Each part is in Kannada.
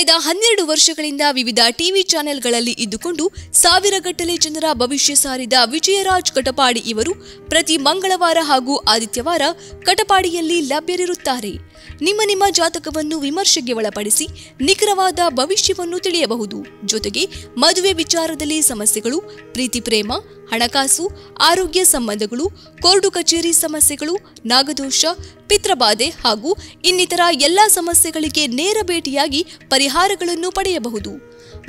ಕಳೆದ 12 ವರ್ಷಗಳಿಂದ ವಿವಿಧ ಟಿವಿ ಚಾನೆಲ್ಗಳಲ್ಲಿ ಇದ್ದುಕೊಂಡು ಸಾವಿರಗಟ್ಟಲೆ ಜನರ ಭವಿಷ್ಯ ಸಾರಿದ ವಿಜಯರಾಜ್ ಕಟಪಾಡಿ ಇವರು ಪ್ರತಿ ಮಂಗಳವಾರ ಹಾಗೂ ಆದಿತ್ಯವಾರ ಕಟಪಾಡಿಯಲ್ಲಿ ಲಭ್ಯರಿರುತ್ತಾರೆ. ನಿಮ್ಮ ಜಾತಕವನ್ನು ವಿಮರ್ಶೆಗೆ ಒಳಪಡಿಸಿ ನಿಖರವಾದ ಭವಿಷ್ಯವನ್ನು ತಿಳಿಯಬಹುದು. ಜೊತೆಗೆ ಮದುವೆ ವಿಚಾರದಲ್ಲಿ ಸಮಸ್ಯೆಗಳು, ಪ್ರೀತಿ ಪ್ರೇಮ, ಹಣಕಾಸು, ಆರೋಗ್ಯ ಸಂಬಂಧಗಳು, ಕೋರ್ಟು ಕಚೇರಿ ಸಮಸ್ಯೆಗಳು, ನಾಗದೋಷ, ಪಿತೃಬಾಧೆ ಹಾಗೂ ಇನ್ನಿತರ ಎಲ್ಲಾ ಸಮಸ್ಯೆಗಳಿಗೆ ನೇರ ಭೇಟಿಯಾಗಿ ಪರಿಹಾರಗಳನ್ನು ಪಡೆಯಬಹುದು.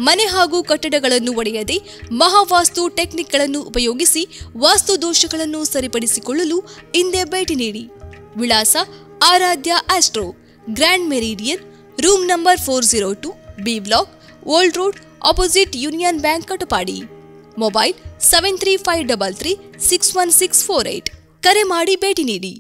ಮನೆ ಹಾಗೂ ಕಟ್ಟಡಗಳನ್ನು ಒಡೆಯದೆ ಮಹಾವಾಸ್ತು ಟೆಕ್ನಿಕ್ಗಳನ್ನು ಉಪಯೋಗಿಸಿ ವಾಸ್ತು ದೋಷಗಳನ್ನು ಸರಿಪಡಿಸಿಕೊಳ್ಳಲು ಹಿಂದೆ ಭೇಟಿ ನೀಡಿ. ವಿಳಾಸ Aradhya Astro, Grand Meridian, room number 402, B block, old road, opposite Union Bank, Katapadi. Mobile 7353361648. ಕರೆ ಮಾಡಿ ಭೇಟಿ ನೀಡಿ.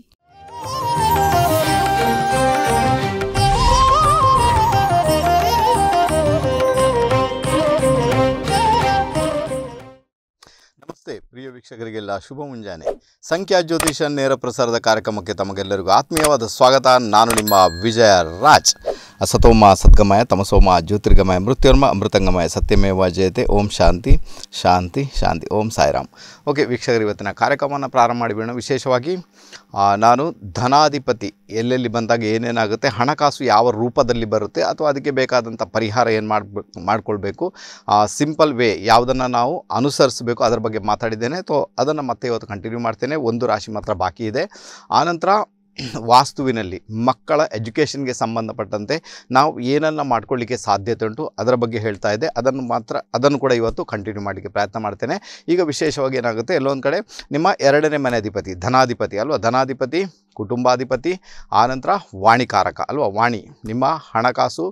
ನಮಸ್ತೆ ಪ್ರಿಯ ವೀಕ್ಷಕರಿಗೆಲ್ಲ ಶುಭ ಮುಂಜಾನೆ. ಸಂಖ್ಯಾ ಜ್ಯೋತಿಷ ನೇರ ಪ್ರಸಾರದ ಕಾರ್ಯಕ್ರಮಕ್ಕೆ ತಮಗೆಲ್ಲರಿಗೂ ಆತ್ಮೀಯವಾದ ಸ್ವಾಗತ. ನಾನು ನಿಮ್ಮ ವಿಜಯ ರಾಜ್. ಅಸತೋಮ ಸದ್ಗಮಯ ತಮಸೋಮ ಜ್ಯೋತಿರ್ಗಮಯ ಮೃತ್ಯುರ್ಮ ಅಮೃತಂಗಮಯ ಸತ್ಯಮೇವ ಜಯತೆ. ಓಂ ಶಾಂತಿ ಶಾಂತಿ ಶಾಂತಿ. ಓಂ ಸಾಯಿರಾಮ್. ಓಕೆ ವೀಕ್ಷಕರು, ಇವತ್ತಿನ ಕಾರ್ಯಕ್ರಮವನ್ನು ಪ್ರಾರಂಭ ಮಾಡಿಬಿಡೋಣ. ವಿಶೇಷವಾಗಿ ನಾನು ಧನಾಧಿಪತಿ ಎಲ್ಲೆಲ್ಲಿ ಬಂದಾಗ ಏನೇನಾಗುತ್ತೆ, ಹಣಕಾಸು ಯಾವ ರೂಪದಲ್ಲಿ ಬರುತ್ತೆ ಅಥವಾ ಅದಕ್ಕೆ ಬೇಕಾದಂಥ ಪರಿಹಾರ ಏನು ಮಾಡಿಕೊಳ್ಬೇಕು, ಸಿಂಪಲ್ ವೇ ಯಾವುದನ್ನು ನಾವು ಅನುಸರಿಸಬೇಕು ಅದರ ಬಗ್ಗೆ ಮಾತಾಡಿದ್ದೇನೆ. ಅದನ್ನು ಮತ್ತೆ ಇವತ್ತು ಕಂಟಿನ್ಯೂ ಮಾಡ್ತೇನೆ. ಒಂದು ರಾಶಿ ಮಾತ್ರ ಬಾಕಿ ಇದೆ. ಆನಂತರ ವಾಸ್ತುವಿನಲ್ಲಿ ಮಕ್ಕಳ ಎಜುಕೇಷನ್ಗೆ ಸಂಬಂಧಪಟ್ಟಂತೆ ನಾವು ಏನನ್ನು ಮಾಡ್ಕೊಳ್ಳಿಕ್ಕೆ ಸಾಧ್ಯತೆ ಉಂಟು ಅದರ ಬಗ್ಗೆ ಹೇಳ್ತಾ ಇದ್ದೆ. ಅದನ್ನು ಕೂಡ ಇವತ್ತು ಕಂಟಿನ್ಯೂ ಮಾಡಲಿಕ್ಕೆ ಪ್ರಯತ್ನ ಮಾಡ್ತೇನೆ. ಈಗ ವಿಶೇಷವಾಗಿ ಏನಾಗುತ್ತೆ, ಎಲ್ಲೊಂದು ಕಡೆ ನಿಮ್ಮ ಎರಡನೇ ಮನೆ ಅಧಿಪತಿ ಧನಾಧಿಪತಿ ಅಲ್ವಾ, ಧನಾಧಿಪತಿ, ಕುಟುಂಬಾಧಿಪತಿ, ಆನಂತರ ವಾಣಿಕಾರಕ ಅಲ್ವಾ, ವಾಣಿ ನಿಮ್ಮ ಹಣಕಾಸು,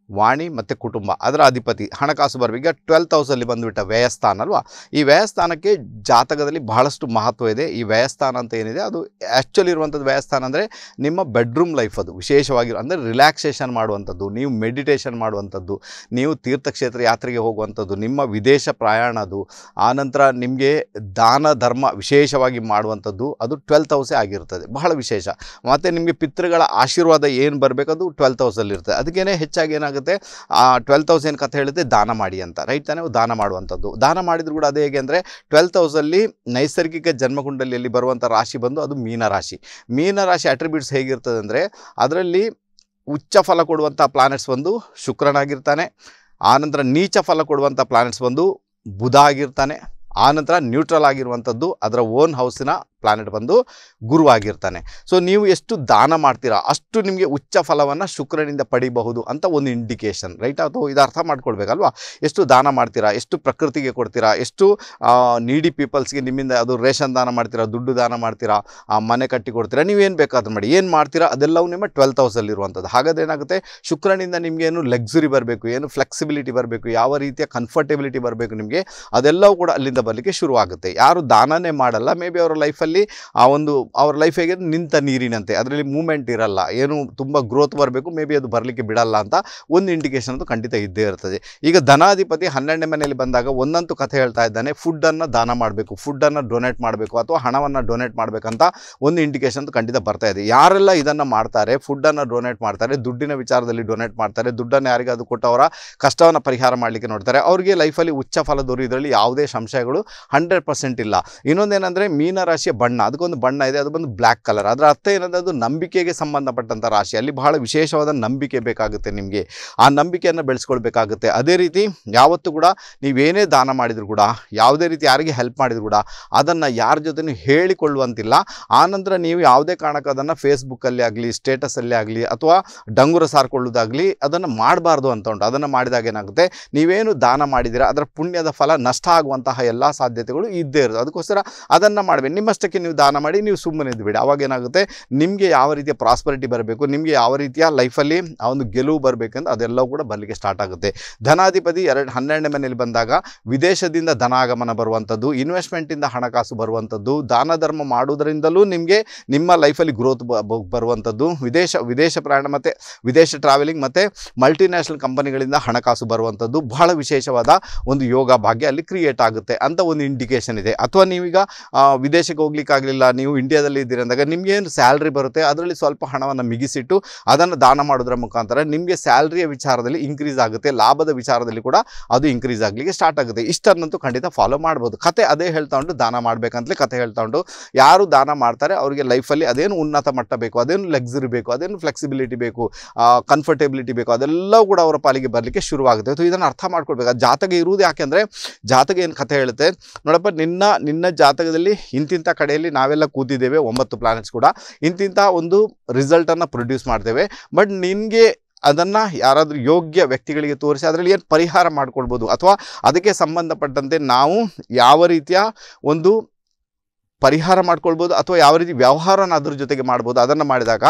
ವಾಣಿ ಮತ್ತು ಕುಟುಂಬ ಅದರ ಅಧಿಪತಿ, ಹಣಕಾಸು ಬರಬೇಕು. ಈಗ 12th ಹೌಸಲ್ಲಿ ಬಂದುಬಿಟ್ಟ ವ್ಯಯಸ್ಥಾನ ಅಲ್ವಾ. ಈ ವ್ಯಯಸ್ಥಾನಕ್ಕೆ ಜಾತಕದಲ್ಲಿ ಬಹಳಷ್ಟು ಮಹತ್ವ ಇದೆ. ಈ ವ್ಯಯಸ್ಥಾನ ಅಂತ ಏನಿದೆ ಅದು ಆ್ಯಕ್ಚುಲಿ ಇರುವಂಥದ್ದು ವ್ಯಯಸ್ಥಾನ ಅಂದರೆ ನಿಮ್ಮ ಬೆಡ್ರೂಮ್ ಲೈಫ್. ಅದು ವಿಶೇಷವಾಗಿ ಅಂದರೆ ರಿಲ್ಯಾಕ್ಸೇಷನ್ ಮಾಡುವಂಥದ್ದು, ನೀವು ಮೆಡಿಟೇಷನ್ ಮಾಡುವಂಥದ್ದು, ನೀವು ತೀರ್ಥಕ್ಷೇತ್ರ ಯಾತ್ರೆಗೆ ಹೋಗುವಂಥದ್ದು, ನಿಮ್ಮ ವಿದೇಶ ಪ್ರಯಾಣದು, ಆನಂತರ ನಿಮಗೆ ದಾನ ಧರ್ಮ ವಿಶೇಷವಾಗಿ ಮಾಡುವಂಥದ್ದು, ಅದು 12th ಹೌಸೇ ಆಗಿರ್ತದೆ, ಬಹಳ ವಿಶೇಷ. ಮತ್ತು ನಿಮಗೆ ಪಿತೃಗಳ ಆಶೀರ್ವಾದ ಏನು ಬರಬೇಕು ಅದು 12th ಹೌಸಲ್ಲಿರ್ತದೆ. ಅದಕ್ಕೇ ಹೆಚ್ಚಾಗಿ ಏನಾಗುತ್ತೆ, 12th ಹೌಸ್ ಏನು ಕಥೆ ಹೇಳುತ್ತೆ, ದಾನ ಮಾಡಿ ಅಂತ, ರೈಟ್ ತಾನೇ. ದಾನ ಮಾಡುವಂಥದ್ದು, ದಾನ ಮಾಡಿದ್ರು ಕೂಡ ಅದೇ ಹೇಗೆ ಅಂದರೆ 12th ಹೌಸಲ್ಲಿ ನೈಸರ್ಗಿಕ ಜನ್ಮಕುಂಡಲಿಯಲ್ಲಿ ಬರುವಂಥ ರಾಶಿ ಬಂದು ಅದು ಮೀನರಾಶಿ. ಮೀನರಾಶಿ ಅಟ್ರಿಬ್ಯೂಟ್ಸ್ ಹೇಗಿರ್ತದೆ ಅಂದರೆ ಅದರಲ್ಲಿ ಉಚ್ಚ ಫಲ ಕೊಡುವಂಥ ಪ್ಲಾನೆಟ್ಸ್ ಬಂದು ಶುಕ್ರನಾಗಿರ್ತಾನೆ, ಆನಂತರ ನೀಚ ಫಲ ಕೊಡುವಂಥ ಪ್ಲಾನೆಟ್ಸ್ ಬಂದು ಬುಧ ಆಗಿರ್ತಾನೆ, ಆನಂತರ ನ್ಯೂಟ್ರಲ್ ಆಗಿರುವಂಥದ್ದು ಅದರ ಓನ್ ಹೌಸಿನ ಪ್ಲಾನೆಟ್ ಬಂದು ಗುರುವಾಗಿರ್ತಾನೆ. ಸೊ ನೀವು ಎಷ್ಟು ದಾನ ಮಾಡ್ತೀರಾ ಅಷ್ಟು ನಿಮಗೆ ಉಚ್ಚ ಫಲವನ್ನು ಶುಕ್ರನಿಂದ ಪಡಿಬಹುದು ಅಂತ ಒಂದು ಇಂಡಿಕೇಶನ್, ರೈಟ್. ಅಥವಾ ಇದು ಅರ್ಥ ಮಾಡ್ಕೊಳ್ಬೇಕಲ್ವಾ. ಎಷ್ಟು ದಾನ ಮಾಡ್ತೀರಾ, ಎಷ್ಟು ಪ್ರಕೃತಿಗೆ ಕೊಡ್ತೀರಾ, ಎಷ್ಟು ನೀಡಿ ಪೀಪಲ್ಸ್ಗೆ ನಿಮ್ಮಿಂದ ಅದು ರೇಷನ್ ದಾನ ಮಾಡ್ತೀರಾ, ದುಡ್ಡು ದಾನ ಮಾಡ್ತೀರಾ, ಮನೆ ಕಟ್ಟಿ ಕೊಡ್ತೀರಾ, ನೀವೇನು ಬೇಕಾದ್ರೂ ಮಾಡಿ, ಏನು ಮಾಡ್ತೀರಾ ಅದೆಲ್ಲವೂ ನಿಮ್ಮ 12th ಹೌಸಲ್ಲಿರುವಂಥದ್ದು. ಹಾಗಾದ್ರೆ ಏನಾಗುತ್ತೆ, ಶುಕ್ರನಿಂದ ನಿಮಗೆ ಏನು ಲಕ್ಸುರಿ ಬರಬೇಕು, ಏನು ಫ್ಲೆಕ್ಸಿಬಿಲಿಟಿ ಬರಬೇಕು, ಯಾವ ರೀತಿಯ ಕಂಫರ್ಟೇಬಿಲಿಟಿ ಬರಬೇಕು ನಿಮಗೆ, ಅದೆಲ್ಲವೂ ಕೂಡ ಅಲ್ಲಿಂದ ಬರಲಿಕ್ಕೆ ಶುರುವಾಗುತ್ತೆ. ಯಾರು ದಾನನೇ ಮಾಡಲ್ಲ, ಮೇ ಬಿ ಅವರ ಲೈಫಲ್ಲಿ ಅವ್ರ ಲೈಫ್ ಹೇಗೆ ನಿಂತ ನೀರಿನಂತೆ, ಅದರಲ್ಲಿ ಮೂವ್ಮೆಂಟ್ ಇರಲ್ಲ, ಏನು ತುಂಬ ಗ್ರೋತ್ ಬರಬೇಕು, ಮೇ ಬಿ ಅದು ಬರಲಿಕ್ಕೆ ಬಿಡಲ್ಲ ಅಂತ ಒಂದು ಇಂಡಿಕೇಶನ್ ಅಂತೂ ಖಂಡಿತ ಇದ್ದೇ ಇರ್ತದೆ. ಈಗ ಧನಾಧಿಪತಿ 12ನೇ ಮನೆಯಲ್ಲಿ ಬಂದಾಗ ಒಂದಂತೂ ಕಥೆ ಹೇಳ್ತಾ ಇದ್ದಾನೆ, ಫುಡ್ಡನ್ನು ದಾನ ಮಾಡಬೇಕು, ಫುಡ್ಡನ್ನು ಡೊನೇಟ್ ಮಾಡಬೇಕು ಅಥವಾ ಹಣವನ್ನು ಡೊನೇಟ್ ಮಾಡಬೇಕಂತ ಒಂದು ಇಂಡಿಕೇಶನ್ ಅಂತೂ ಖಂಡಿತ ಬರ್ತಾ ಇದೆ. ಯಾರೆಲ್ಲ ಇದನ್ನು ಮಾಡ್ತಾರೆ, ಫುಡ್ಡನ್ನು ಡೊನೇಟ್ ಮಾಡ್ತಾರೆ, ದುಡ್ಡಿನ ವಿಚಾರದಲ್ಲಿ ಡೊನೇಟ್ ಮಾಡ್ತಾರೆ, ದುಡ್ಡನ್ನು ಯಾರಿಗಾದ್ರು ಕೊಟ್ಟು ಅವರ ಕಷ್ಟವನ್ನು ಪರಿಹಾರ ಮಾಡಲಿಕ್ಕೆ ನೋಡ್ತಾರೆ, ಅವರಿಗೆ ಲೈಫಲ್ಲಿ ಉಚ್ಚ ಫಲ ದೊರೆಯುವುದರಲ್ಲಿ ಇದರಲ್ಲಿ ಯಾವುದೇ ಸಂಶಯಗಳು 100% ಇಲ್ಲ. ಇನ್ನೊಂದೇನೆಂದರೆ ಮೀನರಾಶಿಯ ಬಣ್ಣ, ಅದಕ್ಕೊಂದು ಬಣ್ಣ ಇದೆ, ಅದು ಬಂದು ಬ್ಲ್ಯಾಕ್ ಕಲರ್. ಅದರ ಅರ್ಥ ಏನಂದರೆ ಅದು ನಂಬಿಕೆಗೆ ಸಂಬಂಧಪಟ್ಟಂಥ ರಾಶಿ. ಅಲ್ಲಿ ಬಹಳ ವಿಶೇಷವಾದ ನಂಬಿಕೆ ಬೇಕಾಗುತ್ತೆ ನಿಮಗೆ, ಆ ನಂಬಿಕೆಯನ್ನು ಬೆಳೆಸ್ಕೊಳ್ಬೇಕಾಗುತ್ತೆ. ಅದೇ ರೀತಿ ಯಾವತ್ತೂ ಕೂಡ ನೀವೇನೇ ದಾನ ಮಾಡಿದರೂ ಕೂಡ, ಯಾವುದೇ ರೀತಿ ಯಾರಿಗೆ ಹೆಲ್ಪ್ ಮಾಡಿದ್ರು ಕೂಡ ಅದನ್ನು ಯಾರ ಜೊತೆ ಹೇಳಿಕೊಳ್ಳುವಂತಿಲ್ಲ. ಆನಂತರ ನೀವು ಯಾವುದೇ ಕಾರಣಕ್ಕೆ ಅದನ್ನು ಫೇಸ್ಬುಕ್ಕಲ್ಲಿ ಆಗಲಿ, ಸ್ಟೇಟಸಲ್ಲಿ ಆಗಲಿ ಅಥವಾ ಡಂಗುರ ಸಾರ್ಕೊಳ್ಳೋದಾಗಲಿ ಅದನ್ನು ಮಾಡಬಾರ್ದು ಅಂತ ಉಂಟು. ಅದನ್ನು ಮಾಡಿದಾಗ ಏನಾಗುತ್ತೆ, ನೀವೇನು ದಾನ ಮಾಡಿದ್ದೀರಾ ಅದರ ಪುಣ್ಯದ ಫಲ ನಷ್ಟ ಆಗುವಂತಹ ಎಲ್ಲ ಸಾಧ್ಯತೆಗಳು ಇದ್ದೇ ಇರುತ್ತೆ. ಅದಕ್ಕೋಸ್ಕರ ಅದನ್ನು ಮಾಡಬೇಕು. ನಿಮ್ಮಷ್ಟಕ್ಕೆ ನೀವು ದಾನ ಮಾಡಿ ನೀವು ಸುಮ್ಮನೆ ಇದ್ದುಬಿಡಿ. ಅವಾಗ ಏನಾಗುತ್ತೆ, ನಿಮಗೆ ಯಾವ ರೀತಿಯ ಪ್ರಾಸ್ಪರಿಟಿ ಬರಬೇಕು, ನಿಮಗೆ ಯಾವ ರೀತಿಯ ಲೈಫಲ್ಲಿ ಆ ಒಂದು ಗೆಲುವು ಬರಬೇಕಂತ ಅದೆಲ್ಲವೂ ಕೂಡ ಬರಲಿಕ್ಕೆ ಸ್ಟಾರ್ಟ್ ಆಗುತ್ತೆ. ಧನಾಧಿಪತಿ 12ನೇ ಮನೆಯಲ್ಲಿ ಬಂದಾಗ ವಿದೇಶದಿಂದ ಧನಾಗಮನ ಬರುವಂಥದ್ದು, ಇನ್ವೆಸ್ಟ್ಮೆಂಟಿಂದ ಹಣಕಾಸು ಬರುವಂಥದ್ದು, ದಾನ ಧರ್ಮ ಮಾಡುವುದರಿಂದಲೂ ನಿಮಗೆ ನಿಮ್ಮ ಲೈಫಲ್ಲಿ ಗ್ರೋತ್ ಬರುವಂಥದ್ದು, ವಿದೇಶ ಪ್ರಯಾಣ ಮತ್ತು ವಿದೇಶ ಟ್ರಾವೆಲಿಂಗ್ ಮತ್ತು ಮಲ್ಟಿನ್ಯಾಷನಲ್ ಕಂಪನಿಗಳಿಂದ ಹಣಕಾಸು ಬರುವಂಥದ್ದು ಬಹಳ ವಿಶೇಷವಾದ ಒಂದು ಯೋಗ ಭಾಗ್ಯ ಅಲ್ಲಿ ಕ್ರಿಯೇಟ್ ಆಗುತ್ತೆ ಅಂತ ಒಂದು ಇಂಡಿಕೇಶನ್ ಇದೆ. ಅಥವಾ ನೀವೀಗ ವಿದೇಶಕ್ಕೆ ಹೋಗಿ ಹೋಗ್ಲಿಕ್ಕಾಗಲಿಲ್ಲ, ನೀವು ಇಂಡಿಯಾದಲ್ಲಿ ಇದ್ದೀರಿ ಅಂದಾಗ ನಿಮಗೇನು ಸ್ಯಾಲ್ರಿ ಬರುತ್ತೆ ಅದರಲ್ಲಿ ಸ್ವಲ್ಪ ಹಣವನ್ನು ಮಿಗಿಸಿಟ್ಟು ಅದನ್ನು ದಾನ ಮಾಡೋದ್ರ ಮುಖಾಂತರ ನಿಮಗೆ ಸ್ಯಾಲ್ರಿಯ ವಿಚಾರದಲ್ಲಿ ಇನ್ಕ್ರೀಸ್ ಆಗುತ್ತೆ, ಲಾಭದ ವಿಚಾರದಲ್ಲಿ ಕೂಡ ಅದು ಇನ್ಕ್ರೀಸ್ ಆಗಲಿಕ್ಕೆ ಸ್ಟಾರ್ಟ್ ಆಗುತ್ತೆ. ಇಷ್ಟನ್ನಂತೂ ಖಂಡಿತ ಫಾಲೋ ಮಾಡ್ಬೋದು. ಕತೆ ಅದೇ ಹೇಳ್ತಾ ಉಂಟು, ದಾನ ಮಾಡಬೇಕಂತಲೇ ಕತೆ ಹೇಳ್ತಾ ಉಂಟು. ಯಾರು ದಾನ ಮಾಡ್ತಾರೆ ಅವರಿಗೆ ಲೈಫಲ್ಲಿ ಅದೇನು ಉನ್ನತ ಮಟ್ಟ ಬೇಕು, ಅದೇನು ಲಕ್ಸುರಿ ಬೇಕು, ಅದೇನು ಫ್ಲೆಕ್ಸಿಬಿಲಿಟಿ ಬೇಕು, ಕಂಫರ್ಟೆಬಿಲಿಟಿ ಬೇಕು, ಅದೆಲ್ಲವೂ ಕೂಡ ಅವರ ಪಾಲಿಗೆ ಬರಲಿಕ್ಕೆ ಶುರುವಾಗುತ್ತೆ. ಸೊ ಇದನ್ನು ಅರ್ಥ ಮಾಡ್ಕೊಳ್ಬೇಕು. ಆ ಜಾತಕ ಇರುವುದು ಯಾಕೆಂದರೆ ಜಾತಕ ಏನು ಕಥೆ ಹೇಳುತ್ತೆ ನೋಡಪ್ಪ, ನಿನ್ನ ಜಾತಕದಲ್ಲಿ ಇಂತಿಂಥ ಕಡೆಯಲ್ಲಿ ನಾವೆಲ್ಲ ಕೂತಿದ್ದೇವೆ, 9 ಪ್ಲಾನೆಟ್ಸ್ ಕೂಡ ಇಂತಿಂಥ ಒಂದು ರಿಸಲ್ಟನ್ನು ಪ್ರೊಡ್ಯೂಸ್ ಮಾಡ್ತೇವೆ. ಬಟ್ ನಿನಗೆ ಅದನ್ನು ಯಾರಾದರೂ ಯೋಗ್ಯ ವ್ಯಕ್ತಿಗಳಿಗೆ ತೋರಿಸಿ ಅದರಲ್ಲಿ ಏನು ಪರಿಹಾರ ಮಾಡ್ಕೊಳ್ಬೋದು ಅಥವಾ ಅದಕ್ಕೆ ಸಂಬಂಧಪಟ್ಟಂತೆ ನಾವು ಯಾವ ರೀತಿಯ ಒಂದು ಪರಿಹಾರ ಮಾಡ್ಕೊಳ್ಬೋದು ಅಥವಾ ಯಾವ ರೀತಿ ವ್ಯವಹಾರನ ಅದ್ರ ಜೊತೆಗೆ ಮಾಡ್ಬೋದು, ಅದನ್ನು ಮಾಡಿದಾಗ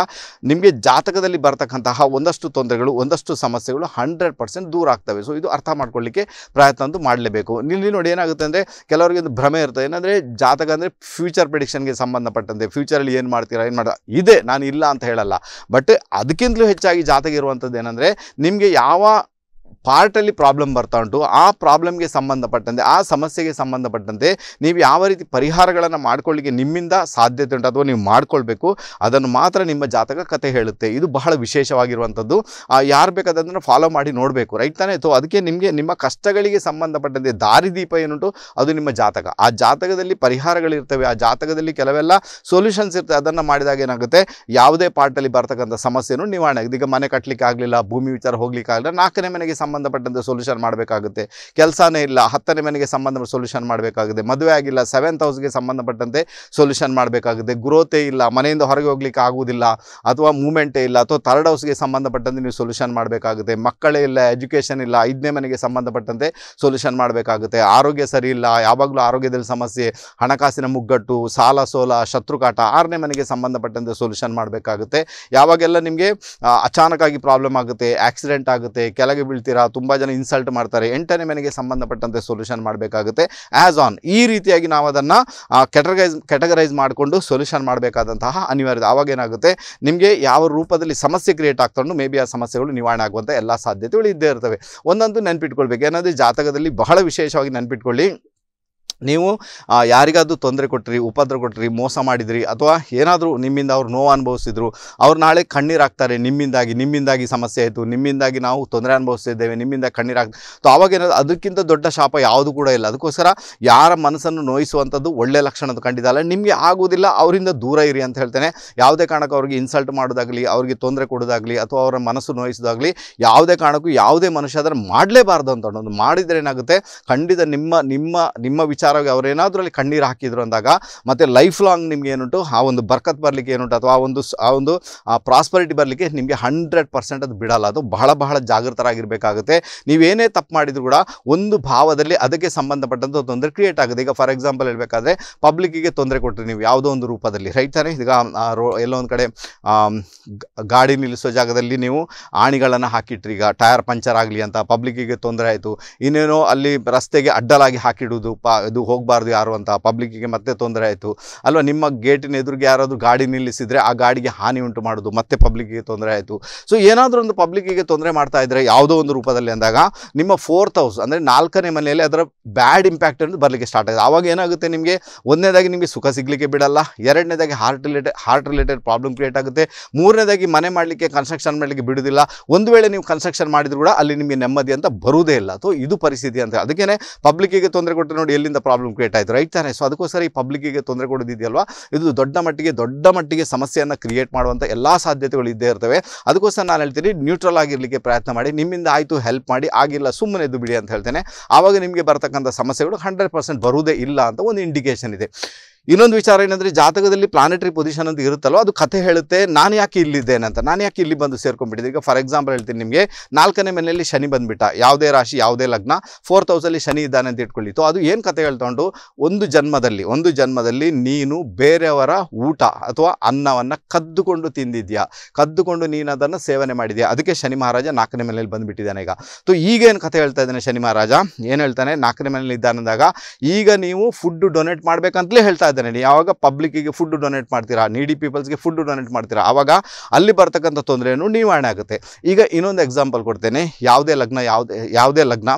ನಿಮಗೆ ಜಾತಕದಲ್ಲಿ ಬರ್ತಕ್ಕಂತಹ ಒಂದಷ್ಟು ತೊಂದರೆಗಳು, ಒಂದಷ್ಟು ಸಮಸ್ಯೆಗಳು 100% ದೂರ ಆಗ್ತವೆ. ಸೊ ಇದು ಅರ್ಥ ಮಾಡ್ಕೊಳ್ಳಿಕ್ಕೆ ಪ್ರಯತ್ನ ಅಂತೂ ಮಾಡಲೇಬೇಕು. ಇಲ್ಲಿ ನೋಡಿ ಏನಾಗುತ್ತೆ ಅಂದರೆ ಕೆಲವರಿಗೆ ಒಂದು ಭ್ರಮೆ ಇರ್ತದೆ, ಏನಂದರೆ ಜಾತಕ ಅಂದರೆ ಫ್ಯೂಚರ್ ಪ್ರಿಡಿಕ್ಷನ್ಗೆ ಸಂಬಂಧಪಟ್ಟಂತೆ ಫ್ಯೂಚರಲ್ಲಿ ಏನು ಮಾಡ್ತೀರಾ ಏನು ಇದೆ, ನಾನು ಇಲ್ಲ ಅಂತ ಹೇಳಲ್ಲ. ಬಟ್ ಅದಕ್ಕಿಂತಲೂ ಹೆಚ್ಚಾಗಿ ಜಾತಕ ಇರುವಂಥದ್ದು ಏನಂದರೆ ನಿಮಗೆ ಯಾವ ಪಾರ್ಟಲ್ಲಿ ಪ್ರಾಬ್ಲಮ್ ಬರ್ತಾ ಉಂಟು, ಆ ಪ್ರಾಬ್ಲಮ್ಗೆ ಸಂಬಂಧಪಟ್ಟಂತೆ, ಆ ಸಮಸ್ಯೆಗೆ ಸಂಬಂಧಪಟ್ಟಂತೆ ನೀವು ಯಾವ ರೀತಿ ಪರಿಹಾರಗಳನ್ನು ಮಾಡ್ಕೊಳ್ಳಿಕ್ಕೆ ನಿಮ್ಮಿಂದ ಸಾಧ್ಯತೆ ಉಂಟು ಅಥವಾ ನೀವು ಮಾಡ್ಕೊಳ್ಬೇಕು, ಅದನ್ನು ಮಾತ್ರ ನಿಮ್ಮ ಜಾತಕ ಕತೆ ಹೇಳುತ್ತೆ. ಇದು ಬಹಳ ವಿಶೇಷವಾಗಿರುವಂಥದ್ದು. ಯಾರು ಬೇಕಾದನ್ನು ಫಾಲೋ ಮಾಡಿ ನೋಡಬೇಕು, ರೈಟ್ ತಾನೇ? ಸೊ ಅದಕ್ಕೆ ನಿಮಗೆ ನಿಮ್ಮ ಕಷ್ಟಗಳಿಗೆ ಸಂಬಂಧಪಟ್ಟಂತೆ ದಾರಿದೀಪ ಏನುಂಟು ಅದು ನಿಮ್ಮ ಜಾತಕ. ಆ ಜಾತಕದಲ್ಲಿ ಪರಿಹಾರಗಳಿರ್ತವೆ, ಆ ಜಾತಕದಲ್ಲಿ ಕೆಲವೆಲ್ಲ ಸೊಲ್ಯೂಷನ್ಸ್ ಇರ್ತವೆ. ಅದನ್ನು ಮಾಡಿದಾಗ ಏನಾಗುತ್ತೆ, ಯಾವುದೇ ಪಾರ್ಟಲ್ಲಿ ಬರ್ತಕ್ಕಂಥ ಸಮಸ್ಯೆನೂ ನಿವಾರಣೆ ಆಗುತ್ತೆ. ಈಗ ಮನೆ ಕಟ್ಟಲಿಕ್ಕೆ ಆಗಲಿಲ್ಲ, ಭೂಮಿ ವಿಚಾರ ಹೋಗ್ಲಿಕ್ಕೆ ಆಗಲಿಲ್ಲ, 4ನೇ ಮನೆಗೆ ಸಂಬಂಧಪಟ್ಟಂತೆ ಸೊಲ್ಯೂಷನ್ ಮಾಡಬೇಕಾಗುತ್ತೆ. ಕೆಲಸನೇ ಇಲ್ಲ, 10ನೇ ಮನೆಗೆ ಸಂಬಂಧ ಸೊಲ್ಯೂಷನ್ ಮಾಡಬೇಕಾಗುತ್ತೆ. ಮದುವೆ ಆಗಿಲ್ಲ, 7th ಹೌಸ್ಗೆ ಸಂಬಂಧಪಟ್ಟಂತೆ ಸೊಲ್ಯೂಷನ್ ಮಾಡಬೇಕಾಗುತ್ತೆ. ಗ್ರೋತೇ ಇಲ್ಲ, ಮನೆಯಿಂದ ಹೊರಗೆ ಹೋಗ್ಲಿಕ್ಕೆ ಆಗುವುದಿಲ್ಲ ಅಥವಾ ಮೂವ್ಮೆಂಟೇ ಇಲ್ಲ, ಅಥವಾ 3rd ಹೌಸ್ಗೆ ಸಂಬಂಧಪಟ್ಟಂತೆ ನೀವು ಸೊಲ್ಯೂಷನ್ ಮಾಡಬೇಕಾಗುತ್ತೆ. ಮಕ್ಕಳೇ ಇಲ್ಲ, ಎಜುಕೇಷನ್ ಇಲ್ಲ, 5ನೇ ಮನೆಗೆ ಸಂಬಂಧಪಟ್ಟಂತೆ ಸೊಲ್ಯೂಷನ್ ಮಾಡಬೇಕಾಗುತ್ತೆ. ಆರೋಗ್ಯ ಸರಿ ಇಲ್ಲ, ಯಾವಾಗಲೂ ಆರೋಗ್ಯದಲ್ಲಿ ಸಮಸ್ಯೆ, ಹಣಕಾಸಿನ ಮುಗ್ಗಟ್ಟು, ಸಾಲ ಸೋಲ, ಶತ್ರುಕಾಟ, 6ನೇ ಮನೆಗೆ ಸಂಬಂಧಪಟ್ಟಂತೆ ಸೊಲ್ಯೂಷನ್ ಮಾಡಬೇಕಾಗುತ್ತೆ. ಯಾವಾಗೆಲ್ಲ ನಿಮಗೆ ಅಚಾನಕ್ಕಾಗಿ ಪ್ರಾಬ್ಲಮ್ ಆಗುತ್ತೆ, ಆಕ್ಸಿಡೆಂಟ್ ಆಗುತ್ತೆ, ಕೆಳಗೆ ಬೀಳ್ತೀರಾ, ತುಂಬ ಜನ ಇನ್ಸಲ್ಟ್ ಮಾಡ್ತಾರೆ, 8ನೇ ಮನೆಗೆ ಸಂಬಂಧಪಟ್ಟಂತೆ ಸೊಲ್ಯೂಷನ್ ಮಾಡಬೇಕಾಗುತ್ತೆ. ಆ್ಯಸ್ ಆನ್ ಈ ರೀತಿಯಾಗಿ ನಾವು ಅದನ್ನು ಕೆಟಗರೈಸ್ ಮಾಡಿಕೊಂಡು ಸೊಲ್ಯೂಷನ್ ಮಾಡಬೇಕಾದಂತಹ ಅನಿವಾರ್ಯತೆ. ಆವಾಗ ಏನಾಗುತ್ತೆ, ನಿಮಗೆ ಯಾವ ರೂಪದಲ್ಲಿ ಸಮಸ್ಯೆ ಕ್ರಿಯೇಟ್ ಆಗ್ಕೊಂಡು ಮೇ ಬಿ ಆ ಸಮಸ್ಯೆಗಳು ನಿವಾರಣೆ ಆಗುವಂಥ ಎಲ್ಲ ಸಾಧ್ಯತೆಗಳು ಇದ್ದೇ ಇರ್ತವೆ. ಒಂದಂತೂ ನೆನ್ಪಿಟ್ಕೊಳ್ಬೇಕು, ಏನಂದರೆ ಜಾತಕದಲ್ಲಿ ಬಹಳ ವಿಶೇಷವಾಗಿ ನೆನ್ಪಿಟ್ಕೊಳ್ಳಿ, ನೀವು ಯಾರಿಗಾದ್ರೂ ತೊಂದರೆ ಕೊಟ್ಟಿರಿ, ಉಪದ್ರ ಕೊಟ್ಟಿರಿ, ಮೋಸ ಮಾಡಿದ್ರಿ, ಅಥವಾ ಏನಾದರೂ ನಿಮ್ಮಿಂದ ಅವ್ರು ನೋವು ಅನುಭವಿಸಿದ್ರು, ಅವ್ರು ನಾಳೆ ಕಣ್ಣೀರಾಗ್ತಾರೆ, ನಿಮ್ಮಿಂದಾಗಿ ಸಮಸ್ಯೆ ಆಯಿತು, ನಿಮ್ಮಿಂದಾಗಿ ನಾವು ತೊಂದರೆ ಅನುಭವಿಸ್ತಿದ್ದೇವೆ, ನಿಮ್ಮಿಂದ ಕಣ್ಣೀರಾಗ್ತದೆ. ಸೊ ಆವಾಗ ಏನಾದ್ರು ಅದಕ್ಕಿಂತ ದೊಡ್ಡ ಶಾಪ ಯಾವುದು ಕೂಡ ಇಲ್ಲ. ಅದಕ್ಕೋಸ್ಕರ ಯಾರ ಮನಸ್ಸನ್ನು ನೋಯಿಸುವಂಥದ್ದು ಒಳ್ಳೆಯ ಲಕ್ಷಣದ ಖಂಡಿತ ಅಲ್ಲ. ನಿಮಗೆ ಆಗುವುದಿಲ್ಲ, ಅವರಿಂದ ದೂರ ಇರಿ ಅಂತ ಹೇಳ್ತೇನೆ. ಯಾವುದೇ ಕಾರಣಕ್ಕೂ ಅವ್ರಿಗೆ ಇನ್ಸಲ್ಟ್ ಮಾಡೋದಾಗಲಿ, ಅವ್ರಿಗೆ ತೊಂದರೆ ಕೊಡೋದಾಗಲಿ, ಅಥವಾ ಅವರ ಮನಸ್ಸು ನೋಯಿಸೋದಾಗಲಿ ಯಾವುದೇ ಕಾರಣಕ್ಕೂ ಯಾವುದೇ ಮನುಷ್ಯ ಅದನ್ನು ಮಾಡಲೇಬಾರ್ದು ಅಂತ ಒಂದು ಮಾಡಿದರೆ ಏನಾಗುತ್ತೆ, ಖಂಡಿತ ನಿಮ್ಮ ವಿಚಾರವಾಗಿ ಅವರೇನಾದರೂ ಅಲ್ಲಿ ಕಣ್ಣೀರು ಹಾಕಿದ್ರು ಅಂದಾಗ ಮತ್ತೆ ಲೈಫ್ ಲಾಂಗ್ ನಿಮ್ಗೆ ಏನುಂಟು ಆ ಒಂದು ಬರ್ಕತ್ ಬರಲಿಕ್ಕೆ ಏನುಂಟು ಅಥವಾ ಆ ಒಂದು ಪ್ರಾಸ್ಪರಿಟಿ ಬರಲಿಕ್ಕೆ ನಿಮಗೆ 100% ಅದು ಬಿಡಲ್ಲ. ಅದು ಬಹಳ ಜಾಗೃತರಾಗಿರಬೇಕಾಗುತ್ತೆ. ನೀವೇನೇ ತಪ್ಪು ಮಾಡಿದ್ರು ಕೂಡ ಒಂದು ಭಾವದಲ್ಲಿ ಅದಕ್ಕೆ ಸಂಬಂಧಪಟ್ಟಂಥ ತೊಂದರೆ ಕ್ರಿಯೇಟ್ ಆಗುತ್ತೆ. ಈಗ ಫಾರ್ ಎಕ್ಸಾಂಪಲ್ ಹೇಳಬೇಕಾದ್ರೆ ಪಬ್ಲಿಕ್ಕಿಗೆ ತೊಂದರೆ ಕೊಟ್ಟರೆ ನೀವು ಯಾವುದೋ ಒಂದು ರೂಪದಲ್ಲಿ, ರೈಟ್ ತಾನೆ? ಈಗ ಎಲ್ಲೋ ಒಂದು ಕಡೆ ಗಾಡಿ ನಿಲ್ಲಿಸೋ ಜಾಗದಲ್ಲಿ ನೀವು ಆಣಿಗಳನ್ನು ಹಾಕಿಟ್ರಿ, ಈಗ ಟೈರ್ ಪಂಚರ್ ಆಗಲಿ ಅಂತ, ಪಬ್ಲಿಕ್ಕಿಗೆ ತೊಂದರೆ ಆಯಿತು. ಇನ್ನೇನೋ ಅಲ್ಲಿ ರಸ್ತೆಗೆ ಅಡ್ಡಲಾಗಿ ಹಾಕಿಡುವುದು, ಇದು ಹೋಗಬಾರ್ದು ಯಾರು ಅಂತ, ಪಬ್ಲಿಕ್ಕಿಗೆ ಮತ್ತೆ ತೊಂದರೆ ಆಯಿತು ಅಲ್ವಾ? ನಿಮ್ಮ ಗೇಟಿನ ಎದುರಿಗೆ ಯಾರಾದರೂ ಗಾಡಿ ನಿಲ್ಲಿಸಿದರೆ ಆ ಗಾಡಿಗೆ ಹಾನಿ ಉಂಟು ಮಾಡೋದು, ಮತ್ತೆ ಪಬ್ಲಿಕ್ಕಿಗೆ ತೊಂದರೆ ಆಯಿತು. ಸೊ ಏನಾದರೂ ಒಂದು ಪಬ್ಲಿಕ್ಕಿಗೆ ತೊಂದರೆ ಮಾಡ್ತಾ ಇದ್ದರೆ ಯಾವುದೋ ಒಂದು ರೂಪದಲ್ಲಿ ಅಂದಾಗ ನಿಮ್ಮ 4th ಹೌಸ್ ಅಂದರೆ 4ನೇ ಮನೆಯಲ್ಲಿ ಅದರ ಬ್ಯಾಡ್ ಇಂಪ್ಯಾಕ್ಟ್ ಅನ್ನೋದು ಬರಲಿಕ್ಕೆ ಸ್ಟಾರ್ಟ್ ಆಗಿದೆ. ಆವಾಗ ಏನಾಗುತ್ತೆ, ನಿಮಗೆ ಒಂದನೇದಾಗಿ ನಿಮಗೆ ಸುಖ ಸಿಗಲಿಕ್ಕೆ ಬಿಡಲ್ಲ, ಎರಡನೇದಾಗಿ ಹಾರ್ಟ್ ರಿಲೇಟೆಡ್ ಪ್ರಾಬ್ಲಮ್ ಕ್ರಿಯೇಟ್ ಆಗುತ್ತೆ, ಮೂರನೇದಾಗಿ ಮನೆ ಮಾಡಲಿಕ್ಕೆ ಕನ್ಸ್ಟ್ರಕ್ಷನ್ ಮಾಡಲಿಕ್ಕೆ ಬಿಡೋದಿಲ್ಲ. ಒಂದು ವೇಳೆ ನೀವು ಕನ್ಸ್ಟ್ರಕ್ಷನ್ ಮಾಡಿದ್ರು ಕೂಡ ಅಲ್ಲಿ ನಿಮಗೆ ನೆಮ್ಮದಿ ಅಂತ ಬರುವುದೇ ಇಲ್ಲ. ಸೊ ಇದು ಪರಿಸ್ಥಿತಿ ಅಂತ. ಅದಕ್ಕೇ ಪಬ್ಲಿಕ್ಕಿಗೆ ತೊಂದರೆ ಕೊಟ್ಟರೆ ನೋಡಿ ಎಲ್ಲಿಂದ ಪ್ರಾಬ್ಲಮ್ ಕ್ರಿಯೇಟ್ ಆಯಿತು, ರೈಟ್ ತಾನೆ? ಸೊ ಅದಕ್ಕೋಸ್ಕರ ಈ ಪಬ್ಲಿಕ್ಕಿಗೆ ತೊಂದರೆ ಕೊಡೋದಿದೆಯಲ್ವಾ, ಇದು ದೊಡ್ಡ ಮಟ್ಟಿಗೆ ಸಮಸ್ಯೆಯನ್ನು ಕ್ರಿಯೇಟ್ ಮಾಡುವಂಥ ಎಲ್ಲ ಸಾಧ್ಯತೆಗಳು ಇದ್ದೇ ಇರ್ತವೆ. ಅದಕ್ಕೋಸ್ಕರ ನಾನು ಹೇಳ್ತೀನಿ, ನ್ಯೂಟ್ರಲ್ ಆಗಿರಲಿಕ್ಕೆ ಪ್ರಯತ್ನ ಮಾಡಿ, ನಿಮ್ಮಿಂದ ಆಯಿತು ಹೆಲ್ಪ್ ಮಾಡಿ, ಆಗಿಲ್ಲ ಸುಮ್ಮನೆ ಎದ್ದು ಬಿಡಿ ಅಂತ ಹೇಳ್ತೇನೆ. ಆವಾಗ ನಿಮಗೆ ಬರ್ತಕ್ಕಂಥ ಸಮಸ್ಯೆಗಳು 100% ಬರುವುದೇ ಇಲ್ಲ ಅಂತ ಒಂದು ಇಂಡಿಕೇಶನ್ ಇದೆ. ಇನ್ನೊಂದು ವಿಚಾರ ಏನಂದರೆ, ಜಾತಕದಲ್ಲಿ ಪ್ಲಾನೆಟರಿ ಪೊಸಿಷನ್ ಅಂತ ಇರುತ್ತಲ್ಲೋ ಅದು ಕಥೆ ಹೇಳುತ್ತೆ, ನಾನು ಯಾಕೆ ಇಲ್ಲಿದ್ದೇನೆ ಅಂತ, ನಾನು ಯಾಕೆ ಇಲ್ಲಿ ಬಂದು ಸೇರ್ಕೊಂಡ್ಬಿಟ್ಟಿದ್ದೆ. ಈಗ ಫಾರ್ ಎಕ್ಸಾಂಪಲ್ ಹೇಳ್ತೀನಿ ನಿಮಗೆ, 4ನೇ ಮನೆಯಲ್ಲಿ ಶನಿ ಬಂದುಬಿಟ್ಟ, ಯಾವುದೇ ರಾಶಿ ಯಾವುದೇ ಲಗ್ನ, 4th ಹೌಸಲ್ಲಿ ಶನಿ ಇದ್ದಾನೆ ಅಂತ ಇಟ್ಕೊಳ್ಳಿ. ಸೊ ಅದು ಏನು ಕಥೆ ಹೇಳ್ಕೊಂಡು, ಒಂದು ಜನ್ಮದಲ್ಲಿ ನೀನು ಬೇರೆಯವರ ಊಟ ಅಥವಾ ಅನ್ನವನ್ನು ಕದ್ದುಕೊಂಡು ತಿಂದಿದ್ಯಾ, ಕದ್ದುಕೊಂಡು ನೀನು ಅದನ್ನು ಸೇವನೆ ಮಾಡಿದ್ಯಾ, ಅದಕ್ಕೆ ಶನಿ ಮಹಾರಾಜ 4ನೇ ಮನೆಯಲ್ಲಿ ಬಂದುಬಿಟ್ಟಿದ್ದಾನೆ. ಈಗ ಸೊ ಈಗೇನು ಕಥೆ ಹೇಳ್ತಾ ಇದ್ದಾನೆ ಶನಿ ಮಹಾರಾಜ, ಏನು ಹೇಳ್ತಾನೆ, 4ನೇ ಮನೆಯಲ್ಲಿ ಇದ್ದಾನಂದಾಗ ಈಗ ನೀವು ಫುಡ್ ಡೊನೇಟ್ ಮಾಡಬೇಕಂತಲೇ ಹೇಳ್ತಾ ಸಂಪಾದನೆ, ಯಾವಾಗ ಪಬ್ಲಿಕ್ಕಿಗೆ ಫುಡ್ ಡೊನೇಟ್ ಮಾಡ್ತೀರಾ, ನೀಡಿ ಪೀಪಲ್ಸ್ಗೆ ಫುಡ್ ಡೊನೇಟ್ ಮಾಡ್ತೀರಾ, ಆವಾಗ ಅಲ್ಲಿ ಬರ್ತಕ್ಕಂಥ ತೊಂದರೆಯನ್ನು ನಿವಾರಣೆ ಆಗುತ್ತೆ. ಈಗ ಇನ್ನೊಂದು ಎಕ್ಸಾಂಪಲ್ ಕೊಡ್ತೇನೆ. ಯಾವುದೇ ಲಗ್ನ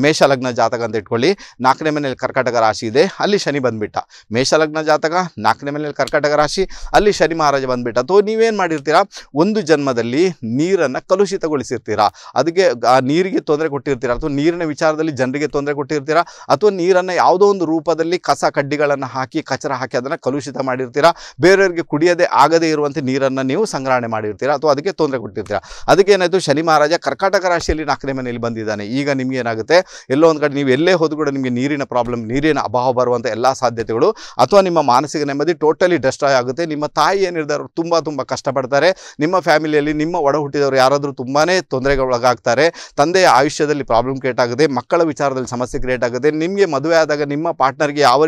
ಮೇಷ ಲಗ್ನ ಜಾತಕ ಅಂತ ಇಟ್ಕೊಳ್ಳಿ. 4ನೇ ಮನೆಯಲ್ಲಿ ಕರ್ಕಾಟಕ ರಾಶಿ ಇದೆ, ಅಲ್ಲಿ ಶನಿ ಬಂದುಬಿಟ್ಟ. ಮೇಷ ಲಗ್ನ ಜಾತಕ 4ನೇ ಮನೆಯಲ್ಲಿ ಕರ್ಕಾಟಕ ರಾಶಿ, ಅಲ್ಲಿ ಶನಿ ಮಹಾರಾಜ ಬಂದುಬಿಟ್ಟ. ಅಥವಾ ನೀವೇನು ಮಾಡಿರ್ತೀರಾ, ಒಂದು ಜನ್ಮದಲ್ಲಿ ನೀರನ್ನು ಕಲುಷಿತಗೊಳಿಸಿರ್ತೀರಾ, ಅದಕ್ಕೆ ಆ ನೀರಿಗೆ ತೊಂದರೆ ಕೊಟ್ಟಿರ್ತೀರಾ, ಅಥವಾ ನೀರಿನ ವಿಚಾರದಲ್ಲಿ ಜನರಿಗೆ ತೊಂದರೆ ಕೊಟ್ಟಿರ್ತೀರಾ, ಅಥವಾ ನೀರನ್ನು ಯಾವುದೋ ಒಂದು ರೂಪದಲ್ಲಿ ಕಸ ಕಡ್ಡಿಗಳನ್ನು ಹಾಕಿ ಕಚರ ಹಾಕಿ ಅದನ್ನು ಕಲುಷಿತ ಮಾಡಿರ್ತೀರಾ, ಬೇರೆಯವರಿಗೆ ಕುಡಿಯದೇ ಆಗದೇ ಇರುವಂತೆ ನೀರನ್ನು ನೀವು ಸಂಗ್ರಹಣೆ ಮಾಡಿರ್ತೀರಾ, ಅಥವಾ ಅದಕ್ಕೆ ತೊಂದರೆ ಕೊಟ್ಟಿರ್ತೀರಾ. ಅದಕ್ಕೆ ಏನಾಯಿತು, ಶನಿ ಮಹಾರಾಜ ಕರ್ಕಾಟಕ ರಾಶಿಯಲ್ಲಿ 4ನೇ ಮನೆಯಲ್ಲಿ ಬಂದಿದ್ದಾನೆ. ಈಗ ನಿಮ್ಗೆ ಏನಾಗುತ್ತೆ, ಎಲ್ಲೋ ಒಂದು ಕಡೆ ನೀವು ಎಲ್ಲೇ ಹೋದ್ರೂ ಕೂಡ ನಿಮಗೆ ನೀರಿನ ಪ್ರಾಬ್ಲಮ್, ನೀರಿನ ಅಭಾವ ಬರುವಂಥ ಎಲ್ಲ ಸಾಧ್ಯತೆಗಳು, ಅಥವಾ ನಿಮ್ಮ ಮಾನಸಿಕ ನೆಮ್ಮದಿ ಟೋಟಲಿ ಡಿಸ್ಟ್ರಾಯ್ ಆಗುತ್ತೆ. ನಿಮ್ಮ ತಾಯಿ ಏನಿರ್ತಾರೆ ತುಂಬ ಕಷ್ಟಪಡ್ತಾರೆ. ನಿಮ್ಮ ಫ್ಯಾಮಿಲಿಯಲ್ಲಿ ನಿಮ್ಮ ಒಡ ಹುಟ್ಟಿದವರು ಯಾರಾದರೂ ತುಂಬಾ ತೊಂದರೆಗೆ ಒಳಗಾಗ್ತಾರೆ. ತಂದೆಯ ಆಯುಷ್ಯದಲ್ಲಿ ಪ್ರಾಬ್ಲಮ್ ಕ್ರಿಯೇಟ್ ಆಗುತ್ತೆ, ಮಕ್ಕಳ ವಿಚಾರದಲ್ಲಿ ಸಮಸ್ಯೆ ಕ್ರಿಯೇಟ್ ಆಗುತ್ತೆ. ನಿಮಗೆ ಮದುವೆ ಆದಾಗ ನಿಮ್ಮ ಪಾರ್ಟ್ನರ್ಗೆ ಯಾವ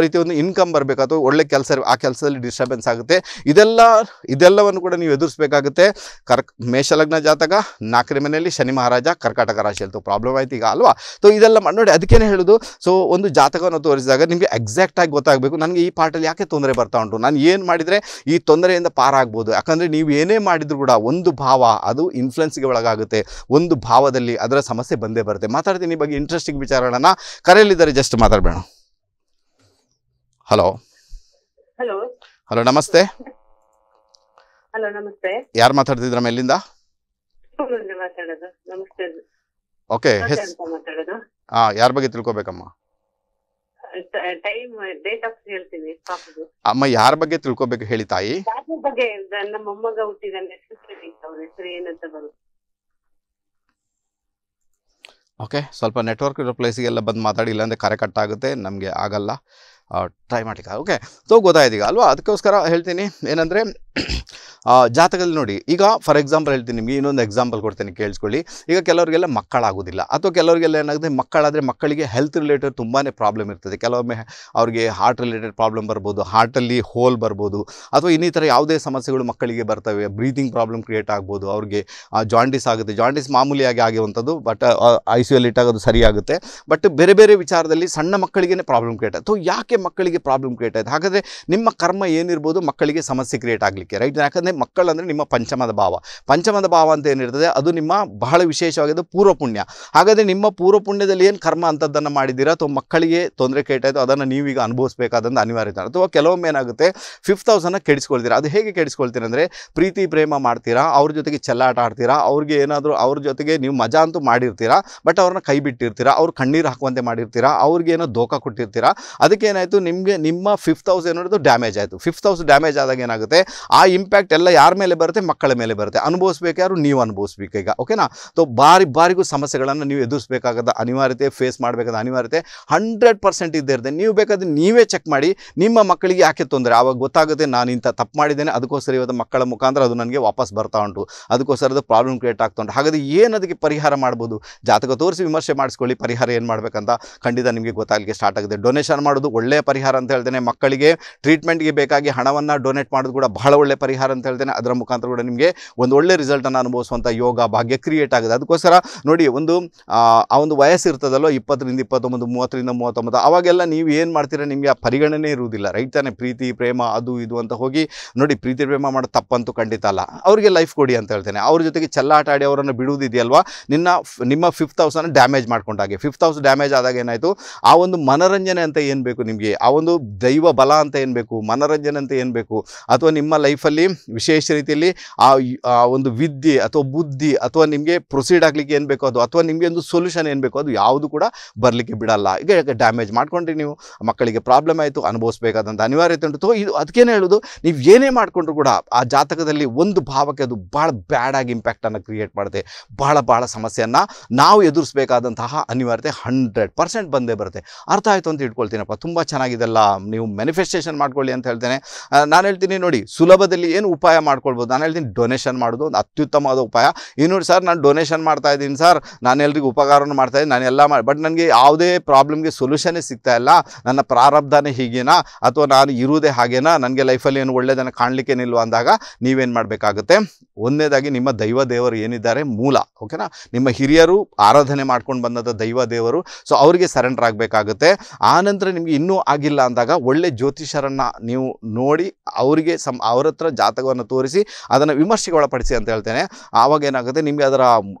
ರೀತಿಯ ಒಂದು ಇನ್ಕಮ್ ಬರಬೇಕು, ಅಥವಾ ಒಳ್ಳೆ ಕೆಲಸ, ಆ ಕೆಲಸದಲ್ಲಿ ಡಿಸ್ಟರ್ಬೆನ್ಸ್ ಆಗುತ್ತೆ. ಇದೆಲ್ಲವನ್ನು ಕೂಡ ನೀವು ಎದುರಿಸಬೇಕಾಗುತ್ತೆ. ಮೇಷಲಗ್ನ ಜಾತಕ 4ನೇ ಮನೆಯಲ್ಲಿ ಶನಿ ಮಹಾರಾಜ ಕರ್ಕಾಟಕ ರಾಶಿಯಲ್ಲಿ ಪ್ರಾಬ್ಲಮ್ ಆಯ್ತು ಈಗ ಅಲ್ವಾ. ಸೊ ಇದೆಲ್ಲ ನೋಡಿ, ಅದಕ್ಕೇನೆ ಹೇಳೋದು. ಸೊ ಒಂದು ಜಾತಕವನ್ನು ತೋರಿಸಿದಾಗ ನಿಮಗೆ ಎಕ್ಸಾಕ್ಟಾಗಿ ಗೊತ್ತಾಗಬೇಕು, ನನಗೆ ಈ ಪಾರ್ಟಲ್ಲಿ ಯಾಕೆ ತೊಂದರೆ ಬರ್ತಾ ಉಂಟು, ನಾನು ಏನು ಮಾಡಿದರೆ ಈ ತೊಂದರೆಯಿಂದ ಪಾರಾಗ್ಬೋದು. ಯಾಕಂದರೆ ನೀವು ಏನೇ ಮಾಡಿದರೂ ಕೂಡ ಒಂದು ಭಾವ ಅದು ಇನ್ಫ್ಲುಯೆನ್ಸ್ಗೆ ಒಳಗಾಗುತ್ತೆ. ಒಂದು ಭಾವದಲ್ಲಿ ಅದರ ಸಮಸ್ಯೆ ಬಂದೇ ಬರುತ್ತೆ. ಮಾತಾಡ್ತೀನಿ ಈ ಬಗ್ಗೆ ಇಂಟ್ರೆಸ್ಟಿಂಗ್ ವಿಚಾರಗಳನ್ನು. ಕರೆಯಲ್ಲಿದ್ದಾರೆ, ಜಸ್ಟ್ ಮಾತಾಡಬೇಡ. ಹಲೋ ನಮಸ್ತೆ. ಹಲೋ ನಮಸ್ತೆ. ಯಾರು ಮಾತಾಡ್ತಿದ್ರಮ್ಮ, ಎಲ್ಲಿಂದ? ಓಕೆ, ಯಾರ ಬಗ್ಗೆ ತಿಳ್ಕೊಬೇಕಮ್ಮ? ಅಮ್ಮ ಯಾರ ಬಗ್ಗೆ ತಿಳ್ಕೊಬೇಕು ಹೇಳಿ ತಾಯಿ. ನಮ್ಮ ಮೊಮ್ಮಗ ಹುಟ್ಟಿದಾನೆ, ಅವ್ರ ಹೆಸರು ಏನಂತ ಬರುತ್ತೆ. ಓಕೆ, ಸ್ವಲ್ಪ ನೆಟ್ವರ್ಕ್ ಇರೋ ಪ್ಲೇಸಿಗೆಲ್ಲ ಬಂದು ಮಾತಾಡಿ, ಇಲ್ಲಾಂದರೆ ಕರೆ ಕಟ್ ಆಗುತ್ತೆ, ನಮಗೆ ಆಗಲ್ಲ. ಟ್ರೈ ಮಾಡಿ. ಓಕೆ, ಸೊ ಗೊತ್ತಾಯ್ತು ಈಗ ಅಲ್ವಾ. ಅದಕ್ಕೋಸ್ಕರ ಹೇಳ್ತೀನಿ ಏನಂದರೆ, ಜಾತಕದಲ್ಲಿ ನೋಡಿ, ಈಗ ಫಾರ್ ಎಕ್ಸಾಂಪಲ್ ಹೇಳ್ತೀನಿ ನಿಮಗೆ, ಇನ್ನೊಂದು ಎಕ್ಸಾಂಪಲ್ ಕೊಡ್ತೀನಿ ಕೇಳಿಸ್ಕೊಳ್ಳಿ. ಈಗ ಕೆಲವರಿಗೆಲ್ಲ ಮಕ್ಕಳಾಗೋದಿಲ್ಲ, ಅಥವಾ ಕೆಲವರಿಗೆಲ್ಲ ಏನಾಗುತ್ತೆ, ಮಕ್ಕಳಾದರೆ ಮಕ್ಕಳಿಗೆ ಹೆಲ್ತ್ ರಿಲೇಟೆಡ್ ತುಂಬಾ ಪ್ರಾಬ್ಲಮ್ ಇರ್ತದೆ. ಕೆಲವೊಮ್ಮೆ ಅವ್ರಿಗೆ ಹಾರ್ಟ್ ರಿಲೇಟೆಡ್ ಪ್ರಾಬ್ಲಮ್ ಬರ್ಬೋದು, ಹಾರ್ಟಲ್ಲಿ ಹೋಲ್ ಬರ್ಬೋದು, ಅಥವಾ ಇನ್ನಿತರ ಯಾವುದೇ ಸಮಸ್ಯೆಗಳು ಮಕ್ಕಳಿಗೆ ಬರ್ತವೆ. ಬ್ರೀತಿಂಗ್ ಪ್ರಾಬ್ಲಮ್ ಕ್ರಿಯೇಟ್ ಆಗ್ಬೋದು, ಅವ್ರಿಗೆ ಜಾಂಡಿಸ್ ಆಗುತ್ತೆ. ಜಾಂಡಿಸ್ ಮಾಮೂಲಿಯಾಗಿ ಆಗಿರುವಂಥದ್ದು, ಬಟ್ ICU ಇಟ್ಟಾಗೋದು ಸರಿಯಾಗುತ್ತೆ. ಬಟ್ ಬೇರೆ ಬೇರೆ ವಿಚಾರದಲ್ಲಿ ಸಣ್ಣ ಮಕ್ಕಳಿಗೆ ಪ್ರಾಬ್ಲಮ್ ಕ್ರಿಯೇಟ್ ಆಯಿತು. ಯಾಕೆ ಮಕ್ಕಳಿಗೆ ಪ್ರಾಬ್ಲಮ್ ಕ್ರಿಯೇಟ್ ಆಯಿತು? ಹಾಗಾದರೆ ನಿಮ್ಮ ಕರ್ಮ ಏನಿರ್ಬೋದು ಮಕ್ಕಳಿಗೆ ಸಮಸ್ಯೆ ಕ್ರಿಯೇಟ್ ಆಗಲಿಕ್ಕೆ, ರೈಟ್? ಯಾಕಂದರೆ ಮಕ್ಕಳಂದರೆ ನಿಮ್ಮ ಪಂಚಮದ ಭಾವ ಅಂತ ಏನಿರ್ತದೆ ಅದು ನಿಮ್ಮ ಬಹಳ ವಿಶೇಷವಾಗಿದೆ ಪೂರ್ವ ಪುಣ್ಯ. ಹಾಗಾದರೆ ನಿಮ್ಮ ಪೂರ್ವ ಪುಣ್ಯದಲ್ಲಿ ಏನು ಕರ್ಮ ಅಂಥದ್ದನ್ನು ಮಾಡಿದ್ದೀರಾ, ಅಥವಾ ಮಕ್ಕಳಿಗೆ ತೊಂದರೆ ಕೇಟಾಯಿತು, ಅದನ್ನು ನೀವೀಗ ಅನುಭವಿಸಬೇಕಾದಂಥ ಅನಿವಾರ್ಯತೆ. ಅಥವಾ ಕೆಲವೊಮ್ಮೆ ಏನಾಗುತ್ತೆ, 5th ಹೌಸನ್ನು ಕೆಡಿಸ್ಕೊಳ್ತೀರಾ. ಅದು ಹೇಗೆ ಕೆಡಿಸ್ಕೊಳ್ತೀರಾ ಅಂದರೆ, ಪ್ರೀತಿ ಪ್ರೇಮ ಮಾಡ್ತೀರಾ, ಅವ್ರ ಜೊತೆಗೆ ಚೆಲ್ಲಾಟ ಆಡ್ತೀರಾ, ಅವ್ರಿಗೆ ಏನಾದರೂ ಅವ್ರ ಜೊತೆಗೆ ನೀವು ಮಜಾ ಅಂತೂ ಮಾಡಿರ್ತೀರಾ, ಬಟ್ ಅವ್ರನ್ನ ಕೈ ಬಿಟ್ಟಿರ್ತೀರಾ, ಅವ್ರು ಕಣ್ಣೀರು ಹಾಕುವಂತೆ ಮಾಡಿರ್ತೀರಾ, ಅವ್ರಿಗೇನೋ ದೋಖ ಕೊಟ್ಟಿರ್ತೀರಾ. ಅದಕ್ಕೆ ಏನಾಯಿತು, ನಿಮಗೆ ನಿಮ್ಮ 5th ಹೌಸ್ ಏನಾದ್ರು ಡ್ಯಾಮೇಜ್ ಆಯಿತು. 5th ಹೌಸ್ ಡ್ಯಾಮೇಜ್ ಆದಾಗ ಏನಾಗುತ್ತೆ, ಆ ಇಂಪ್ಯಾಕ್ಟ್ ಎಲ್ಲ ಯಾರ ಮೇಲೆ ಬರುತ್ತೆ, ಮಕ್ಕಳ ಮೇಲೆ ಬರುತ್ತೆ. ಅನುಭವಿಸ್ಬೇಕು ಯಾರು, ನೀವು ಅನುಭವಿಸ್ಬೇಕು ಈಗ. ಓಕೆನಾ? ಸೊ ಬಾರಿಗೂ ಸಮಸ್ಯೆಗಳನ್ನು ನೀವು ಎದುರಿಸಬೇಕಾದ ಅನಿವಾರ್ಯತೆ, ಫೇಸ್ ಮಾಡಬೇಕಾದ ಅನಿವಾರ್ಯತೆ 100% ಇದ್ದೇ ಇರುತ್ತೆ. ನೀವು ಬೇಕಾದ್ರೆ ನೀವೇ ಚೆಕ್ ಮಾಡಿ, ನಿಮ್ಮ ಮಕ್ಕಳಿಗೆ ಯಾಕೆ ತೊಂದರೆ, ಆವಾಗ ಗೊತ್ತಾಗುತ್ತೆ ನಾನು ಇಂಥ ತಪ್ಪು ಮಾಡಿದ್ದೇನೆ, ಅದಕ್ಕೋಸ್ಕರ ಇವತ್ತು ಮಕ್ಕಳ ಮುಖಾಂತರ ಅದು ನನಗೆ ವಾಪಸ್ ಬರ್ತಾ ಉಂಟು, ಅದಕ್ಕೋಸ್ಕರ ಅದು ಪ್ರಾಬ್ಲಮ್ ಕ್ರಿಯೇಟ್ ಆಗ್ತಾ ಉಂಟು. ಹಾಗಾದರೆ ಏನು ಅದಕ್ಕೆ ಪರಿಹಾರ ಮಾಡ್ಬೋದು? ಜಾತಕ ತೋರಿಸಿ ವಿಮರ್ಶೆ ಮಾಡಿಸ್ಕೊಳ್ಳಿ, ಪರಿಹಾರ ಏನು ಮಾಡಬೇಕಂತ ಖಂಡಿತ ನಿಮಗೆ ಗೊತ್ತಾಗಲಿಕ್ಕೆ ಸ್ಟಾರ್ಟ್ ಆಗುತ್ತೆ. ಡೊನೇಷನ್ ಮಾಡೋದು ಒಳ್ಳೆಯ ಪರಿಹಾರ ಅಂತ ಹೇಳ್ತೇನೆ. ಮಕ್ಕಳಿಗೆ ಟ್ರೀಟ್ಮೆಂಟ್ಗೆ ಬೇಕಾಗಿ ಹಣವನ್ನು ಡೊನೇಟ್ ಮಾಡೋದು ಕೂಡ ಬಹಳ ಒಳ್ಳೆ ಪರಿಹಾರ ಅಂತ ಹೇಳ್ತೇನೆ. ಅದರ ಮುಖಾಂತರ ಕೂಡ ನಿಮಗೆ ಒಂದು ಒಳ್ಳೆ ರಿಸಲ್ಟನ್ನು ಅನುಭವಿಸುವಂಥ ಯೋಗ ಭಾಗ್ಯ ಕ್ರಿಯೇಟ್ ಆಗುತ್ತೆ. ಅದಕ್ಕೋಸ್ಕರ ನೋಡಿ, ಆ ಒಂದು ವಯಸ್ಸು ಇರ್ತದಲ್ಲೋ 20ರಿಂದ 29, 30ರಿಂದ 39, ಅವಾಗೆಲ್ಲ ನೀವು ಏನು ಮಾಡ್ತೀರಾ, ನಿಮಗೆ ಆ ಪರಿಗಣನೆ ಇರುವುದಿಲ್ಲ, ರೈಟ್ ತಾನೆ? ಪ್ರೀತಿ ಪ್ರೇಮ ಅದು ಇದು ಅಂತ ಹೋಗಿ ನೋಡಿ, ಪ್ರೀತಿ ಪ್ರೇಮ ಮಾಡೋದು ತಪ್ಪಂತೂ ಖಂಡಿತ ಅಲ್ಲ. ಅವರಿಗೆ ಲೈಫ್ ಕೊಡಿ ಅಂತ ಹೇಳ್ತೇನೆ. ಅವ್ರ ಜೊತೆಗೆ ಚೆಲ್ಲಾಟ ಆಡಿ ಅವರನ್ನು ಬಿಡುವುದಿದೆಯಲ್ವಾ, ನಿಮ್ಮ 5th ಹೌಸನ್ನು ಡ್ಯಾಮೇಜ್ ಮಾಡ್ಕೊಂಡಾಗೆ. 5th ಹೌಸ್ ಡ್ಯಾಮೇಜ್ ಆದಾಗ ಏನಾಯಿತು, ಆ ಒಂದು ಮನೋರಂಜನೆ ಅಂತ ಏನು ಬೇಕು ನಿಮಗೆ, ಆ ಒಂದು ದೈವ ಬಲ ಅಂತ ಏನು ಬೇಕು, ಮನೋರಂಜನೆ ಅಂತ ಏನು ಬೇಕು, ಅಥವಾ ನಿಮ್ಮ ಲೈಫಲ್ಲಿ ವಿಶೇಷ ರೀತಿಯಲ್ಲಿ ಆ ಒಂದು ವಿದ್ಯೆ ಅಥವಾ ಬುದ್ಧಿ, ಅಥವಾ ನಿಮಗೆ ಪ್ರೊಸೀಡ್ ಆಗಲಿಕ್ಕೆ ಏನು ಬೇಕೋ ಅದು, ಅಥವಾ ನಿಮಗೆ ಒಂದು ಸೊಲ್ಯೂಷನ್ ಏನು ಬೇಕೋ ಅದು ಯಾವುದು ಕೂಡ ಬರಲಿಕ್ಕೆ ಬಿಡಲ್ಲ. ಈಗ ಡ್ಯಾಮೇಜ್ ಮಾಡ್ಕೊಂಡ್ರಿ, ನೀವು ಮಕ್ಕಳಿಗೆ ಪ್ರಾಬ್ಲಮ್ ಆಯಿತು, ಅನುಭವಿಸಬೇಕಾದಂಥ ಅನಿವಾರ್ಯತೆ ಉಂಟು. ಇದು ಅದಕ್ಕೇನೆ ಹೇಳೋದು, ನೀವು ಏನೇ ಮಾಡಿಕೊಂಡ್ರು ಕೂಡ ಆ ಜಾತಕದಲ್ಲಿ ಒಂದು ಭಾವಕ್ಕೆ ಅದು ಭಾಳ ಬ್ಯಾಡ್ ಆಗಿ ಇಂಪ್ಯಾಕ್ಟನ್ನು ಕ್ರಿಯೇಟ್ ಮಾಡುತ್ತೆ. ಬಹಳ ಸಮಸ್ಯೆಯನ್ನು ನಾವು ಎದುರಿಸಬೇಕಾದಂತಹ ಅನಿವಾರ್ಯತೆ 100% ಬಂದೇ ಬರುತ್ತೆ. ಅರ್ಥ ಆಯಿತು ಅಂತ ಇಟ್ಕೊಳ್ತೀನಪ್ಪ, ತುಂಬ ಚೆನ್ನಾಗಿದೆಲ್ಲ, ನೀವು ಮ್ಯಾನಿಫೆಸ್ಟೇಷನ್ ಮಾಡ್ಕೊಳ್ಳಿ ಅಂತ ಹೇಳ್ತೇನೆ. ನಾನು ಹೇಳ್ತೀನಿ ನೋಡಿ, ಸುಲಭದಲ್ಲಿ ಏನು ಉಪಾಯ ಮಾಡ್ಕೊಳ್ಬೋದು. ನಾನು ಹೇಳ್ತೀನಿ ಡೊನೇಷನ್ ಮಾಡೋದು ಒಂದು ಅತ್ಯುತ್ತಮವಾದ ಉಪಾಯ. ನೋಡಿ ಸರ್, ನಾನು ಡೊನೇಷನ್ ಮಾಡ್ತಾ ಇದ್ದೀನಿ ಸರ್, ನಾನು ಎಲ್ರಿಗೂ ಉಪಕಾರವನ್ನು ಮಾಡ್ತಾ ಇದ್ದೀನಿ, ನಾನು ಎಲ್ಲ ಬಟ್ ನನಗೆ ಯಾವುದೇ ಪ್ರಾಬ್ಲಮ್ಗೆ ಸೊಲ್ಯೂಷನ್ನೇ ಸಿಗ್ತಾ ಇಲ್ಲ, ನನ್ನ ಪ್ರಾರಬ್ಧನೇ ಹೀಗೇನಾ, ಅಥವಾ ನಾನು ಇರುವುದೇ ಹಾಗೇನಾ, ನನಗೆ ಲೈಫಲ್ಲಿ ಏನು ಒಳ್ಳೆಯದನ್ನು ಕಾಣಲಿಕ್ಕೆ ನಿಲ್ವ ಅಂದಾಗ ನೀವೇನು ಮಾಡಬೇಕಾಗುತ್ತೆ, ಒಂದನೇದಾಗಿ ನಿಮ್ಮ ದೈವ ದೇವರು ಏನಿದ್ದಾರೆ ಮೂಲ, ಓಕೆನಾ, ನಿಮ್ಮ ಹಿರಿಯರು ಆರಾಧನೆ ಮಾಡ್ಕೊಂಡು ಬಂದಂಥ ದೈವ ದೇವರು, ಸೊ ಅವರಿಗೆ ಸರೆಂಡರ್ ಆಗಬೇಕಾಗುತ್ತೆ. ಆನಂತರ ನಿಮಗೆ ಇನ್ನೂ ಆಗಿಲ್ಲ ಇಲ್ಲ ಅಂದಾಗ ಒಳ್ಳೆ ಜ್ಯೋತಿಷರನ್ನು ನೀವು ನೋಡಿ ಅವರಿಗೆ ಅವ್ರ ಹತ್ರ ಜಾತಕವನ್ನು ತೋರಿಸಿ ಅದನ್ನು ವಿಮರ್ಶೆಗೆ ಒಳಪಡಿಸಿ ಅಂತ ಹೇಳ್ತೇನೆ. ಆವಾಗ ಏನಾಗುತ್ತೆ, ನಿಮಗೆ ಅದರ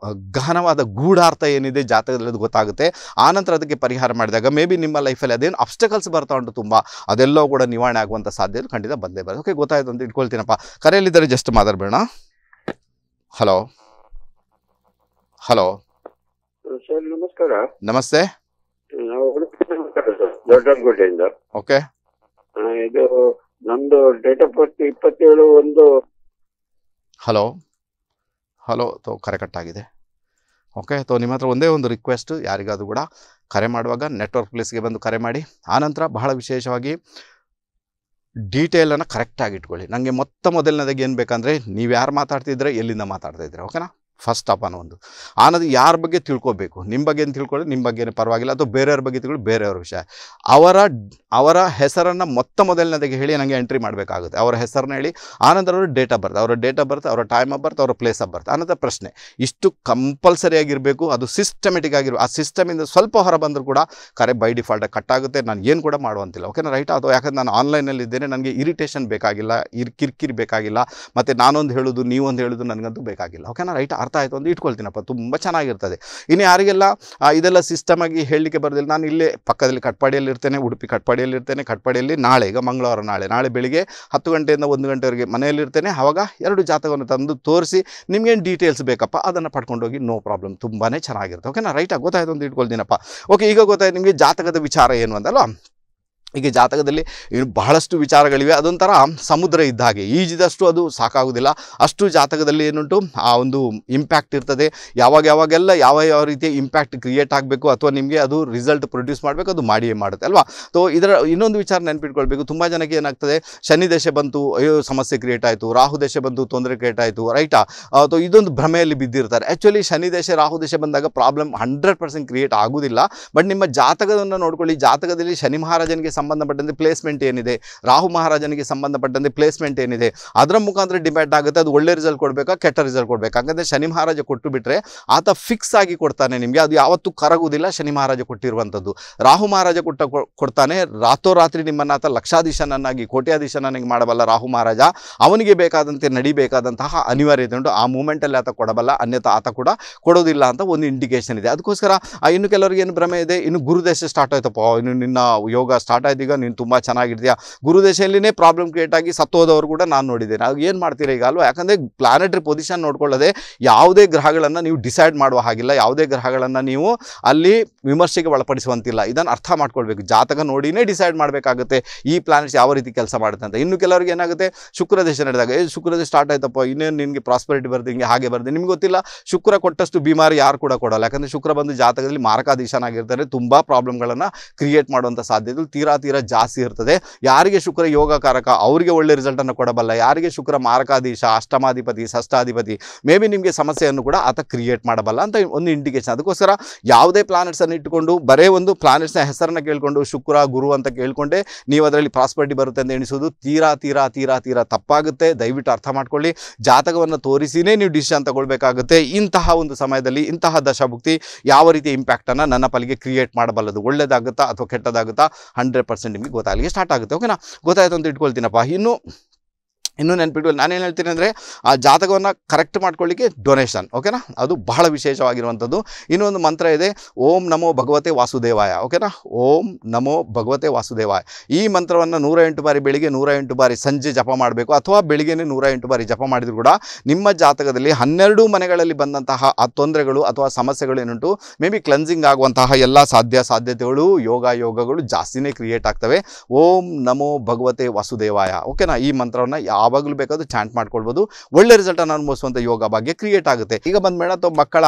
ಗಹನವಾದ ಗೂಢಾರ್ಥ ಏನಿದೆ ಜಾತಕದಲ್ಲಿ ಅದು ಗೊತ್ತಾಗುತ್ತೆ. ಆನಂತರ ಅದಕ್ಕೆ ಪರಿಹಾರ ಮಾಡಿದಾಗ ಮೇ ಬಿ ನಿಮ್ಮ ಲೈಫಲ್ಲಿ ಅದೇನು ಅಬ್ಸ್ಟಕಲ್ಸ್ ಬರ್ತಾ ಉಂಟು ತುಂಬ, ಅದೆಲ್ಲವೂ ಕೂಡ ನಿವಾರಣೆ ಆಗುವಂಥ ಸಾಧ್ಯತೆ ಖಂಡಿತ ಬಂದೇ ಬರುತ್ತೆ. ಓಕೆ, ಗೊತ್ತಾಯಿತು ಅಂತ ಇಟ್ಕೊಳ್ತೀನಪ್ಪ. ಕರೆಯಲ್ಲಿದ್ದರೆ ಜಸ್ಟ್ ಮಾತಾಡಬೇಡ. ಹಲೋ ಹಲೋ ಸರ್ ನಮಸ್ಕಾರ. ನಮಸ್ತೆ. ನಾವು ದೊಡ್ಡಕೋಟೆಯಿಂದ. ಓಕೆ, ಇದು ನಮ್ದು date of birth 27/1. Hello hello ಕರೆ ಕಟ್ಟಾಗಿದೆ. ಓಕೆ, ನಿಮ್ಮ ಹತ್ರ ಒಂದೇ ಒಂದು ರಿಕ್ವೆಸ್ಟ್, ಯಾರಿಗಾದರೂ ಕೂಡ ಕರೆ ಮಾಡುವಾಗ ನೆಟ್ವರ್ಕ್ ಪ್ಲೇಸ್ಗೆ ಬಂದು ಕರೆ ಮಾಡಿ. ಆನಂತರ ಬಹಳ ವಿಶೇಷವಾಗಿ ಡೀಟೇಲನ್ನು ಕರೆಕ್ಟಾಗಿ ಇಟ್ಕೊಳ್ಳಿ. ನನಗೆ ಮೊದಲನೇದಾಗಿ ಏನು ಬೇಕಂದರೆ ನೀವು ಯಾರು ಮಾತಾಡ್ತಿದ್ರೆ ಎಲ್ಲಿಂದ ಮಾತಾಡ್ತಾ ಇದ್ದೀರಾ, ಓಕೆನಾ? ಫಸ್ಟ್ ಆಫ್ ಒಂದು ಆನದು ಯಾರ ಬಗ್ಗೆ ತಿಳ್ಕೊಬೇಕು. ನಿಮ್ಮ ಬಗ್ಗೆ ಏನು ತಿಳ್ಕೊಳ್ಳಿ, ನಿಮ್ಮ ಬಗ್ಗೆ ಪರವಾಗಿಲ್ಲ, ಅಥವಾ ಬೇರೆಯವ್ರ ಬಗ್ಗೆ ತಿಳ್ಕೊಳ್ಳಿ, ಬೇರೆಯವ್ರ ವಿಷಯ. ಅವರ ಹೆಸರನ್ನು ಮೊದಲನೇದಾಗಿ ಹೇಳಿ ನನಗೆ ಎಂಟ್ರಿ ಮಾಡಬೇಕಾಗುತ್ತೆ. ಅವರ ಹೆಸರನ್ನ ಹೇಳಿ, ಆನಂತರ ಅವರು ಡೇಟ್ ಆಫ್ ಬರ್ತ್, ಅವರ ಟೈಮ್ ಆಫ್ ಬರ್ತ್, ಅವರ ಪ್ಲೇಸ್ ಆಫ್ ಬರ್ತ್, ಆನಂತರ ಪ್ರಶ್ನೆ. ಇಷ್ಟು ಕಂಪಲ್ಸರಿಯಾಗಿರಬೇಕು. ಅದು ಸಿಸ್ಟಮೆಟಿಕ್ ಆಗಿರಬೇಕು. ಆ ಸಿಸ್ಟಮಿಂದ ಸ್ವಲ್ಪ ಹೊರ ಬಂದರೂ ಕೂಡ ಕರೆ ಬೈ ಡಿಫಾಲ್ಟಾಗಿ ಕಟ್ಟಾಗುತ್ತೆ. ನಾನು ಏನು ಕೂಡ ಮಾಡುವಂತಿಲ್ಲ, ಓಕೆನಾ? ರೈಟ್? ಅಥವಾ ಯಾಕಂದ್ರೆ ನಾನು ಆನ್ಲೈನಲ್ಲಿ ಇದ್ದೇನೆ, ನನಗೆ ಇರಿಟೇಷನ್ ಬೇಕಾಗಿಲ್ಲ, ಕಿರಿಕಿರಿ ಬೇಕಾಗಿಲ್ಲ, ಮತ್ತು ನಾನೊಂದು ಹೇಳೋದು ನೀವೊಂದು ಹೇಳೋದು ನನಗಂತೂ ಬೇಕಾಗಿಲ್ಲ, ಓಕೆನಾ? ರೈಟ್? ಅರ್ಥ ಆಯಿತು ಅಂತ ಇಟ್ಕೊಳ್ತೀನಪ್ಪ. ತುಂಬ ಚೆನ್ನಾಗಿರ್ತದೆ. ಇನ್ನು ಯಾರಿಗೆಲ್ಲ ಇದೆಲ್ಲ ಸಿಸ್ಟಮ್ ಆಗಿ ಹೇಳಲಿಕ್ಕೆ ಬರೋದಿಲ್ಲ, ನಾನು ಇಲ್ಲೇ ಪಕ್ಕದಲ್ಲಿ ಕಟ್ಪಾಡಿಯಲ್ಲಿ ಇರ್ತೇನೆ, ಉಡುಪಿ ಕಟ್ಪಾಡಿಯಲ್ಲಿ ಇರ್ತೇನೆ. ಕಟ್ಪಾಡಿಯಲ್ಲಿ ನಾಳೆ, ಈಗ ಮಂಗಳವಾರ, ನಾಳೆ ಬೆಳಿಗ್ಗೆ 10 ಗಂಟೆಯಿಂದ 1 ಗಂಟೆವರೆಗೆ ಮನೆಯಲ್ಲಿರ್ತೇನೆ. ಆವಾಗ 2 ಜಾತಕವನ್ನು ತಂದು ತೋರಿಸಿ ನಿಮಗೇನು ಡೀಟೇಲ್ಸ್ ಬೇಕಪ್ಪ ಅದನ್ನು ಪಡ್ಕೊಂಡೋಗಿ, ನೋ ಪ್ರಾಬ್ಲಮ್, ತುಂಬಾ ಚೆನ್ನಾಗಿರುತ್ತೆ, ಓಕೆನಾ? ರೈಟಾಗಿ ಗೊತ್ತಾಯಿತು ಅಂತ ಇಟ್ಕೊಳ್ತೀನಪ್ಪ. ಓಕೆ, ಈಗ ಗೊತ್ತಾಯ್ತು ನಿಮಗೆ ಜಾತಕದ ವಿಚಾರ ಏನು ಅಂತಲ್ವಾ? ಈಗ ಜಾತಕದಲ್ಲಿ ಬಹಳಷ್ಟು ವಿಚಾರಗಳಿವೆ. ಅದೊಂಥರ ಸಮುದ್ರ ಇದ್ದ ಹಾಗೆ, ಈಜಿದಷ್ಟು ಅದು ಸಾಕಾಗೋದಿಲ್ಲ. ಅಷ್ಟು ಜಾತಕದಲ್ಲಿ ಏನುಂಟು ಆ ಒಂದು ಇಂಪ್ಯಾಕ್ಟ್ ಇರ್ತದೆ. ಯಾವಾಗೆಲ್ಲ ಯಾವ ರೀತಿಯ ಇಂಪ್ಯಾಕ್ಟ್ ಕ್ರಿಯೇಟ್ ಆಗಬೇಕು ಅಥವಾ ನಿಮಗೆ ಅದು ರಿಸಲ್ಟ್ ಪ್ರೊಡ್ಯೂಸ್ ಮಾಡಬೇಕು, ಅದು ಮಾಡಿಯೇ ಮಾಡುತ್ತೆ ಅಲ್ವಾ? ಸೊ ಇದರ ಇನ್ನೊಂದು ವಿಚಾರ ನೆನಪಿಟ್ಕೊಳ್ಬೇಕು. ತುಂಬ ಜನಕ್ಕೆ ಏನಾಗ್ತದೆ, ಶನಿ ದಶೆ ಬಂತು, ಅಯ್ಯೋ ಸಮಸ್ಯೆ ಕ್ರಿಯೇಟ್ ಆಯಿತು, ರಾಹು ದಶೆ ಬಂತು, ತೊಂದರೆ ಕ್ರಿಯೇಟ್ ಆಯಿತು, ರೈಟಾ? ಅಥವಾ ಇದೊಂದು ಭ್ರಮೆಯಲ್ಲಿ ಬಿದ್ದಿರ್ತಾರೆ. ಆ್ಯಕ್ಚುಲಿ ಶನಿ ದಶೆ ರಾಹು ದಶೆ ಬಂದಾಗ ಪ್ರಾಬ್ಲಮ್ 100% ಕ್ರಿಯೇಟ್ ಆಗೋದಿಲ್ಲ. ಬಟ್ ನಿಮ್ಮ ಜಾತಕವನ್ನು ನೋಡ್ಕೊಳ್ಳಿ. ಜಾತಕದಲ್ಲಿ ಶನಿ ಮಹಾರಾಜನಿಗೆ ಸಂಬಂಧಪಟ್ಟಂತೆ ಪ್ಲೇಸ್ಮೆಂಟ್ ಏನಿದೆ, ರಾಹು ಮಹಾರಾಜನಿಗೆ ಸಂಬಂಧಪಟ್ಟಂತೆ ಪ್ಲೇಸ್ಮೆಂಟ್ ಏನಿದೆ, ಅದರ ಮುಖಾಂತರ ಡಿಪೆಂಡ್ ಆಗುತ್ತೆ ಅದು ಒಳ್ಳೆ ರಿಸಲ್ಟ್ ಕೊಡಬೇಕಾ ಕೆಟ್ಟ ರಿಸಲ್ಟ್ ಕೊಡಬೇಕಾ. ಯಾಕಂದರೆ ಶನಿ ಮಹಾರಾಜ ಕೊಟ್ಟು ಬಿಟ್ಟರೆ ಆತ ಫಿಕ್ಸ್ ಆಗಿ ಕೊಡ್ತಾನೆ ನಿಮಗೆ, ಅದು ಯಾವತ್ತೂ ಕರಗುವುದಿಲ್ಲ. ಶನಿ ಮಹಾರಾಜ ಕೊಟ್ಟಿರುವಂಥದ್ದು. ರಾಹು ಮಹಾರಾಜ ಕೊಡ್ತಾನೆ, ರಾತ್ರೋರಾತ್ರಿ ನಿಮ್ಮನ್ನು ಆತ ಲಕ್ಷಾಧೀಶನನ್ನಾಗಿ ಕೋಟ್ಯಾಧೀಶನನ್ನಾಗಿ ಮಾಡಬಲ್ಲ. ರಾಹು ಮಹಾರಾಜ ಅವನಿಗೆ ಬೇಕಾದಂತೆ ನಡಿಬೇಕಾದಂತಹ ಅನಿವಾರ್ಯತೆ ಉಂಟು. ಆ ಮೂಮೆಂಟಲ್ಲಿ ಆತ ಕೊಡಬಲ್ಲ, ಅನ್ಯಥಾ ಆತ ಕೂಡ ಕೊಡೋದಿಲ್ಲ ಅಂತ ಒಂದು ಇಂಡಿಕೇಶನ್ ಇದೆ. ಅದಕ್ಕೋಸ್ಕರ ಇನ್ನು ಕೆಲವರಿಗೆ ಏನು ಭ್ರಮೆ ಇದೆ, ಇನ್ನು ಗುರುದೇಶ ಸ್ಟಾರ್ಟ್ ಆಯ್ತಪ್ಪ, ಇನ್ನು ನಿನ್ನ ಯೋಗ ಸ್ಟಾರ್ಟ್ ಆಯ್ತು, ಈಗ ನೀನು ತುಂಬ ಚೆನ್ನಾಗಿರ್ತೀಯ. ಗುರುದೇಶದಲ್ಲಿನೇ ಪ್ರಾಬ್ಲಮ್ ಕ್ರಿಯೇಟ್ ಆಗಿ ಸತ್ತೋದವರು ಕೂಡ ನಾನು ನೋಡಿದ್ದೇನೆ. ಅದು ಏನು ಮಾಡ್ತೀರಾ ಈಗ ಅಲ್ವಾ? ಯಾಕಂದರೆ ಪ್ಲಾನೆಟರಿ ಪೊಸಿಷನ್ ನೋಡ್ಕೊಳ್ಳದೆ ಯಾವುದೇ ಗ್ರಹಗಳನ್ನು ನೀವು ಡಿಸೈಡ್ ಮಾಡುವ ಹಾಗಿಲ್ಲ, ಯಾವುದೇ ಗ್ರಹಗಳನ್ನು ನೀವು ಅಲ್ಲಿ ವಿಮರ್ಶೆಗೆ ಒಳಪಡಿಸುವಂತಿಲ್ಲ. ಇದನ್ನು ಅರ್ಥ ಮಾಡ್ಕೊಳ್ಬೇಕು. ಜಾತಕ ನೋಡಿನೇ ಡಿಸೈಡ್ ಮಾಡಬೇಕಾಗುತ್ತೆ ಈ ಪ್ಲಾನೆಟ್ಸ್ ಯಾವ ರೀತಿ ಕೆಲಸ ಮಾಡುತ್ತೆ ಅಂತ. ಇನ್ನು ಕೆಲವರಿಗೆ ಏನಾಗುತ್ತೆ, ಶುಕ್ರ ದೇಶ ನಡೆದಾಗ ಶುಕ್ರದೇಶ ಸ್ಟಾರ್ಟ್ ಆಯ್ತಪ್ಪ, ಇನ್ನೇನು ನಿನಗೆ ಪ್ರಾಸ್ಪರಿಟಿ ಬರ್ತದೆ, ಹಿಂಗೆ ಹಾಗೆ ಬರ್ತದೆ. ನಿಮ್ಗೆ ಗೊತ್ತಿಲ್ಲ, ಶುಕ್ರ ಕೊಟ್ಟಷ್ಟು ಬಿಮಾರಿ ಯಾರು ಕೂಡ ಕೊಡಲ್ಲ. ಯಾಕಂದರೆ ಶುಕ್ರ ಬಂದು ಜಾತಕದಲ್ಲಿ ಮಾರಕಾಧೀಶನಾಗಿರ್ತಾರೆ, ತುಂಬ ಪ್ರಾಬ್ಲಮ್ಗಳನ್ನು ಕ್ರಿಯೇಟ್ ಮಾಡುವಂಥ ಸಾಧ್ಯತೆ ತೀರಾ ಜಾಸ್ತಿ ಇರ್ತದೆ. ಯಾರಿಗೆ ಶುಕ್ರ ಯೋಗಕಾರಕ ಅವರಿಗೆ ಒಳ್ಳೆ ರಿಸಲ್ಟನ್ನು ಕೊಡಬಲ್ಲ. ಯಾರಿಗೆ ಶುಕ್ರ ಮಾರಕಾಧೀಶ, ಅಷ್ಟಮಾಧಿಪತಿ, ಷಷ್ಠಾಧಿಪತಿ, ಮೇ ಬಿ ನಿಮಗೆ ಸಮಸ್ಯೆಯನ್ನು ಕೂಡ ಆತ ಕ್ರಿಯೇಟ್ ಮಾಡಬಲ್ಲ ಅಂತ ಒಂದು ಇಂಡಿಕೇಶನ್. ಅದಕ್ಕೋಸ್ಕರ ಯಾವುದೇ ಪ್ಲಾನೆಟ್ಸನ್ನು ಇಟ್ಟುಕೊಂಡು ಬರೇ ಒಂದು ಪ್ಲಾನೆಟ್ಸ್ನ ಹೆಸರನ್ನು ಕೇಳಿಕೊಂಡು ಶುಕ್ರ ಗುರು ಅಂತ ಕೇಳಿಕೊಂಡೆ ನೀವು ಅದರಲ್ಲಿ ಪ್ರಾಸ್ಪರಿಟಿ ಬರುತ್ತೆ ಅಂತ ಎಣಿಸೋದು ತೀರಾ ತಪ್ಪಾಗುತ್ತೆ. ದಯವಿಟ್ಟು ಅರ್ಥ ಮಾಡ್ಕೊಳ್ಳಿ. ಜಾತಕವನ್ನು ತೋರಿಸಿನೇ ನೀವು ಡಿಸಿಷನ್ ತಗೊಳ್ಬೇಕಾಗುತ್ತೆ. ಇಂತಹ ಒಂದು ಸಮಯದಲ್ಲಿ ಇಂತಹ ದಶಾಭುಕ್ತಿ ಯಾವ ರೀತಿಯ ಇಂಪ್ಯಾಕ್ಟನ್ನು ನನ್ನ ಪಾಲಿಗೆ ಕ್ರಿಯೇಟ್ ಮಾಡಬಲ್ಲದು, ಒಳ್ಳೆಯದಾಗುತ್ತಾ ಅಥವಾ ಕೆಟ್ಟದಾಗುತ್ತಾ 100% ನಿಮಗೆ ಗೊತ್ತಾಗಲಿಕ್ಕೆ ಸ್ಟಾರ್ಟ್ ಆಗುತ್ತೆ. ಓಕೆನಾ? ಗೊತ್ತಾಯಿತು ಅಂತ ಇಟ್ಕೊಳ್ತೀನಪ್ಪ. ಇನ್ನೂ ನೆನಪಿಟ್ಟು ನಾನೇನು ಹೇಳ್ತೀನಿ ಅಂದರೆ, ಆ ಜಾತಕವನ್ನು ಕರೆಕ್ಟ್ ಮಾಡ್ಕೊಳ್ಳಿಕ್ಕೆ ಡೊನೇಷನ್, ಓಕೆನಾ? ಅದು ಬಹಳ ವಿಶೇಷವಾಗಿರುವಂಥದ್ದು. ಇನ್ನೊಂದು ಮಂತ್ರ ಇದೆ, ಓಂ ನಮೋ ಭಗವತೆ ವಾಸುದೇವಾಯ, ಓಕೆನಾ? ಓಂ ನಮೋ ಭಗವತೆ ವಾಸುದೇವಾಯ. ಈ ಮಂತ್ರವನ್ನು 108 ಬಾರಿ ಬೆಳಿಗ್ಗೆ, 108 ಬಾರಿ ಸಂಜೆ ಜಪ ಮಾಡಬೇಕು. ಅಥವಾ ಬೆಳಿಗ್ಗೆನೇ 108 ಬಾರಿ ಜಪ ಮಾಡಿದರೂ ಕೂಡ ನಿಮ್ಮ ಜಾತಕದಲ್ಲಿ 12 ಮನೆಗಳಲ್ಲಿ ಬಂದಂತಹ ಆ ತೊಂದರೆಗಳು ಅಥವಾ ಸಮಸ್ಯೆಗಳು ಏನುಂಟು, ಮೇ ಬಿ ಕ್ಲೆನ್ಸಿಂಗ್ ಆಗುವಂತಹ ಎಲ್ಲ ಸಾಧ್ಯತೆಗಳು, ಯೋಗಗಳು ಜಾಸ್ತಿನೇ ಕ್ರಿಯೇಟ್ ಆಗ್ತವೆ. ಓಂ ನಮೋ ಭಗವತೆ ವಾಸುದೇವಾಯ, ಓಕೆನಾ? ಈ ಮಂತ್ರವನ್ನು ಯಾವಾಗಲೂ ಬೇಕಾದರೂ ಚಾಂಟ್ ಮಾಡ್ಕೊಳ್ಬೋದು. ಒಳ್ಳೆ ರಿಸಲ್ಟನ್ನು ಅನುಭವಿಸುವಂಥ ಯೋಗ ಭಾಗ್ಯ ಕ್ರಿಯೇಟ್ ಆಗುತ್ತೆ. ಈಗ ಬಂದ್ಮೇಡ ಅಥವಾ ಮಕ್ಕಳ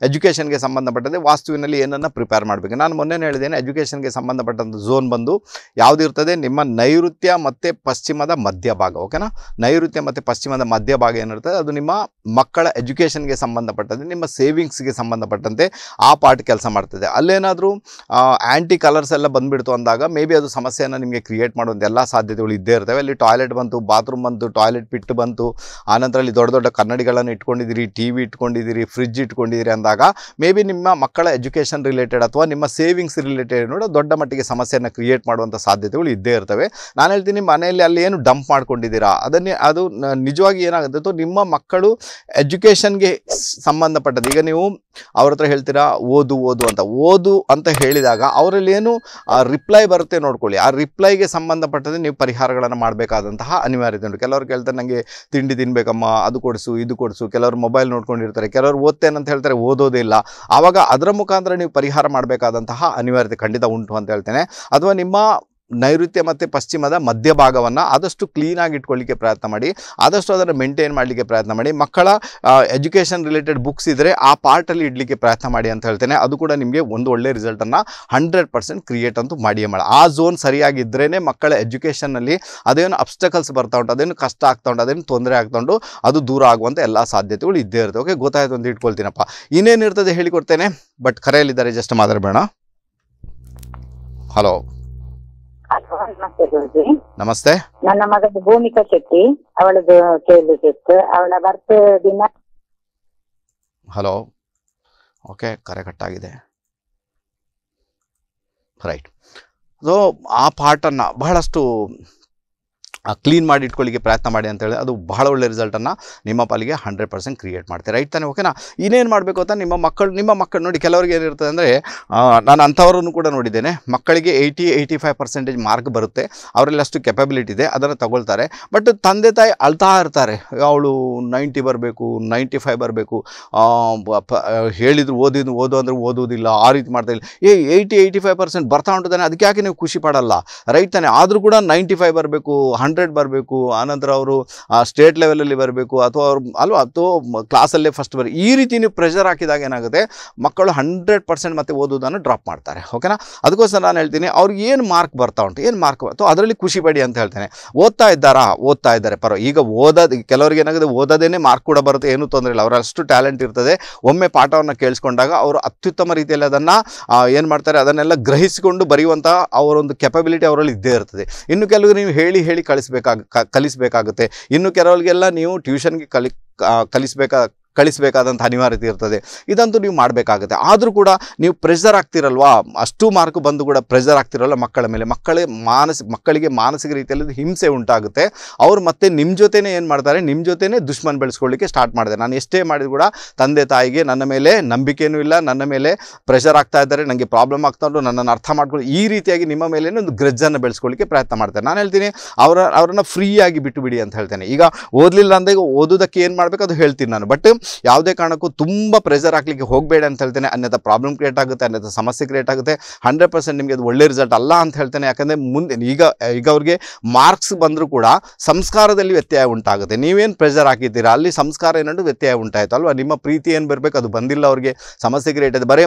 ಎಜುಕೇಷನ್ಗೆ ಸಂಬಂಧಪಟ್ಟಂತೆ ವಾಸ್ತುವಿನಲ್ಲಿ ಏನನ್ನು ಪ್ರಿಪೇರ್ ಮಾಡಬೇಕು. ನಾನು ಮೊನ್ನೆ ಹೇಳಿದ್ದೇನೆ, ಎಜುಕೇಷನ್ಗೆ ಸಂಬಂಧಪಟ್ಟಂಥ ಝೋನ್ ಬಂದು ಯಾವುದಿರ್ತದೆ, ನಿಮ್ಮ ನೈಋತ್ಯ ಮತ್ತು ಪಶ್ಚಿಮದ ಮಧ್ಯಭಾಗ, ಓಕೆನಾ? ನೈಋತ್ಯ ಮತ್ತು ಪಶ್ಚಿಮದ ಮಧ್ಯಭಾಗ ಏನಿರ್ತದೆ ಅದು ನಿಮ್ಮ ಮಕ್ಕಳ ಎಜುಕೇಷನ್ಗೆ ಸಂಬಂಧಪಟ್ಟಂತೆ, ನಿಮ್ಮ ಸೇವಿಂಗ್ಸ್ಗೆ ಸಂಬಂಧಪಟ್ಟಂತೆ ಆ ಪಾರ್ಟ್ ಕೆಲಸ ಮಾಡ್ತದೆ. ಅಲ್ಲೇನಾದರೂ ಆ್ಯಂಟಿ ಕಲರ್ಸ್ ಎಲ್ಲ ಬಂದುಬಿಡ್ತು ಅಂದಾಗ ಮೇ ಬಿ ಅದು ಸಮಸ್ಯೆಯನ್ನು ನಿಮಗೆ ಕ್ರಿಯೇಟ್ ಮಾಡುವಂಥ ಎಲ್ಲ ಸಾಧ್ಯತೆಗಳು ಇದ್ದೇ ಇರ್ತವೆ. ಅಲ್ಲಿ ಟಾಯ್ಲೆಟ್ ಬಂತು, ಬಾತ್ರೂಮ್ ಬಂತು, ಟಾಯ್ಲೆಟ್ ಪಿಟ್ಟು ಬಂತು, ಆನಂತರ ಅಲ್ಲಿ ದೊಡ್ಡ ದೊಡ್ಡ ಕನ್ನಡಿಗಳನ್ನು ಇಟ್ಕೊಂಡಿದ್ದೀರಿ, ಟಿ ವಿ ಇಟ್ಕೊಂಡಿದ್ದೀರಿ, ಫ್ರಿಡ್ಜ್ ಇಟ್ಕೊಂಡಿದ್ದೀರಿ ಅಂದಾಗ ಮೇ ಬಿ ನಿಮ್ಮ ಮಕ್ಕಳ ಎಜುಕೇಷನ್ ರಿಲೇಟೆಡ್ ಅಥವಾ ನಿಮ್ಮ ಸೇವಿಂಗ್ಸ್ ರಿಲೇಟೆಡ್ ನೋಡಿ ದೊಡ್ಡ ಮಟ್ಟಿಗೆ ಸಮಸ್ಯೆಯನ್ನು ಕ್ರಿಯೇಟ್ ಮಾಡುವಂಥ ಸಾಧ್ಯತೆಗಳು ಇದ್ದೇ ಇರ್ತವೆ. ನಾನು ಹೇಳ್ತೀನಿ, ಮನೆಯಲ್ಲಿ ಅಲ್ಲಿ ಏನು ಡಂಪ್ ಮಾಡ್ಕೊಂಡಿದ್ದೀರಾ ಅದು ನಿಜವಾಗಿ ಏನಾಗುತ್ತೆ, ನಿಮ್ಮ ಮಕ್ಕಳು ಎಜುಕೇಷನ್ಗೆ ಸಂಬಂಧಪಟ್ಟದ್ದು. ಈಗ ನೀವು ಅವ್ರ ಹತ್ರ ಹೇಳ್ತೀರಾ ಓದು ಅಂತ ಹೇಳಿದಾಗ ಅವರಲ್ಲಿ ಏನು ರಿಪ್ಲೈ ಬರುತ್ತೆ ನೋಡ್ಕೊಳ್ಳಿ. ಆ ರಿಪ್ಲೈಗೆ ಸಂಬಂಧಪಟ್ಟಂತೆ ನೀವು ಪರಿಹಾರಗಳನ್ನು ಮಾಡಬೇಕಾದಂತಹ ಅನಿವಾರ್ಯತೆ ಉಂಟು. ಕೆಲವರು ಕೇಳ್ತಾರೆ, ನನಗೆ ತಿಂಡಿ ತಿನ್ಬೇಕಮ್ಮ, ಅದು ಕೊಡಿಸು ಇದು ಕೊಡಿಸು. ಕೆಲವರು ಮೊಬೈಲ್ ನೋಡ್ಕೊಂಡಿರ್ತಾರೆ, ಕೆಲವರು ಓದ್ತೇನೆ ಅಂತ ಹೇಳ್ತಾರೆ, ಓದೋದೇ ಇಲ್ಲ. ಆವಾಗ ಅದರ ಮುಖಾಂತರ ನೀವು ಪರಿಹಾರ ಮಾಡಬೇಕಾದಂತಹ ಅನಿವಾರ್ಯತೆ ಖಂಡಿತ ಉಂಟು ಅಂತ ಹೇಳ್ತೇನೆ. ಅಥವಾ ನಿಮ್ಮ ನೈಋತ್ಯ ಮತ್ತು ಪಶ್ಚಿಮದ ಮಧ್ಯಭಾಗವನ್ನು ಆದಷ್ಟು ಕ್ಲೀನಾಗಿ ಇಟ್ಕೊಳ್ಳಿಕ್ಕೆ ಪ್ರಯತ್ನ ಮಾಡಿ, ಆದಷ್ಟು ಅದನ್ನು ಮೇಂಟೈನ್ ಮಾಡಲಿಕ್ಕೆ ಪ್ರಯತ್ನ ಮಾಡಿ. ಮಕ್ಕಳ ಎಜುಕೇಷನ್ ರಿಲೇಟೆಡ್ ಬುಕ್ಸ್ ಇದ್ದರೆ ಆ ಪಾರ್ಟಲ್ಲಿ ಇಡಲಿಕ್ಕೆ ಪ್ರಯತ್ನ ಮಾಡಿ ಅಂತ ಹೇಳ್ತೇನೆ. ಅದು ಕೂಡ ನಿಮಗೆ ಒಂದು ಒಳ್ಳೆಯ ರಿಸಲ್ಟನ್ನು 100% ಕ್ರಿಯೇಟ್ ಅಂತೂ ಮಾಡಿಯೇ ಮಾಡಿ. ಆ ಝೋನ್ ಸರಿಯಾಗಿದ್ರೇ ಮಕ್ಕಳ ಎಜುಕೇಷನ್ನಲ್ಲಿ ಅದೇನು ಅಬ್ಸ್ಟಕಲ್ಸ್ ಬರ್ತಾ ಉಂಟು, ಅದೇನು ಕಷ್ಟ ಆಗ್ತಾ ಉಂಟು, ಅದೇನು ತೊಂದರೆ ಆಗ್ತಾ ಉಂಟು, ಅದು ದೂರ ಆಗುವಂಥ ಎಲ್ಲ ಸಾಧ್ಯತೆಗಳು ಇದ್ದೇ ಇರುತ್ತೆ. ಓಕೆ, ಗೊತ್ತಾಯ್ತು ಅಂತ ಇಟ್ಕೊಳ್ತೀನಪ್ಪ. ಇನ್ನೇನಿರ್ತದೆ ಹೇಳಿಕೊಡ್ತೇನೆ, ಬಟ್ ಕರೆಯಲ್ಲಿದ್ದಾರೆ, ಜಸ್ಟ್ ಮಾತಾಡಬೇಡ. ಹಲೋ, ನಮಸ್ತೆ ಗುರುಜಿ. ನಮಸ್ತೆ. ನನ್ನ ಮಗಳು ಭೂಮಿಕಾ ಶೆಟ್ಟಿ, ಅವಳದು ಕೇಳಲಿಕ್ಕಿತ್ತು. ಅವಳ ಬರ್ತ್ ದಿನ. ಹಲೋ, ಓಕೆ, ಕರೆ ಕಟ್ಟಾಗಿದೆ. ರೈಟ್. ಸೊ ಆ ಪಾರ್ಟನ್ನು ಬಹಳಷ್ಟು ಕ್ಲೀನ್ ಮಾಡಿ ಇಟ್ಕೊಳ್ಳಿಕ್ಕೆ ಪ್ರಯತ್ನ ಮಾಡಿ ಅಂತೇಳಿ ಅದು ಬಹಳ ಒಳ್ಳೆ ರಿಸಲ್ಟನ್ನು ನಿಮ್ಮ ಪಾಲಿಗೆ 100% ಕ್ರಿಯೇಟ್ ಮಾಡ್ತೀವಿ. ರೈಟ್ ತಾನೆ? ಓಕೆನಾ? ಇನ್ನೇನು ಮಾಡಬೇಕು ಅಂತ ನಿಮ್ಮ ಮಕ್ಕಳು ನೋಡಿ, ಕೆಲವರಿಗೆ ಏನಿರ್ತದೆ ಅಂದರೆ, ನಾನು ಅಂಥವರನ್ನು ಕೂಡ ನೋಡಿದ್ದೇನೆ, ಮಕ್ಕಳಿಗೆ 80-85% ಮಾರ್ಕ್ ಬರುತ್ತೆ, ಅವರಲ್ಲಿ ಅಷ್ಟು ಕೆಪಬಿಲಿಟಿ ಇದೆ, ಅದನ್ನು ತಗೊಳ್ತಾರೆ. ಬಟ್ ತಂದೆ ತಾಯಿ ಅಳ್ತಾ ಇರ್ತಾರೆ, ಅವಳು 90 ಬರಬೇಕು, 95 ಬರಬೇಕು, ಹೇಳಿದ್ರು ಓದು ಅಂದರೆ ಓದೋದಿಲ್ಲ, ಆ ರೀತಿ ಮಾಡ್ತಾ ಇಲ್ಲ. 80-85% ಬರ್ತಾ ಉಂಟು ತಾನೆ, ಅದಕ್ಕೆ ಯಾಕೆ ನೀವು ಖುಷಿ ಪಡಲ್ಲ? ರೈಟ್ ತಾನೆ? ಆದರೂ ಕೂಡ 95 ಬರಬೇಕು, 100 ಬರಬೇಕು, ಆನಂತರ ಅವರು ಸ್ಟೇಟ್ ಲೆವೆಲಲ್ಲಿ ಬರಬೇಕು, ಅಥವಾ ಅವರು ಅಥವಾ ಕ್ಲಾಸಲ್ಲೇ ಫಸ್ಟ್ ಈ ರೀತಿ ನೀವು ಪ್ರೆಷರ್ ಹಾಕಿದಾಗ ಏನಾಗುತ್ತೆ, ಮಕ್ಕಳು 100% ಮತ್ತೆ ಓದೋದನ್ನು ಡ್ರಾಪ್ ಮಾಡ್ತಾರೆ. ಓಕೆನಾ? ಅದಕ್ಕೋಸ್ಕರ ನಾನು ಹೇಳ್ತೀನಿ, ಅವ್ರಿಗೆ ಏನು ಮಾರ್ಕ್ ಬರ್ತಾ ಉಂಟು, ಏನು ಮಾರ್ಕ್ ಬರ್ತೋ ಅದರಲ್ಲಿ ಖುಷಿ ಪಡಿ ಅಂತ ಹೇಳ್ತೇನೆ. ಓದ್ತಾ ಇದ್ದಾರೆ ಈಗ ಕೆಲವರಿಗೆ ಏನಾಗುತ್ತೆ, ಓದೋದೇನೆ ಮಾರ್ಕ್ ಕೂಡ ಬರುತ್ತೆ, ಏನೂ ತೊಂದರೆ ಇಲ್ಲ, ಅವರಷ್ಟು ಟ್ಯಾಲೆಂಟ್ ಇರ್ತದೆ. ಒಮ್ಮೆ ಪಾಠವನ್ನು ಕೇಳಿಸ್ಕೊಂಡಾಗ ಅವರು ಅತ್ಯುತ್ತಮ ರೀತಿಯಲ್ಲಿ ಅದನ್ನು ಏನು ಮಾಡ್ತಾರೆ, ಅದನ್ನೆಲ್ಲ ಗ್ರಹಿಸಿಕೊಂಡು ಬರೆಯುವಂಥ ಅವರೊಂದು ಕೆಪಬಿಲಿಟಿ ಅವರಲ್ಲಿ ಇದ್ದೇ ಇರ್ತದೆ. ಇನ್ನು ಕೆಲವರು ನೀವು ಹೇಳಿ ಕಲಿಸಬೇಕಾಗುತ್ತೆ. ಇನ್ನು ಕೆಲವರಿಗೆಲ್ಲ ನೀವು ಟ್ಯೂಷನ್ಗೆ ಕಳಿಸಬೇಕಾದಂಥ ಅನಿವಾರ್ಯತೆ ಇರ್ತದೆ. ಇದಂತೂ ನೀವು ಮಾಡಬೇಕಾಗುತ್ತೆ. ಆದರೂ ಕೂಡ ನೀವು ಪ್ರೆಷರ್ ಆಗ್ತಿರಲ್ವಾ, ಅಷ್ಟು ಮಾರ್ಕ್ ಬಂದು ಕೂಡ ಪ್ರೆಷರ್ ಆಗ್ತಿರಲ್ಲ ಮಕ್ಕಳ ಮೇಲೆ, ಮಕ್ಕಳಿಗೆ ಮಾನಸಿಕ ರೀತಿಯಲ್ಲಿ ಹಿಂಸೆ ಉಂಟಾಗುತ್ತೆ. ಅವರು ಮತ್ತೆ ನಿಮ್ಮ ಜೊತೆನೇ ಏನು ಮಾಡ್ತಾರೆ, ನಿಮ್ಮ ಜೊತೆನೇ ದುಶ್ಮನ್ ಬೆಳೆಸ್ಕೊಳ್ಳಿಕ್ಕೆ ಸ್ಟಾರ್ಟ್ ಮಾಡಿದೆ. ನಾನು ಎಷ್ಟೇ ಮಾಡಿದ್ರು ಕೂಡ ತಂದೆ ತಾಯಿಗೆ ನನ್ನ ಮೇಲೆ ನಂಬಿಕೆಯೂ ಇಲ್ಲ, ನನ್ನ ಮೇಲೆ ಪ್ರೆಷರ್ ಆಗ್ತಾ ಇದ್ದಾರೆ, ನನಗೆ ಪ್ರಾಬ್ಲಮ್ ಆಗ್ತಾ ಉಂಟು, ನನ್ನನ್ನು ಅರ್ಥ ಮಾಡ್ಕೊಳ್ಳಿ, ಈ ರೀತಿಯಾಗಿ ನಿಮ್ಮ ಮೇಲೆ ಒಂದು ಗ್ರಜ್ಜನ್ನು ಬೆಳೆಸ್ಕೊಳ್ಳಿಕ್ಕೆ ಪ್ರಯತ್ನ ಮಾಡ್ತಾರೆ. ನಾನು ಹೇಳ್ತೀನಿ, ಅವರನ್ನು ಫ್ರೀಯಾಗಿ ಬಿಟ್ಟು ಬಿಡಿ ಅಂತ ಹೇಳ್ತೇನೆ. ಈಗ ಓದಲಿಲ್ಲ ಅಂದಾಗ ಓದೋದಕ್ಕೆ ಏನು ಮಾಡಬೇಕು ಅದು ಹೇಳ್ತೀನಿ ನಾನು. ಬಟ್ ಯಾವುದೇ ಕಾರಣಕ್ಕೂ ತುಂಬ ಪ್ರೆಷರ್ ಹಾಕಲಿಕ್ಕೆ ಹೋಗಬೇಡ ಅಂತ ಹೇಳ್ತೇನೆ. ಅನ್ಯಥ ಪ್ರಾಬ್ಲಮ್ ಕ್ರಿಯೇಟ್ ಆಗುತ್ತೆ, ಅನ್ಯಥ ಸಮಸ್ಯೆ ಕ್ರಿಯೇಟ್ ಆಗುತ್ತೆ. 100% ನಿಮಗೆ ಅದು ಒಳ್ಳೆ ರಿಸಲ್ಟ್ ಅಲ್ಲ ಅಂತ ಹೇಳ್ತೇನೆ. ಯಾಕಂದರೆ ಮುಂದೆ ಈಗ ಅವ್ರಿಗೆ ಮಾರ್ಕ್ಸ್ ಬಂದರೂ ಕೂಡ ಸಂಸ್ಕಾರದಲ್ಲಿ ವ್ಯತ್ಯಯ ಉಂಟಾಗುತ್ತೆ. ನೀವೇನು ಪ್ರೆಷರ್ ಹಾಕಿದ್ದೀರಾ ಅಲ್ಲಿ ಸಂಸ್ಕಾರ ಏನಂಟು ವ್ಯತ್ಯಯ ಉಂಟಾಯಿತು ಅಲ್ವಾ? ನಿಮ್ಮ ಪ್ರೀತಿ ಏನು ಬರಬೇಕು ಅದು ಬಂದಿಲ್ಲ, ಅವ್ರಿಗೆ ಸಮಸ್ಯೆ ಕ್ರಿಯೇಟ್ ಆಗಿದೆ. ಬರೀ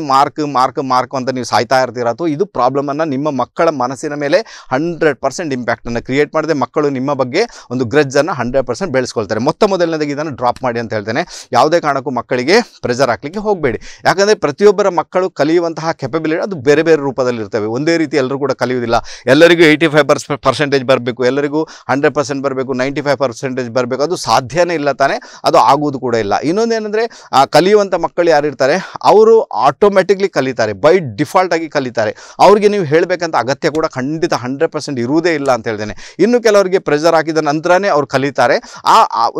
ಮಾರ್ಕ್ ಅಂತ ನೀವು ಸಾಯ್ತಾ ಇರ್ತೀರ, ಅಥವಾ ಇದು ಪ್ರಾಬ್ಲಮನ್ನು ನಿಮ್ಮ ಮಕ್ಕಳ ಮನಸ್ಸಿನ ಮೇಲೆ 100% ಇಂಪ್ಯಾಕ್ಟನ್ನು ಕ್ರಿಯೇಟ್ ಮಾಡಿದೆ. ಮಕ್ಕಳು ನಿಮ್ಮ ಬಗ್ಗೆ ಒಂದು ಗ್ರಜ್ಜನ್ನು 100% ಬೆಳೆಸ್ಕೊಳ್ತಾರೆ. ಮೊದಲನೇದಾಗಿ ಇದನ್ನು ಡ್ರಾಪ್ ಮಾಡಿ ಅಂತ ಹೇಳ್ತೇನೆ. ಯಾವುದೇ ಕಾರಣಕ್ಕೂ ಮಕ್ಕಳಿಗೆ ಪ್ರೆಷರ್ ಹಾಕಲಿಕ್ಕೆ ಹೋಗಬೇಡಿ. ಯಾಕಂದರೆ ಪ್ರತಿಯೊಬ್ಬರ ಮಕ್ಕಳು ಕಲಿಯುವಂತಹ ಕೆಪಬಿಲಿಟಿ ಅದು ಬೇರೆ ಬೇರೆ ರೂಪದಲ್ಲಿ ಇರ್ತವೆ. ಒಂದೇ ರೀತಿ ಎಲ್ಲರೂ ಕೂಡ ಕಲಿಯುವುದಿಲ್ಲ. ಎಲ್ಲರಿಗೂ 85% ಬರಬೇಕು, ಎಲ್ಲರಿಗೂ 100% ಬರಬೇಕು, 95% ಬರಬೇಕು, ಅದು ಸಾಧ್ಯನೇ ಇಲ್ಲ ತಾನೆ, ಅದು ಆಗುವುದು ಕೂಡ ಇಲ್ಲ. ಇನ್ನೊಂದೇನೆಂದರೆ, ಕಲಿಯುವಂಥ ಮಕ್ಕಳು ಯಾರಿರ್ತಾರೆ ಅವರು ಆಟೋಮೆಟಿಕ್ಲಿ ಕಲಿತಾರೆ, ಬೈ ಡಿಫಾಲ್ಟ್ ಆಗಿ ಕಲಿತಾರೆ. ಅವ್ರಿಗೆ ನೀವು ಹೇಳಬೇಕಂತ ಅಗತ್ಯ ಕೂಡ ಖಂಡಿತ 100% ಇರುವುದೇ ಇಲ್ಲ ಅಂತ ಹೇಳ್ತೇನೆ. ಇನ್ನು ಕೆಲವರಿಗೆ ಪ್ರೆಷರ್ ಹಾಕಿದ ನಂತರನೇ ಅವ್ರು ಕಲಿತಾರೆ.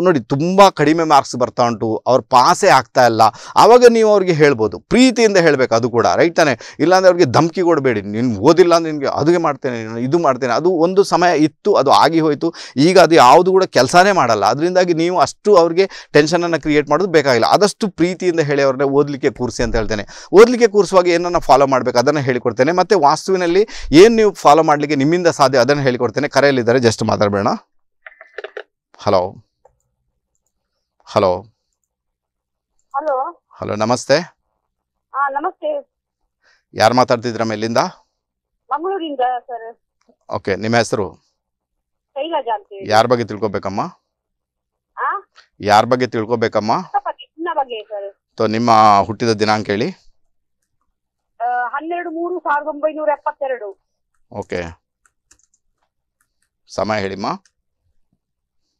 ನೋಡಿ, ತುಂಬ ಕಡಿಮೆ ಮಾರ್ಕ್ಸ್ ಬರ್ತಾ ಉಂಟು, ಅವ್ರು ಪಾಸೇ ಆಗ್ತಾ ಇಲ್ಲ, ಆವಾಗ ನೀವು ಅವ್ರಿಗೆ ಹೇಳ್ಬೋದು, ಪ್ರೀತಿಯಿಂದ ಹೇಳಬೇಕು ಅದು ಕೂಡ. ರೈಟ್ ತಾನೆ? ಇಲ್ಲಾಂದರೆ ಅವ್ರಿಗೆ ಧಮಕಿ ಕೊಡಬೇಡಿ, ನೀನು ಓದಿಲ್ಲ ಅಂದರೆ ನಿನಗೆ ಅದುಗೆ ಮಾಡ್ತೇನೆ, ಇದು ಮಾಡ್ತೇನೆ. ಅದು ಒಂದು ಸಮಯ ಇತ್ತು, ಅದು ಆಗಿ ಹೋಯಿತು. ಈಗ ಅದು ಯಾವುದು ಕೂಡ ಕೆಲಸನೇ ಮಾಡಲ್ಲ. ಅದರಿಂದಾಗಿ ನೀವು ಅಷ್ಟು ಅವ್ರಿಗೆ ಟೆನ್ಷನನ್ನು ಕ್ರಿಯೇಟ್ ಮಾಡೋದು ಬೇಕಾಗಿಲ್ಲ. ಆದಷ್ಟು ಪ್ರೀತಿಯಿಂದ ಹೇಳಿ ಅವ್ರನ್ನ ಓದಲಿಕ್ಕೆ ಕೂರಿಸಿ ಅಂತ ಹೇಳ್ತೇನೆ. ಓದಲಿಕ್ಕೆ ಕೂರಿಸುವಾಗ ಏನನ್ನು ಫಾಲೋ ಮಾಡಬೇಕು ಅದನ್ನು ಹೇಳಿಕೊಡ್ತೇನೆ. ಮತ್ತು ವಾಸ್ತುವಿನಲ್ಲಿ ಏನು ನೀವು ಫಾಲೋ ಮಾಡಲಿಕ್ಕೆ ನಿಮ್ಮಿಂದ ಸಾಧ್ಯ ಅದನ್ನು ಹೇಳಿಕೊಡ್ತೇನೆ. ಕರೆಯಲ್ಲಿದ್ದಾರೆ, ಜಸ್ಟ್ ಮಾತಾಡಬೇಡ. ಹಲೋ, ನಮಸ್ತೆ. ನಮಸ್ತೆ. ಯಾರು ಮಾತಾಡ್ತಿದ್ರಮ್ಮ? ಎಲ್ಲಿಂದ? ಮಂಗಳೂರಿಂದ ಸರ್. ಓಕೆ, ನಿಮ್ಮ ಹೆಸರು? ಶೈಲಜಾ ಅಂತ ಹೇಳಿ. ಯಾರ ಬಗ್ಗೆ ತಿಳ್ಕೊಬೇಕಮ್ಮ? ಯಾರ ಬಗ್ಗೆ ತಿಳ್ಕೊಬೇಕಮ್ಮ? ನಿಮ್ಮ ಹುಟ್ಟಿದ ದಿನಾಂಕ ಹೇಳಿ. 12/3/1972. ಓಕೆ, ಸಮಯ ಹೇಳಿಮ್ಮ.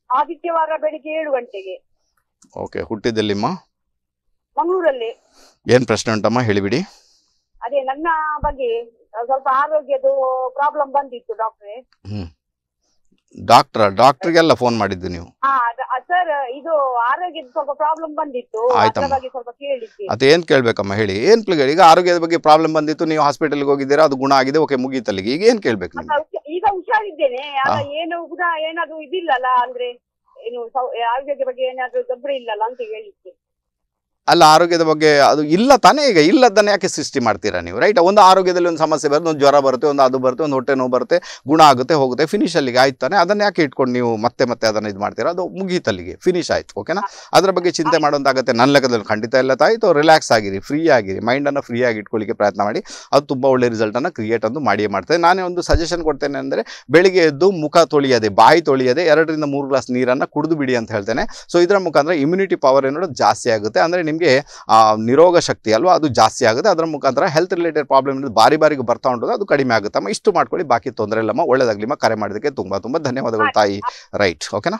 ಆದಿತ್ಯವಾರ ಬೆಳಿಗ್ಗೆ 7 ಗಂಟೆಗೆ. ಓಕೆ, ಹುಟ್ಟಿದ್ದೆಲ್ಲಿಮ್ಮ? ಮಂಗಳೂರಲ್ಲಿ. ಏನು ಪ್ರಶ್ನೆ ಉಂಟಮ್ಮ, ಹೇಳಿಬಿಡಿ. ಅದೇ ನನ್ನ ಬಗ್ಗೆ ಸ್ವಲ್ಪ ಆರೋಗ್ಯದ ಪ್ರಾಬ್ಲಮ್ ಬಂದಿತ್ತು ಡಾಕ್ಟ್ರೆ. ಡಾಕ್ಟರ್ಗೆಲ್ಲ ಫೋನ್ ಮಾಡಿದ್ದು ನೀವು? ಸರ್, ಇದು ಆರೋಗ್ಯದ ಸ್ವಲ್ಪ ಪ್ರಾಬ್ಲಮ್ ಬಂದಿತ್ತು, ಅದ್ರ ಬಗ್ಗೆ ಸ್ವಲ್ಪ ಕೇಳಿದ್ದೆ. ಅದೇನ್ ಕೇಳ್ಬೇಕಮ್ಮ, ಹೇಳಿ. ಏನ್ ಈಗ ಆರೋಗ್ಯದ ಬಗ್ಗೆ ಪ್ರಾಬ್ಲಮ್ ಬಂದಿತ್ತು, ನೀವು ಹಾಸ್ಪಿಟಲ್ಗೆ ಹೋಗಿದ್ದೀರಾ, ಅದು ಗುಣ ಆಗಿದೆ, ಓಕೆ, ಮುಗೀತಲ್ಲಿಗೆ. ಈಗ ಏನ್ ಕೇಳ್ಬೇಕು? ಈಗ ಹುಷಾರಿದ್ದೇನೆ, ಏನು ಏನಾದ್ರು ಇದಿಲ್ಲಲ್ಲ, ಅಂದ್ರೆ ಏನು ಆರೋಗ್ಯದ ಬಗ್ಗೆ ಏನಾದ್ರು ತೊಂದರೆ ಇಲ್ಲಲ್ಲ ಅಂತ ಹೇಳಿದ್ದೆ. ಅಲ್ಲ, ಆರೋಗ್ಯದ ಬಗ್ಗೆ ಅದು ಇಲ್ಲ ತಾನೇ. ಈಗ ಇಲ್ಲದನ್ನ ಯಾಕೆ ಸೃಷ್ಟಿ ಮಾಡ್ತೀರಾ ನೀವು? ರೈಟ್, ಒಂದು ಆರೋಗ್ಯದಲ್ಲಿ ಒಂದು ಸಮಸ್ಯೆ ಬರುತ್ತೆ, ಒಂದು ಜ್ವರ ಬರುತ್ತೆ, ಒಂದು ಅದು ಬರುತ್ತೆ, ಒಂದು ಹೊಟ್ಟೆ ನೋವು ಬರುತ್ತೆ, ಗುಣ ಆಗುತ್ತೆ, ಹೋಗುತ್ತೆ, ಫಿನಿಶ್ ಅಲ್ಲಿಗೆ ಆಯ್ತು ತಾನೆ. ಅದನ್ನ ಯಾಕೆ ಇಟ್ಕೊಂಡು ನೀವು ಮತ್ತೆ ಅದನ್ನ ಇದು ಮಾಡ್ತೀರಾ? ಅದು ಮುಗೀತಲ್ಲಿಗೆ, ಫಿನಿಶ್ ಆಯ್ತು, ಓಕೆನಾ? ಅದ್ರ ಬಗ್ಗೆ ಚಿಂತೆ ಮಾಡೋಂತಾಗುತ್ತೆ ನನ್ನ ಲೆಕ್ಕದಲ್ಲಿ ಖಂಡಿತ ಇಲ್ಲ ತಾಯಿತು. ರಿಲ್ಯಾಕ್ಸ್ ಆಗಿರಿ, ಫ್ರೀ ಆಗಿರಿ, ಮೈಂಡನ್ನು ಫ್ರೀ ಆಗಿ ಇಟ್ಕೊಳ್ಳಿಕ್ಕೆ ಪ್ರಯತ್ನ ಮಾಡಿ. ಅದು ತುಂಬ ಒಳ್ಳೆ ರಿಸಲ್ಟನ್ನು ಕ್ರಿಯೇಟ್ ಅಂದು ಮಾಡಿಯೇ ಮಾಡ್ತೇನೆ. ನಾನೇ ಒಂದು ಸಜೆಷನ್ ಕೊಡ್ತೇನೆ ಅಂದರೆ, ಬೆಳಿಗ್ಗೆ ಎದ್ದು ಮುಖ ತೊಳೆಯದೆ, ಬಾಯಿ ತೊಳೆಯದೆ 2 ರಿಂದ 3 ಗ್ಲಾಸ್ ನೀರನ್ನು ಕುಡಿದು ಬಿಡಿ ಅಂತ ಹೇಳ್ತೇನೆ. ಸೊ ಇದರ ಮುಖಾಂತರ ಇಮ್ಯುನಿಟಿ ಪವರ್ ಏನೋ ಜಾಸ್ತಿ ಆಗುತ್ತೆ. ಅಂದರೆ ನಿಮಗೆ ನಿರೋಗ ಶಕ್ತಿ ಅಲ್ವಾ, ಅದು ಜಾಸ್ತಿ ಆಗುತ್ತೆ. ಅದರ ಮುಖಾಂತರ ಹೆಲ್ತ್ ರಿಲೇಟೆಡ್ ಪ್ರಾಬ್ಲಮ್ ಬಾರಿಗೆ ಬರ್ತಾ ಉಂಟು, ಅದು ಕಡಿಮೆ ಆಗುತ್ತಮ್ಮ. ಇಷ್ಟು ಮಾಡ್ಕೊಳ್ಳಿ, ಬಾಕಿ ತೊಂದರೆ ಇಲ್ಲಮ್ಮ. ಒಳ್ಳೇದಾಗ್ಲಿಮ್ಮ. ಕರೆ ಮಾಡೋದಕ್ಕೆ ತುಂಬ ಧನ್ಯವಾದಗಳು ತಾಯಿ. ರೈಟ್, ಓಕೆನಾ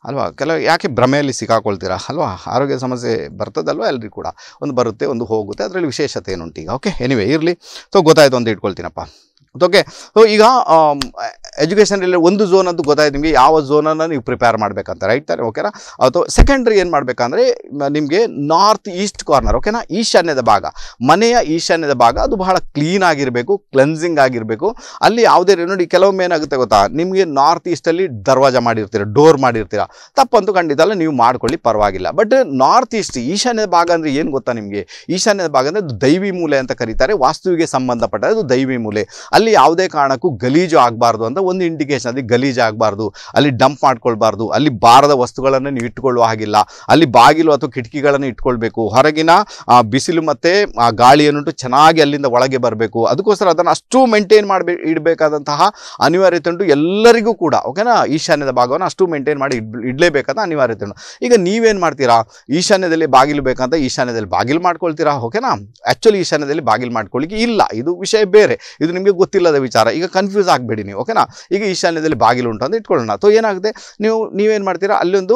ಅಲ್ವಾ? ಕೆಲವು ಯಾಕೆ ಭ್ರಮೆಯಲ್ಲಿ ಸಿಕ್ಕಾಕೊಳ್ತೀರಾ ಅಲ್ವಾ? ಆರೋಗ್ಯ ಸಮಸ್ಯೆ ಬರ್ತದಲ್ವ, ಎಲ್ರಿಗೂ ಕೂಡ ಒಂದು ಬರುತ್ತೆ, ಒಂದು ಹೋಗುತ್ತೆ. ಅದರಲ್ಲಿ ವಿಶೇಷತೆ ಏನುಂಟು ಈಗ? ಓಕೆ, ಎನಿವೆ ಇರಲಿ. ಸೊ ಗೊತ್ತಾಯ್ತು ಅಂತ ಇಟ್ಕೊಳ್ತೀನಪ್ಪ. ಓಕೆ, ಸೊ ಈಗ ಎಜುಕೇಷನ್ ರಿಲೇಟೆಡ್ ಒಂದು ಝೋನ್ ಅಂತೂ ಗೊತ್ತಾಯ್ತು ನಿಮಗೆ, ಯಾವ ಝೋನನ್ನು ನೀವು ಪ್ರಿಪೇರ್ ಮಾಡಬೇಕಂತ, ರೈಟ್ ತಾನೆ? ಓಕೆನಾ? ಅಥವಾ ಸೆಕೆಂಡ್ರಿ ಏನು ಮಾಡಬೇಕಂದ್ರೆ ನಿಮಗೆ ನಾರ್ತ್ ಈಸ್ಟ್ ಕಾರ್ನರ್, ಓಕೆನಾ, ಈಶಾನ್ಯದ ಭಾಗ, ಮನೆಯ ಈಶಾನ್ಯದ ಭಾಗ ಅದು ಬಹಳ ಕ್ಲೀನ್ ಆಗಿರಬೇಕು, ಕ್ಲೆನ್ಸಿಂಗ್ ಆಗಿರಬೇಕು. ಅಲ್ಲಿ ಯಾವುದೇ ನೋಡಿ, ಕೆಲವೊಮ್ಮೆ ಏನಾಗುತ್ತೆ ಗೊತ್ತಾ, ನಿಮಗೆ ನಾರ್ತ್ ಈಸ್ಟಲ್ಲಿ ದರ್ವಾಜ ಮಾಡಿರ್ತೀರ, ಡೋರ್ ಮಾಡಿರ್ತೀರ, ತಪ್ಪಂತೂ ಖಂಡಿತ ಅಲ್ಲ, ನೀವು ಮಾಡ್ಕೊಳ್ಳಿ, ಪರವಾಗಿಲ್ಲ. ಬಟ್ ನಾರ್ತ್ ಈಸ್ಟ್ ಈಶಾನ್ಯದ ಭಾಗ ಅಂದರೆ ಏನು ಗೊತ್ತಾ ನಿಮಗೆ? ಈಶಾನ್ಯದ ಭಾಗ ಅಂದರೆ ದೈವಿ ಮೂಲೆ ಅಂತ ಕರೀತಾರೆ, ವಾಸ್ತುವಿಗೆ ಸಂಬಂಧಪಟ್ಟ ಅದು ದೈವಿ ಮೂಲೆ. ಅಲ್ಲಿ ಯಾವುದೇ ಕಾರಣಕ್ಕೂ ಗಲೀಜು ಆಗಬಾರ್ದು ಅಂತ ಒಂದು ಇಂಡಿಕೇಶನ್. ಅಲ್ಲಿ ಗಲೀಜು ಆಗಬಾರ್ದು, ಅಲ್ಲಿ ಡಂಪ್ ಮಾಡ್ಕೊಳ್ಬಾರ್ದು, ಅಲ್ಲಿ ಬಾರದ ವಸ್ತುಗಳನ್ನು ನೀವು ಇಟ್ಕೊಳ್ಳುವ ಹಾಗಿಲ್ಲ, ಅಲ್ಲಿ ಬಾಗಿಲು ಅಥವಾ ಕಿಟಕಿಗಳನ್ನು ಇಟ್ಕೊಳ್ಬೇಕು, ಹೊರಗಿನ ಬಿಸಿಲು ಮತ್ತು ಗಾಳಿ ಏನುಂಟು ಚೆನ್ನಾಗಿ ಅಲ್ಲಿಂದ ಒಳಗೆ ಬರಬೇಕು. ಅದಕ್ಕೋಸ್ಕರ ಅದನ್ನು ಅಷ್ಟು ಮೇಂಟೈನ್ ಇಡಬೇಕಾದಂತಹ ಅನಿವಾರ್ಯತೆ ಉಂಟು ಎಲ್ಲರಿಗೂ ಕೂಡ, ಓಕೆನಾ? ಈಶಾನ್ಯದ ಭಾಗವನ್ನು ಅಷ್ಟು ಮೇಂಟೈನ್ ಮಾಡಿ ಇಡಲೇಬೇಕಾದ ಅನಿವಾರ್ಯತೆ ಉಂಟು. ಈಗ ನೀವೇನು ಮಾಡ್ತೀರಾ? ಈಶಾನ್ಯದಲ್ಲಿ ಬಾಗಿಲು ಬೇಕಂತ ಈಶಾನ್ಯದಲ್ಲಿ ಬಾಗಿಲು ಮಾಡ್ಕೊಳ್ತೀರಾ, ಓಕೆನಾ? ಆ್ಯಕ್ಚುಲಿ ಈಶಾನ್ಯದಲ್ಲಿ ಬಾಗಿಲು ಮಾಡ್ಕೊಳ್ಳಿಕ್ಕೆ ಇಲ್ಲ, ಇದು ವಿಷಯ ಬೇರೆ, ಇದು ನಿಮಗೆ ಗೊತ್ತಿಲ್ಲದ ವಿಚಾರ. ಈಗ ಕನ್ಫ್ಯೂಸ್ ಆಗಬೇಡಿ ನೀವು, ಓಕೆನಾ? ಈಗ ಈಶಾನ್ಯದಲ್ಲಿ ಬಾಗಿಲು ಉಂಟು ಅಂತ ಇಟ್ಕೊಳ್ಳೋಣ. ಸೊ ಏನಾಗುತ್ತೆ, ನೀವೇನು ಮಾಡ್ತೀರಾ? ಅಲ್ಲೊಂದು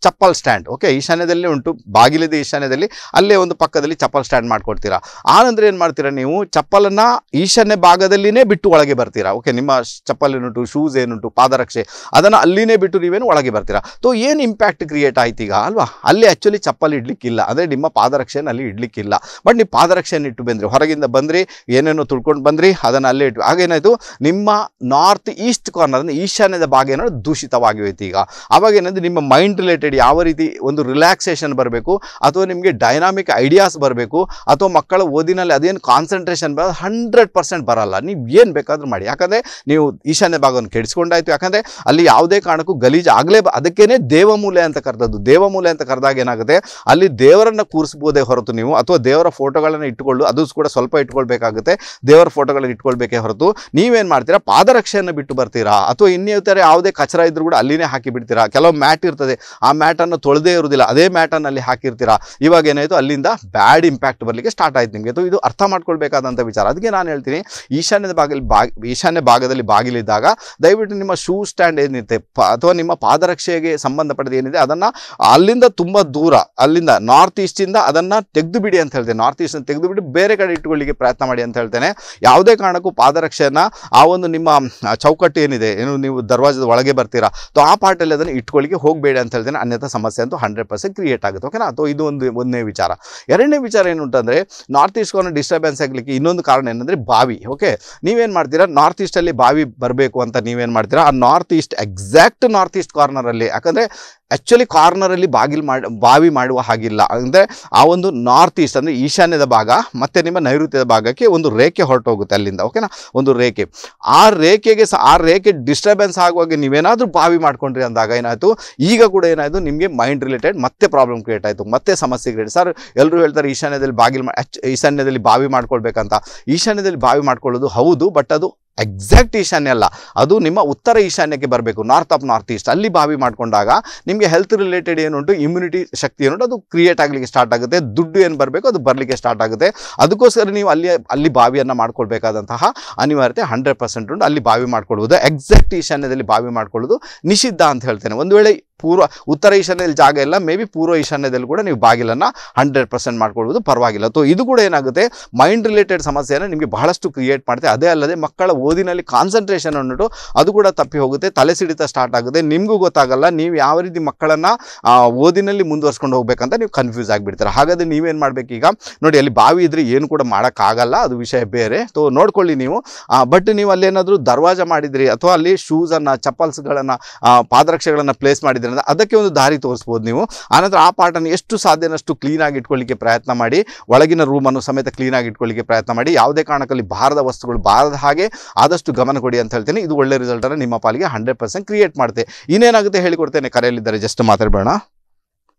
ಚಪ್ಪಲ್ ಸ್ಟ್ಯಾಂಡ್, ಓಕೆ, ಈಶಾನ್ಯದಲ್ಲೇ ಉಂಟು, ಬಾಗಿಲಿದೆ ಈಶಾನ್ಯದಲ್ಲಿ, ಅಲ್ಲೇ ಒಂದು ಪಕ್ಕದಲ್ಲಿ ಚಪ್ಪಲ್ ಸ್ಟ್ಯಾಂಡ್ ಮಾಡ್ಕೊಳ್ತೀರಾ. ಆನಂತರ ಏನು ಮಾಡ್ತೀರಾ? ನೀವು ಚಪ್ಪಲನ್ನು ಈಶಾನ್ಯ ಭಾಗದಲ್ಲಿನೇ ಬಿಟ್ಟು ಒಳಗೆ ಬರ್ತೀರಾ, ಓಕೆ? ನಿಮ್ಮ ಚಪ್ಪಲ್ ಏನುಂಟು, ಶೂಸ್ ಏನುಂಟು, ಪಾದರಕ್ಷೆ, ಅದನ್ನು ಅಲ್ಲಿನೇ ಬಿಟ್ಟು ನೀವೇನು ಒಳಗೆ ಬರ್ತೀರಾ. ಸೊ ಏನು ಇಂಪ್ಯಾಕ್ಟ್ ಕ್ರಿಯೇಟ್ ಆಯ್ತು ಈಗ ಅಲ್ವಾ? ಅಲ್ಲಿ ಆ್ಯಕ್ಚುಲಿ ಚಪ್ಪಲ್ ಇಡ್ಲಿಕ್ಕಿಲ್ಲ, ಅಂದರೆ ನಿಮ್ಮ ಪಾದರಕ್ಷೆಯನ್ನು ಅಲ್ಲಿ ಇಡ್ಲಿಕ್ಕಿಲ್ಲ. ಬಟ್ ನೀವು ಪಾದರಕ್ಷೆಯನ್ನು ಇಟ್ಟು ಬಂದ್ರಿ, ಹೊರಗಿಂದ ಬಂದ್ರಿ, ಏನೇನೋ ತುಳ್ಕೊಂಡು ಬಂದ್ರಿ, ಅದನ್ನು ಅಲ್ಲೇ ಇಟ್ಟು, ಆಗೇನಾಯಿತು, ನಿಮ್ಮ ನಾರ್ತ್ ಈಸ್ಟ್ ಕಾರ್ನರ್ ಅಂದರೆ ಈಶಾನ್ಯದ ಭಾಗ ಏನೋ ದೂಷಿತವಾಗಿ ಹೋಯ್ತು. ಈಗ ಅವಾಗ ಏನಂದರೆ ನಿಮ್ಮ ಮೈಂಡ್ ರಿಲೇಟೆಡ್ ಯಾವ ರೀತಿ ಒಂದು ರಿಲ್ಯಾಕ್ಸೇಷನ್ ಬರಬೇಕು, ಅಥವಾ ನಿಮಗೆ ಡೈನಾಮಿಕ್ ಐಡಿಯಾಸ್ ಬರಬೇಕು, ಅಥವಾ ಮಕ್ಕಳ ಓದಿನಲ್ಲಿ ಅದೇನು ಕಾನ್ಸಂಟ್ರೇಷನ್ ಬರೋದು 100% ಬರಲ್ಲ. ನೀವು ಏನು ಬೇಕಾದರೂ ಮಾಡಿ, ಯಾಕಂದರೆ ನೀವು ಈಶಾನ್ಯ ಭಾಗವನ್ನು ಕೆಡಿಸ್ಕೊಂಡಾಯ್ತು. ಯಾಕಂದರೆ ಅಲ್ಲಿ ಯಾವುದೇ ಕಾರಣಕ್ಕೂ ಗಲೀಜು ಅದಕ್ಕೇನೆ ದೇವಮೂಲೆ ಅಂತ ಕರೆದದ್ದು. ದೇವಮೂಲೆ ಅಂತ ಕರೆದಾಗ ಏನಾಗುತ್ತೆ, ಅಲ್ಲಿ ದೇವರನ್ನು ಕೂರಿಸ್ಬೋದೇ ಹೊರತು ನೀವು, ಅಥವಾ ದೇವರ ಫೋಟೋಗಳನ್ನು ಅದು ಕೂಡ ಸ್ವಲ್ಪ ಇಟ್ಕೊಳ್ಬೇಕಾಗುತ್ತೆ, ದೇವರ ಫೋಟೋಗಳನ್ನು ಇಟ್ಕೊಳ್ಬೇಕೇ ಹೊರತು ನೀವೇನು ಮಾಡ್ತೀರಾ? ಪಾದರಕ್ಷೆಯನ್ನು ಬಿಟ್ಟು ಬರ್ತೀರಾ, ಅಥವಾ ಇನ್ನಿತರ ಯಾವುದೇ ಕಚರ ಇದ್ರೂ ಕೂಡ ಅಲ್ಲಿನೇ ಹಾಕಿ ಬಿಡ್ತೀರಾ. ಕೆಲವು ಮ್ಯಾಟ್ ಇರ್ತದೆ, ಆ ಮ್ಯಾಟನ್ನು ತೊಳೆದೇ ಇರುವುದಿಲ್ಲ, ಅದೇ ಮ್ಯಾಟನ್ನು ಅಲ್ಲಿ ಹಾಕಿರ್ತೀರಾ. ಇವಾಗ ಏನಾಯಿತು, ಅಲ್ಲಿಂದ ಬ್ಯಾಡ್ ಇಂಪ್ಯಾಕ್ಟ್ ಬರಲಿಕ್ಕೆ ಸ್ಟಾರ್ಟ್ ಆಯ್ತು ನಿಮಗೆ. ಇದು ಅರ್ಥ ಮಾಡ್ಕೊಳ್ಬೇಕಾದಂಥ ವಿಚಾರ. ಅದಕ್ಕೆ ನಾನು ಹೇಳ್ತೀನಿ, ಈಶಾನ್ಯ ಭಾಗದಲ್ಲಿ ಬಾಗಿಲಿದ್ದಾಗ ದಯವಿಟ್ಟು ನಿಮ್ಮ ಶೂ ಸ್ಟ್ಯಾಂಡ್ ಏನಿರುತ್ತೆ, ಅಥವಾ ನಿಮ್ಮ ಪಾದರಕ್ಷೆಗೆ ಸಂಬಂಧಪಟ್ಟದ ಏನಿದೆ, ಅದನ್ನು ಅಲ್ಲಿಂದ ತುಂಬ ದೂರ, ಅಲ್ಲಿಂದ ನಾರ್ತ್ ಈಸ್ಟಿಂದ ಅದನ್ನು ತೆಗೆದು ಬಿಡಿ ಅಂತ ಹೇಳ್ತೇನೆ. ನಾರ್ತ್ ಈಸ್ಟನ್ನು ತೆಗೆದು ಬಿಟ್ಟು ಬೇರೆ ಕಡೆ ಇಟ್ಕೊಳ್ಳಿಕ್ಕೆ ಪ್ರಯತ್ನ ಮಾಡಿ ಅಂತ ಹೇಳ್ತೇನೆ. ಯಾವುದೇ ಕಾರಣಕ್ಕೂ ಪಾದರಕ್ಷೆಯನ್ನು ಆ ಒಂದು ನಿಮ್ಮ ಚೌಕಟ್ಟು ಏನಿದೆ, ಏನು ನೀವು ದರ್ವಾಜದ ಒಳಗೆ ಬರ್ತೀರಾ, ಸೊ ಆ ಪಾರ್ಟಲ್ಲಿ ಅದನ್ನು ಇಟ್ಕೊಳ್ಳಿಕ್ಕೆ ಹೋಗಬೇಡಿ ಅಂತ ಹೇಳ್ತೇನೆ. ಅನ್ಯಥ ಸಮಸ್ಯೆ ಅಂತೂ 100% ಕ್ರಿಯೇಟ್ ಆಗುತ್ತೆ, ಓಕೆನಾ? ಅಥವಾ ಇದು ಒಂದನೇ ವಿಚಾರ. ಎರಡನೇ ವಿಚಾರ ಏನು ಅಂತಂದರೆ, ನಾರ್ತ್ ಈಸ್ಟ್ ಕಾರ್ನರ್ ಡಿಸ್ಟರ್ಬೆನ್ಸ್ ಆಗಲಿಕ್ಕೆ ಇನ್ನೊಂದು ಕಾರಣ ಏನಂದರೆ ಬಾವಿ. ಓಕೆ, ನೀವೇನು ಮಾಡ್ತೀರಾ? ನಾರ್ತ್ ಈಸ್ಟಲ್ಲಿ ಬಾವಿ ಬರಬೇಕು ಅಂತ ನೀವೇನು ಮಾಡ್ತೀರಾ? ಆ north east exact north east ಕಾರ್ನರಲ್ಲಿ, ಯಾಕಂದರೆ ಆ್ಯಕ್ಚುಲಿ ಕಾರ್ನರಲ್ಲಿ ಬಾವಿ ಮಾಡುವ ಹಾಗಿಲ್ಲ. ಅಂದರೆ ಆ ಒಂದು ನಾರ್ತ್ ಈಸ್ಟ್ ಅಂದರೆ ಈಶಾನ್ಯದ ಭಾಗ ಮತ್ತು ನಿಮ್ಮ ನೈಋತ್ಯದ ಭಾಗಕ್ಕೆ ಒಂದು ರೇಖೆ ಹೊರಟೋಗುತ್ತೆ ಅಲ್ಲಿಂದ, ಓಕೆನಾ? ಒಂದು ರೇಖೆ, ಆ ರೇಖೆ ಡಿಸ್ಟರ್ಬೆನ್ಸ್ ಆಗುವಾಗ ನೀವೇನಾದರೂ ಬಾವಿ ಮಾಡ್ಕೊಂಡ್ರಿ ಅಂದಾಗ ಏನಾಯಿತು, ಈಗ ಕೂಡ ಏನಾಯಿತು, ನಿಮಗೆ ಮೈಂಡ್ ರಿಲೇಟೆಡ್ ಮತ್ತೆ ಪ್ರಾಬ್ಲಮ್ ಕ್ರಿಯೇಟ್ ಆಯಿತು, ಮತ್ತೆ ಸಮಸ್ಯೆ ಕ್ರಿಯೇಟ್. ಸರ್, ಎಲ್ಲರೂ ಹೇಳ್ತಾರೆ ಈಶಾನ್ಯದಲ್ಲಿ ಈಶಾನ್ಯದಲ್ಲಿ ಬಾವಿ ಮಾಡ್ಕೊಳ್ಬೇಕಂತ. ಈಶಾನ್ಯದಲ್ಲಿ ಬಾವಿ ಮಾಡ್ಕೊಳ್ಳೋದು ಹೌದು, ಬಟ್ ಅದು ಎಕ್ಸಾಕ್ಟ್ ಈಶಾನ್ಯ ಅಲ್ಲ, ಅದು ನಿಮ್ಮ ಉತ್ತರ ಈಶಾನ್ಯಕ್ಕೆ ಬರಬೇಕು, ನಾರ್ತ್ ಆಫ್ ನಾರ್ತ್ ಈಸ್ಟ್. ಅಲ್ಲಿ ಬಾವಿ ಮಾಡ್ಕೊಂಡಾಗ ನಿಮಗೆ ಹೆಲ್ತ್ ರಿಲೇಟೆಡ್ ಏನುಂಟು, ಇಮ್ಯುನಿಟಿ ಶಕ್ತಿ ಏನುಂಟು ಅದು ಕ್ರಿಯೇಟ್ ಆಗಲಿಕ್ಕೆ ಸ್ಟಾರ್ಟ್ ಆಗುತ್ತೆ. ದುಡ್ಡು ಏನು ಬರಬೇಕು ಅದು ಬರಲಿಕ್ಕೆ ಸ್ಟಾರ್ಟ್ ಆಗುತ್ತೆ. ಅದಕ್ಕೋಸ್ಕರ ನೀವು ಅಲ್ಲಿ ಬಾವಿಯನ್ನು ಮಾಡ್ಕೊಳ್ಬೇಕಾದಂತಹ ಅನಿವಾರ್ಯತೆ 100% ಉಂಟು. ಅಲ್ಲಿ ಬಾವಿ ಮಾಡ್ಕೊಳ್ಬೋದು. ಎಕ್ಸಾಕ್ಟ್ ಈಶಾನ್ಯದಲ್ಲಿ ಬಾವಿ ಮಾಡ್ಕೊಳ್ಳೋದು ನಿಷಿದ್ಧ ಅಂತ ಹೇಳ್ತೇನೆ. ಒಂದು ವೇಳೆ ಉತ್ತರ ಈಶಾನ್ಯದಲ್ಲಿ ಜಾಗ ಇಲ್ಲ, ಮೇ ಬಿ ಪೂರ್ವ ಈಶಾನ್ಯದಲ್ಲಿ ಕೂಡ ನೀವು ಬಾಗಿಲನ್ನು 100% ಮಾಡ್ಕೊಳ್ಬೋದು, ಪರವಾಗಿಲ್ಲ. ಸೊ ಇದು ಕೂಡ ಏನಾಗುತ್ತೆ, ಮೈಂಡ್ ರಿಲೇಟೆಡ್ ಸಮಸ್ಯೆಯನ್ನು ನಿಮಗೆ ಬಹಳಷ್ಟು ಕ್ರಿಯೇಟ್ ಮಾಡುತ್ತೆ. ಅದೇ ಅಲ್ಲದೆ ಮಕ್ಕಳ ಓದಿನಲ್ಲಿ ಕಾನ್ಸಂಟ್ರೇಷನ್ ಅನ್ನಿಟ್ಟು ಅದು ಕೂಡ ತಪ್ಪಿ ಹೋಗುತ್ತೆ, ತಲೆ ಸಿಡಿತ ಸ್ಟಾರ್ಟ್ ಆಗುತ್ತೆ. ನಿಮಗೂ ಗೊತ್ತಾಗಲ್ಲ ನೀವು ಯಾವ ರೀತಿ ಮಕ್ಕಳನ್ನು ಓದಿನಲ್ಲಿ ಮುಂದುವರ್ಸ್ಕೊಂಡು ಹೋಗ್ಬೇಕಂತ ನೀವು ಕನ್ಫ್ಯೂಸ್ ಆಗಿಬಿಡ್ತಾರೆ. ಹಾಗಾದರೆ ನೀವೇನು ಮಾಡಬೇಕು, ಈಗ ನೋಡಿ ಅಲ್ಲಿ ಬಾವಿ ಇದ್ರೆ ಏನು ಕೂಡ ಮಾಡೋಕ್ಕಾಗಲ್ಲ, ಅದು ವಿಷಯ ಬೇರೆ. ಸೊ ನೋಡ್ಕೊಳ್ಳಿ ನೀವು. ಬಟ್ ನೀವು ಅಲ್ಲೇನಾದರೂ ದರ್ವಾಜ ಮಾಡಿದ್ರಿ ಅಥವಾ ಅಲ್ಲಿ ಶೂಸನ್ನು, ಚಪ್ಪಲ್ಸ್ಗಳನ್ನು, ಪಾದರಕ್ಷೆಗಳನ್ನು ಪ್ಲೇಸ್ ಮಾಡಿದ್ರಿ, ಅದಕ್ಕೆ ಒಂದು ದಾರಿ ತೋರಿಸ್ಬೋದು ನೀವು. ಆನಂತರ ಆ ಪಾರ್ಟನ್ನು ಎಷ್ಟು ಸಾಧ್ಯನಷ್ಟು ಕ್ಲೀನಾಗಿ ಇಟ್ಕೊಳ್ಳಿಕ್ಕೆ ಪ್ರಯತ್ನ ಮಾಡಿ. ಒಳಗಿನ ರೂಮನ್ನು ಸಮೇತ ಕ್ಲೀನಾಗಿ ಇಟ್ಕೊಳ್ಳಿಕ್ಕೆ ಪ್ರಯತ್ನ ಮಾಡಿ. ಯಾವುದೇ ಕಾರಣಕ್ಕಲ್ಲಿ ಭಾರದ ವಸ್ತುಗಳು ಬಾರದ ಹಾಗೆ ಆದಷ್ಟು ಗಮನ ಕೊಡಿ ಅಂತ ಹೇಳ್ತೇನೆ. ಇದು ಒಳ್ಳೆ ರಿಸಲ್ಟನ್ನು ನಿಮ್ಮ ಪಾಲಿಗೆ 100% ಕ್ರಿಯೇಟ್ ಮಾಡುತ್ತೆ. ಇನ್ನೇನಾಗುತ್ತೆ ಹೇಳಿಕೊಡ್ತೇನೆ. ಕರೆಯಲ್ಲಿದ್ದಾರೆ, ಜಸ್ಟ್ ಮಾತಾಡಬೇಡ.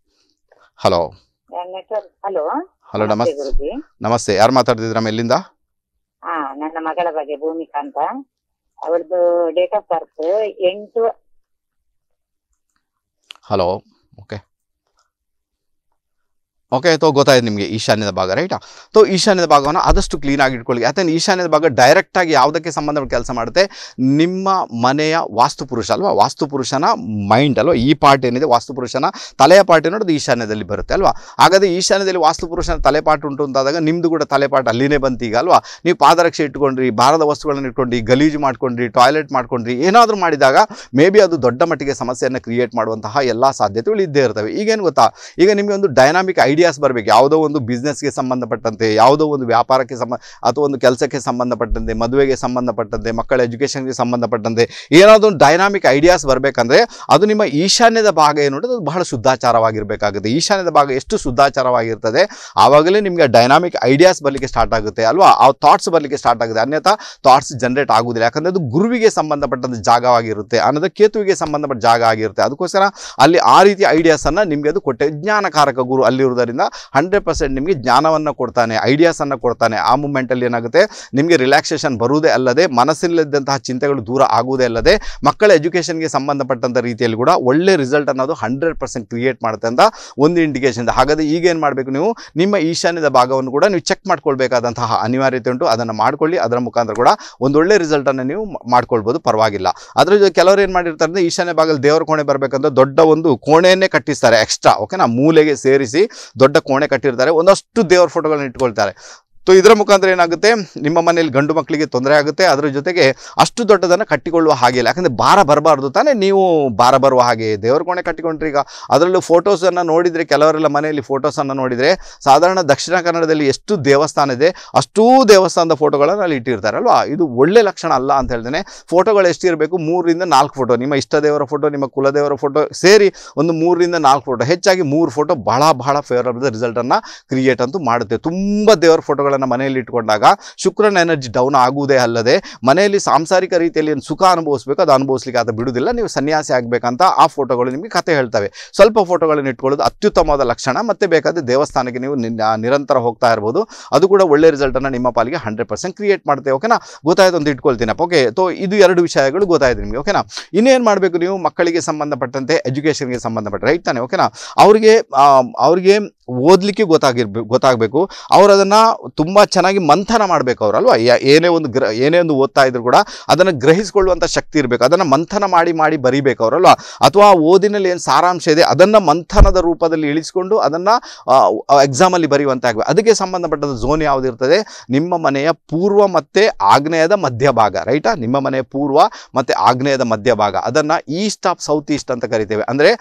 ಹಲೋ ಹಲೋ ಹಲೋ, ನಮಸ್ತೆ. ನಮಸ್ತೆ, ಯಾರು ಮಾತಾಡ್ತಿದ್ದೀರಮ್ಮ, ಎಲ್ಲಿಂದ? ನನ್ನ ಮಗಳ ಬಗ್ಗೆ ಭೂಮಿಕಾ ಅಂತ. ಅವಳದು date of birth 8. Hello, okay ತೋ ಗೊತ್ತಾಯ್ತು ನಿಮಗೆ ಈಶಾನ್ಯದ ಭಾಗ, ರೈಟಾ? ತೋ ಈಶಾನ್ಯದ ಭಾಗವನ್ನು ಆದಷ್ಟು ಕ್ಲೀನಾಗಿ ಇಟ್ಕೊಳ್ಳಿ. ಯಾಕಂದರೆ ಈಶಾನ್ಯದ ಭಾಗ ಡೈರೆಕ್ಟಾಗಿ ಯಾವುದಕ್ಕೆ ಸಂಬಂಧಪಟ್ಟ ಕೆಲಸ ಮಾಡುತ್ತೆ, ನಿಮ್ಮ ಮನೆಯ ವಾಸ್ತುಪುರುಷ ಅಲ್ವಾ, ವಾಸ್ತುಪುರುಷನ ಮೈಂಡ್ ಅಲ್ವಾ, ಈ ಪಾರ್ಟ್ ಏನಿದೆ ವಾಸ್ತುಪುರುಷನ ತಲೆಯ ಪಾರ್ಟ್ ಏನೋದು ಈಶಾನ್ಯದಲ್ಲಿ ಬರುತ್ತೆ ಅಲ್ವಾ. ಹಾಗಾದರೆ ಈಶಾನ್ಯದಲ್ಲಿ ವಾಸ್ತುಪುರುಷನ ತಲೆಪಾಟ್ ಉಂಟು ಅಂತಾದಾಗ ನಿಮ್ಮದು ಕೂಡ ತಲೆಪಾಟ್ ಅಲ್ಲಿನೇ ಬಂತು ಈಗ ಅಲ್ವಾ. ನೀವು ಪಾದರಕ್ಷೆ ಇಟ್ಕೊಂಡ್ರಿ, ಭಾರದ ವಸ್ತುಗಳನ್ನು ಇಟ್ಕೊಂಡ್ರಿ, ಗಲೀಜು ಮಾಡ್ಕೊಂಡ್ರಿ, ಟಾಯ್ಲೆಟ್ ಮಾಡ್ಕೊಂಡ್ರಿ, ಏನಾದರೂ ಮಾಡಿದಾಗ ಮೇ ಬಿ ಅದು ದೊಡ್ಡ ಮಟ್ಟಿಗೆ ಸಮಸ್ಯೆಯನ್ನು ಕ್ರಿಯೇಟ್ ಮಾಡುವಂತಹ ಎಲ್ಲ ಸಾಧ್ಯತೆಗಳು ಇದ್ದೇ ಇರ್ತವೆ. ಈಗೇನು ಗೊತ್ತಾ, ಈಗ ನಿಮಗೆ ಒಂದು ಡೈನಾಮಿಕ್ ಐಡಿಯಾಸ್ ಬರಬೇಕು. ಯಾವುದೋ ಒಂದು ಬಿಸ್ನೆಸ್ಗೆ ಸಂಬಂಧಪಟ್ಟಂತೆ, ಯಾವುದೋ ಒಂದು ವ್ಯಾಪಾರಕ್ಕೆ ಅಥವಾ ಒಂದು ಕೆಲಸಕ್ಕೆ ಸಂಬಂಧಪಟ್ಟಂತೆ, ಮದುವೆಗೆ ಸಂಬಂಧಪಟ್ಟಂತೆ, ಮಕ್ಕಳ ಎಜುಕೇಷನ್ಗೆ ಸಂಬಂಧಪಟ್ಟಂತೆ ಏನಾದರೂ ಒಂದು ಡೈನಾಮಿಕ್ ಐಡಿಯಾಸ್ ಬರಬೇಕಂದ್ರೆ ಅದು ನಿಮ್ಮ ಈಶಾನ್ಯದ ಭಾಗ ಏನು ಅದು ಬಹಳ ಶುದ್ಧಾಚಾರವಾಗಿರಬೇಕಾಗುತ್ತೆ. ಈಶಾನ್ಯದ ಭಾಗ ಎಷ್ಟು ಶುದ್ಧಾಚಾರವಾಗಿರ್ತದೆ ಆವಾಗಲೇ ನಿಮಗೆ ಡೈನಾಮಿಕ್ ಐಡಿಯಾಸ್ ಬರಲಿಕ್ಕೆ ಸ್ಟಾರ್ಟ್ ಆಗುತ್ತೆ ಅಲ್ವಾ, ಆ ಥಾಟ್ಸ್ ಬರಲಿಕ್ಕೆ ಸ್ಟಾರ್ಟ್ ಆಗುತ್ತೆ. ಅನ್ಯಥಾ ಥಾಟ್ಸ್ ಜನರೇಟ್ ಆಗುವುದಿಲ್ಲ. ಯಾಕಂದರೆ ಅದು ಗುರುವಿಗೆ ಸಂಬಂಧಪಟ್ಟಂಥ ಜಾಗವಾಗಿರುತ್ತೆ, ಅನ್ನೋದು ಕೇತುವಿಗೆ ಸಂಬಂಧಪಟ್ಟ ಜಾಗ ಆಗಿರುತ್ತೆ. ಅದಕ್ಕೋಸ್ಕರ ಅಲ್ಲಿ ಆ ರೀತಿಯ ಐಡಿಯಾಸನ್ನು ನಿಮಗೆ ಅದು ಕೊಟ್ಟೆ. ಜ್ಞಾನಕಾರಕ ಗುರು ಅಲ್ಲಿರುವುದರಿಂದ 100% ನಿಮಗೆ ಜ್ಞಾನವನ್ನು ಕೊಡ್ತಾನೆ, ಐಡಿಯಾಸನ್ನು ಕೊಡ್ತಾನೆ. ಆ ಮೂಮೆಂಟಲ್ಲಿ ಏನಾಗುತ್ತೆ, ನಿಮಗೆ ರಿಲ್ಯಾಕ್ಸೇಷನ್ ಬರುವುದೇ ಅಲ್ಲದೆ, ಮನಸ್ಸಲ್ಲಿದ್ದಂತಹ ಚಿಂತೆಗಳು ದೂರ ಆಗುವುದೇ ಅಲ್ಲದೆ, ಮಕ್ಕಳ ಎಜುಕೇಷನ್ಗೆ ಸಂಬಂಧಪಟ್ಟಂಥ ರೀತಿಯಲ್ಲಿ ಕೂಡ ಒಳ್ಳೆ ರಿಸಲ್ಟ್ ಅನ್ನೋದು 100% ಕ್ರಿಯೇಟ್ ಮಾಡುತ್ತೆ ಅಂತ ಒಂದು ಇಂಡಿಕೇಶನ್. ಹಾಗಾದರೆ ಈಗೇನು ಮಾಡಬೇಕು, ನೀವು ನಿಮ್ಮ ಈಶಾನ್ಯದ ಭಾಗವನ್ನು ಕೂಡ ನೀವು ಚೆಕ್ ಮಾಡ್ಕೊಳ್ಬೇಕಾದಂತಹ ಅನಿವಾರ್ಯತೆ ಉಂಟು. ಅದನ್ನು ಮಾಡ್ಕೊಳ್ಳಿ. ಅದರ ಮುಖಾಂತರ ಕೂಡ ಒಂದೊಳ್ಳೆ ರಿಸಲ್ಟನ್ನು ನೀವು ಮಾಡ್ಕೊಳ್ಬೋದು, ಪರವಾಗಿಲ್ಲ. ಅದರ ಜೊತೆ ಕೆಲವರು ಏನು ಮಾಡಿರ್ತಾರೆ ಅಂದರೆ, ಈಶಾನ್ಯ ಭಾಗದಲ್ಲಿ ದೇವರ ಕೋಣೆ ಬರಬೇಕಂದ್ರೆ ದೊಡ್ಡ ಒಂದು ಕೋಣೆಯನ್ನೇ ಕಟ್ಟಿಸ್ತಾರೆ ಎಕ್ಸ್ಟ್ರಾ, ಓಕೆನಾ, ಮೂಲೆಗೆ ಸೇರಿಸಿ ದೊಡ್ಡ ಕೋಣೆ ಕಟ್ಟಿರ್ತಾರೆ, ಒಂದಷ್ಟು ದೇವರ ಫೋಟೋಗಳನ್ನ ಇಟ್ಕೊಳ್ತಾರೆ. ಸೊ ಇದರ ಮುಖಾಂತರ ಏನಾಗುತ್ತೆ, ನಿಮ್ಮ ಮನೆಯಲ್ಲಿ ಗಂಡು ಮಕ್ಕಳಿಗೆ ತೊಂದರೆ ಆಗುತ್ತೆ. ಅದರ ಜೊತೆಗೆ ಅಷ್ಟು ದೊಡ್ಡದನ್ನು ಕಟ್ಟಿಕೊಳ್ಳುವ ಹಾಗೆ ಇಲ್ಲ, ಯಾಕಂದರೆ ಭಾರ ಬರಬಾರ್ದು ತಾನೇ. ನೀವು ಭಾರ ಬರುವ ಹಾಗೆ ದೇವರ ಕೋಣೆ ಕಟ್ಟಿಕೊಂಡ್ರಿ. ಈಗ ಅದರಲ್ಲೂ ಫೋಟೋಸನ್ನು ನೋಡಿದರೆ, ಕೆಲವರೆಲ್ಲ ಮನೆಯಲ್ಲಿ ಫೋಟೋಸನ್ನು ನೋಡಿದರೆ, ಸಾಧಾರಣ ದಕ್ಷಿಣ ಕನ್ನಡದಲ್ಲಿ ಎಷ್ಟು ದೇವಸ್ಥಾನ ಇದೆ ಅಷ್ಟೂ ದೇವಸ್ಥಾನದ ಫೋಟೋಗಳನ್ನು ಅಲ್ಲಿ ಇಟ್ಟಿರ್ತಾರೆ ಅಲ್ವಾ. ಇದು ಒಳ್ಳೆ ಲಕ್ಷಣ ಅಲ್ಲ ಅಂತ ಹೇಳ್ತೇನೆ. ಫೋಟೋಗಳು ಎಷ್ಟಿರಬೇಕು, 3 ರಿಂದ 4 ಫೋಟೋ, ನಿಮ್ಮ ಇಷ್ಟ ದೇವರ ಫೋಟೋ, ನಿಮ್ಮ ಕುಲದೇವರ ಫೋಟೋ ಸೇರಿ ಒಂದು 3 ರಿಂದ 4 ಫೋಟೋ, ಹೆಚ್ಚಾಗಿ 3 ಫೋಟೋ ಬಹಳ ಫೇವರಬಲ್ ರಿಸಲ್ಟನ್ನು ಕ್ರಿಯೇಟ್ ಅಂತೂ ಮಾಡುತ್ತೆ. ತುಂಬ ದೇವರ ಫೋಟೋಗಳನ್ನು ಮನೆಯಲ್ಲಿ ಇಟ್ಕೊಂಡಾಗ ಶುಕ್ರನ ಎನರ್ಜಿ ಡೌನ್ ಆಗುವುದೇ ಅಲ್ಲದೆ, ಮನೆಯಲ್ಲಿ ಸಾಂಸಾರಿಕ ರೀತಿಯಲ್ಲಿ ಸುಖ ಅನುಭವಿಸಬೇಕು, ಅದು ಅನುಭವಿಸಲಿಕ್ಕೆ ಅದು ಬಿಡುವುದಿಲ್ಲ. ನೀವು ಸನ್ಯಾಸಿ ಆಗಬೇಕಂತ ಆ ಫೋಟೋಗಳು ನಿಮಗೆ ಕತೆ ಹೇಳ್ತವೆ. ಸ್ವಲ್ಪ ಫೋಟೋಗಳನ್ನು ಇಟ್ಕೊಳ್ಳೋದು ಅತ್ಯುತ್ತಮವಾದ ಲಕ್ಷಣ. ಮತ್ತೆ ಬೇಕಾದರೆ ದೇವಸ್ಥಾನಕ್ಕೆ ನೀವು ನಿರಂತರ ಹೋಗ್ತಾ ಇರ್ಬೋದು, ಅದು ಕೂಡ ಒಳ್ಳೆ ರಿಸಲ್ಟನ್ನು ನಿಮ್ಮ ಪಾಲಿಗೆ 100% ಕ್ರಿಯೇಟ್ ಮಾಡುತ್ತೆ. ಓಕೆನಾ, ಗೊತ್ತಾಯ್ತು ಅಂತ ಇಟ್ಕೊಳ್ತೀನಿ. ಓಕೆ, ತೋ ಇದು 2 ವಿಷಯಗಳು ಗೊತ್ತಾಯ್ತು ನಿಮಗೆ. ಓಕೆನಾ, ಇನ್ನೇನು ಮಾಡಬೇಕು, ನೀವು ಮಕ್ಕಳಿಗೆ ಸಂಬಂಧಪಟ್ಟಂತೆ ಎಜುಕೇಷನ್ಗೆ ಸಂಬಂಧಪಟ್ಟ, ರೈಟ್ ತಾನೆ? ಓಕೆನಾ, ಅವ್ರಿಗೆ ಓದಲಿಕ್ಕೆ ಗೊತ್ತಾಗಬೇಕು. ಅವರು ಅದನ್ನು ತುಂಬ ಚೆನ್ನಾಗಿ ಮಂಥನ ಮಾಡಬೇಕು ಅವರಲ್ವಾ. ಏನೇ ಒಂದು ಓದ್ತಾ ಇದ್ರು ಕೂಡ ಅದನ್ನು ಗ್ರಹಿಸಿಕೊಳ್ಳುವಂಥ ಶಕ್ತಿ ಇರಬೇಕು. ಅದನ್ನು ಮಂಥನ ಮಾಡಿ ಬರೀಬೇಕು ಅವರಲ್ವಾ. ಅಥವಾ ಓದಿನಲ್ಲಿ ಏನು ಸಾರಾಂಶ ಇದೆ ಅದನ್ನು ಮಂಥನದ ರೂಪದಲ್ಲಿ ಇಳಿಸಿಕೊಂಡು ಅದನ್ನು ಎಕ್ಸಾಮಲ್ಲಿ ಬರೆಯುವಂಥ ಆಗಬೇಕು. ಅದಕ್ಕೆ ಸಂಬಂಧಪಟ್ಟದ ಝೋನ್ ಯಾವುದಿರ್ತದೆ, ನಿಮ್ಮ ಮನೆಯ ಪೂರ್ವ ಮತ್ತು ಆಗ್ನೇಯದ ಮಧ್ಯಭಾಗ, ರೈಟಾ? ನಿಮ್ಮ ಮನೆಯ ಪೂರ್ವ ಮತ್ತು ಆಗ್ನೇಯದ ಮಧ್ಯಭಾಗ, ಅದನ್ನು ಈಸ್ಟ್ ಆಫ್ ಸೌತ್ ಈಸ್ಟ್ ಅಂತ ಕರಿತೇವೆ. ಅಂದರೆ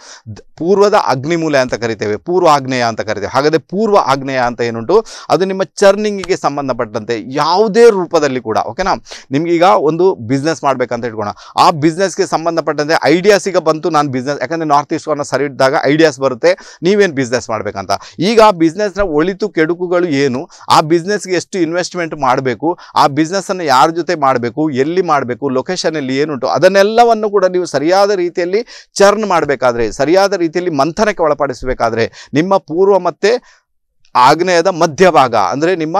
ಪೂರ್ವದ ಅಗ್ನಿಮೂಲೆ ಅಂತ ಕರಿತೇವೆ, ಪೂರ್ವ ಆಗ್ನೇಯ ಅಂತ ಕರಿತೇವೆ. ಹಾಗಾದರೆ ಪೂರ್ವ ಆಗ್ನೇಯ ಅಂತ ಏನುಂಟು, ಅದು ನಿಮ್ಮ ಚರ್ನಿಂಗಿಗೆ ಸಂಬಂಧಪಟ್ಟಂತೆ ಯಾವುದೇ ರೂಪದಲ್ಲಿ ಕೂಡ, ಓಕೆನಾ. ನಿಮಗೀಗ ಒಂದು ಬಿಸ್ನೆಸ್ ಮಾಡಬೇಕಂತ ಇಟ್ಕೋಣ, ಆ ಬಿಸ್ನೆಸ್ಗೆ ಸಂಬಂಧಪಟ್ಟಂತೆ ಐಡಿಯಾಸ್ ಈಗ ಬಂತು. ನಾನು ಬಿಸ್ನೆಸ್, ಯಾಕಂದರೆ ನಾರ್ತ್ ಈಸ್ಟ್ ಕಾರ್ನರ್ ಸರಿ ಇದ್ದಾಗ ಐಡಿಯಾಸ್ ಬರುತ್ತೆ, ನೀವೇನು ಬಿಸ್ನೆಸ್ ಮಾಡಬೇಕಂತ. ಈಗ ಆ ಬಿಸ್ನೆಸ್ನ ಒಳಿತು ಕೆಡುಕುಗಳು ಏನು, ಆ ಬಿಸ್ನೆಸ್ಗೆ ಎಷ್ಟು ಇನ್ವೆಸ್ಟ್ಮೆಂಟ್ ಮಾಡಬೇಕು, ಆ ಬಿಸ್ನೆಸ್ಸನ್ನು ಯಾರ ಜೊತೆ ಮಾಡಬೇಕು, ಎಲ್ಲಿ ಮಾಡಬೇಕು, ಲೊಕೇಶನಲ್ಲಿ ಏನುಂಟು, ಅದನ್ನೆಲ್ಲವನ್ನು ಕೂಡ ನೀವು ಸರಿಯಾದ ರೀತಿಯಲ್ಲಿ ಚರ್ನ್ ಮಾಡಬೇಕಾದ್ರೆ, ಸರಿಯಾದ ರೀತಿಯಲ್ಲಿ ಮಂಥನಕ್ಕೆ ಒಳಪಡಿಸಬೇಕಾದ್ರೆ, ನಿಮ್ಮ ಪೂರ್ವ ಮತ್ತು ಆಗ್ನೇಯದ ಮಧ್ಯಭಾಗ, ಅಂದರೆ ನಿಮ್ಮ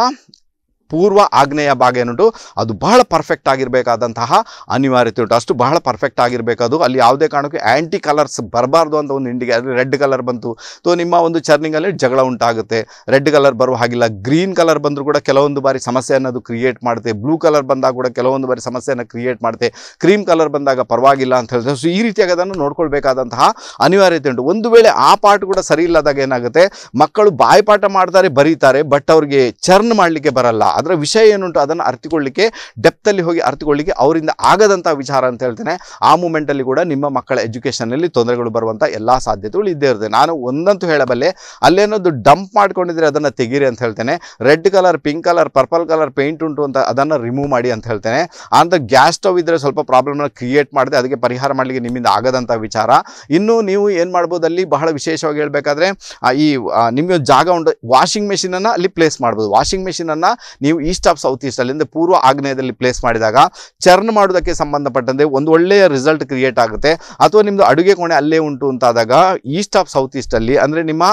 ಪೂರ್ವ ಆಗ್ನೇಯ ಭಾಗ ಏನುಂಟು ಅದು ಬಹಳ ಪರ್ಫೆಕ್ಟ್ ಆಗಿರಬೇಕಾದಂತಹ ಅನಿವಾರ್ಯತೆ ಉಂಟು. ಅಷ್ಟು ಬಹಳ ಪರ್ಫೆಕ್ಟ್ ಆಗಿರಬೇಕದು. ಅಲ್ಲಿ ಯಾವುದೇ ಕಾರಣಕ್ಕೂ ಆ್ಯಂಟಿ ಕಲರ್ಸ್ ಬರಬಾರ್ದು ಅಂತ ಒಂದು ಇಂಡಿಗೆ. ಅಂದರೆ ರೆಡ್ ಕಲರ್ ಬಂತು ಸೊ ನಿಮ್ಮ ಒಂದು ಚರ್ನಿಂಗಲ್ಲಿ ಜಗಳ ಉಂಟಾಗುತ್ತೆ. ರೆಡ್ ಕಲರ್ ಬರುವ ಹಾಗಿಲ್ಲ. ಗ್ರೀನ್ ಕಲರ್ ಬಂದರೂ ಕೂಡ ಕೆಲವೊಂದು ಬಾರಿ ಸಮಸ್ಯೆಯನ್ನು ಅದು ಕ್ರಿಯೇಟ್ ಮಾಡುತ್ತೆ. ಬ್ಲೂ ಕಲರ್ ಬಂದಾಗ ಕೂಡ ಕೆಲವೊಂದು ಬಾರಿ ಸಮಸ್ಯೆಯನ್ನು ಕ್ರಿಯೇಟ್ ಮಾಡುತ್ತೆ. ಕ್ರೀಮ್ ಕಲರ್ ಬಂದಾಗ ಪರವಾಗಿಲ್ಲ ಅಂತ ಹೇಳ್ತಾರೆ. ಸೊ ಈ ರೀತಿಯಾಗಿ ಅದನ್ನು ನೋಡ್ಕೊಳ್ಬೇಕಾದಂತಹ ಅನಿವಾರ್ಯತೆ ಉಂಟು. ಒಂದು ವೇಳೆ ಆ ಪಾಠ ಕೂಡ ಸರಿ ಇಲ್ಲದಾಗ ಏನಾಗುತ್ತೆ, ಮಕ್ಕಳು ಬಾಯಿಪಾಠ ಮಾಡ್ತಾರೆ, ಬರೀತಾರೆ, ಬಟ್ ಅವ್ರಿಗೆ ಚರ್ನ್ ಮಾಡಲಿಕ್ಕೆ ಬರಲ್ಲ. ಅದರ ವಿಷಯ ಏನುಂಟು ಅದನ್ನು ಅರ್ಥಕೊಳ್ಳಿಕ್ಕೆ, ಡೆಪ್ತಲ್ಲಿ ಹೋಗಿ ಅರ್ಥಕೊಳ್ಳಿಕ್ಕೆ ಅವರಿಂದ ಆಗದಂಥ ವಿಚಾರ ಅಂತ ಹೇಳ್ತೇನೆ. ಆ ಮೂಮೆಂಟಲ್ಲಿ ಕೂಡ ನಿಮ್ಮ ಮಕ್ಕಳ ಎಜುಕೇಷನಲ್ಲಿ ತೊಂದರೆಗಳು ಬರುವಂಥ ಎಲ್ಲ ಸಾಧ್ಯತೆಗಳು ಇದ್ದೇ ಇರುತ್ತೆ. ನಾನು ಒಂದಂತೂ ಹೇಳಬಲ್ಲೆ, ಅಲ್ಲೇನೋದು ಡಂಪ್ ಮಾಡ್ಕೊಂಡಿದ್ರೆ ಅದನ್ನು ತೆಗೀರಿ ಅಂತ ಹೇಳ್ತೇನೆ. Red colour, pink colour, purple colour paint ಉಂಟು ಅಂತ ಅದನ್ನು ರಿಮೂವ್ ಮಾಡಿ ಅಂತ ಹೇಳ್ತೇನೆ. ಅಂತ ಗ್ಯಾಸ್ ಸ್ಟವ್ ಇದ್ದರೆ ಸ್ವಲ್ಪ ಪ್ರಾಬ್ಲಮ್ನ ಕ್ರಿಯೇಟ್ ಮಾಡಿದೆ, ಅದಕ್ಕೆ ಪರಿಹಾರ ಮಾಡಲಿಕ್ಕೆ ನಿಮ್ಮಿಂದ ಆಗದಂಥ ವಿಚಾರ. ಇನ್ನು ನೀವು ಏನು ಮಾಡ್ಬೋದು, ಅಲ್ಲಿ ಬಹಳ ವಿಶೇಷವಾಗಿ ಹೇಳಬೇಕಾದ್ರೆ ನಿಮಗೆ ಜಾಗ ಉಂಟು, ವಾಷಿಂಗ್ ಮೆಷಿನನ್ನು ಅಲ್ಲಿ ಪ್ಲೇಸ್ ಮಾಡ್ಬೋದು. ವಾಷಿಂಗ್ ಮೆಷಿನನ್ನು ನೀವು ಈಸ್ಟ್ ಆಫ್ ಸೌತ್ ಈಸ್ಟ್ ಅಲ್ಲಿಂದ ಪೂರ್ವ ಆಗ್ನೇಯದಲ್ಲಿ ಪ್ಲೇಸ್ ಮಾಡಿದಾಗ ಚರ್ನ್ ಮಾಡೋದಕ್ಕೆ ಸಂಬಂಧಪಟ್ಟಂತೆ ಒಂದು ಒಳ್ಳೆಯ ರಿಸಲ್ಟ್ ಕ್ರಿಯೇಟ್ ಆಗುತ್ತೆ. ಅಥವಾ ನಿಮ್ಮದು ಅಡುಗೆ ಕೋಣೆ ಅಲ್ಲೇ ಉಂಟು ಅಂತಾದಾಗ ಈಸ್ಟ್ ಆಫ್ ಸೌತ್ ಈಸ್ಟಲ್ಲಿ ಅಂದರೆ ನಿಮ್ಮ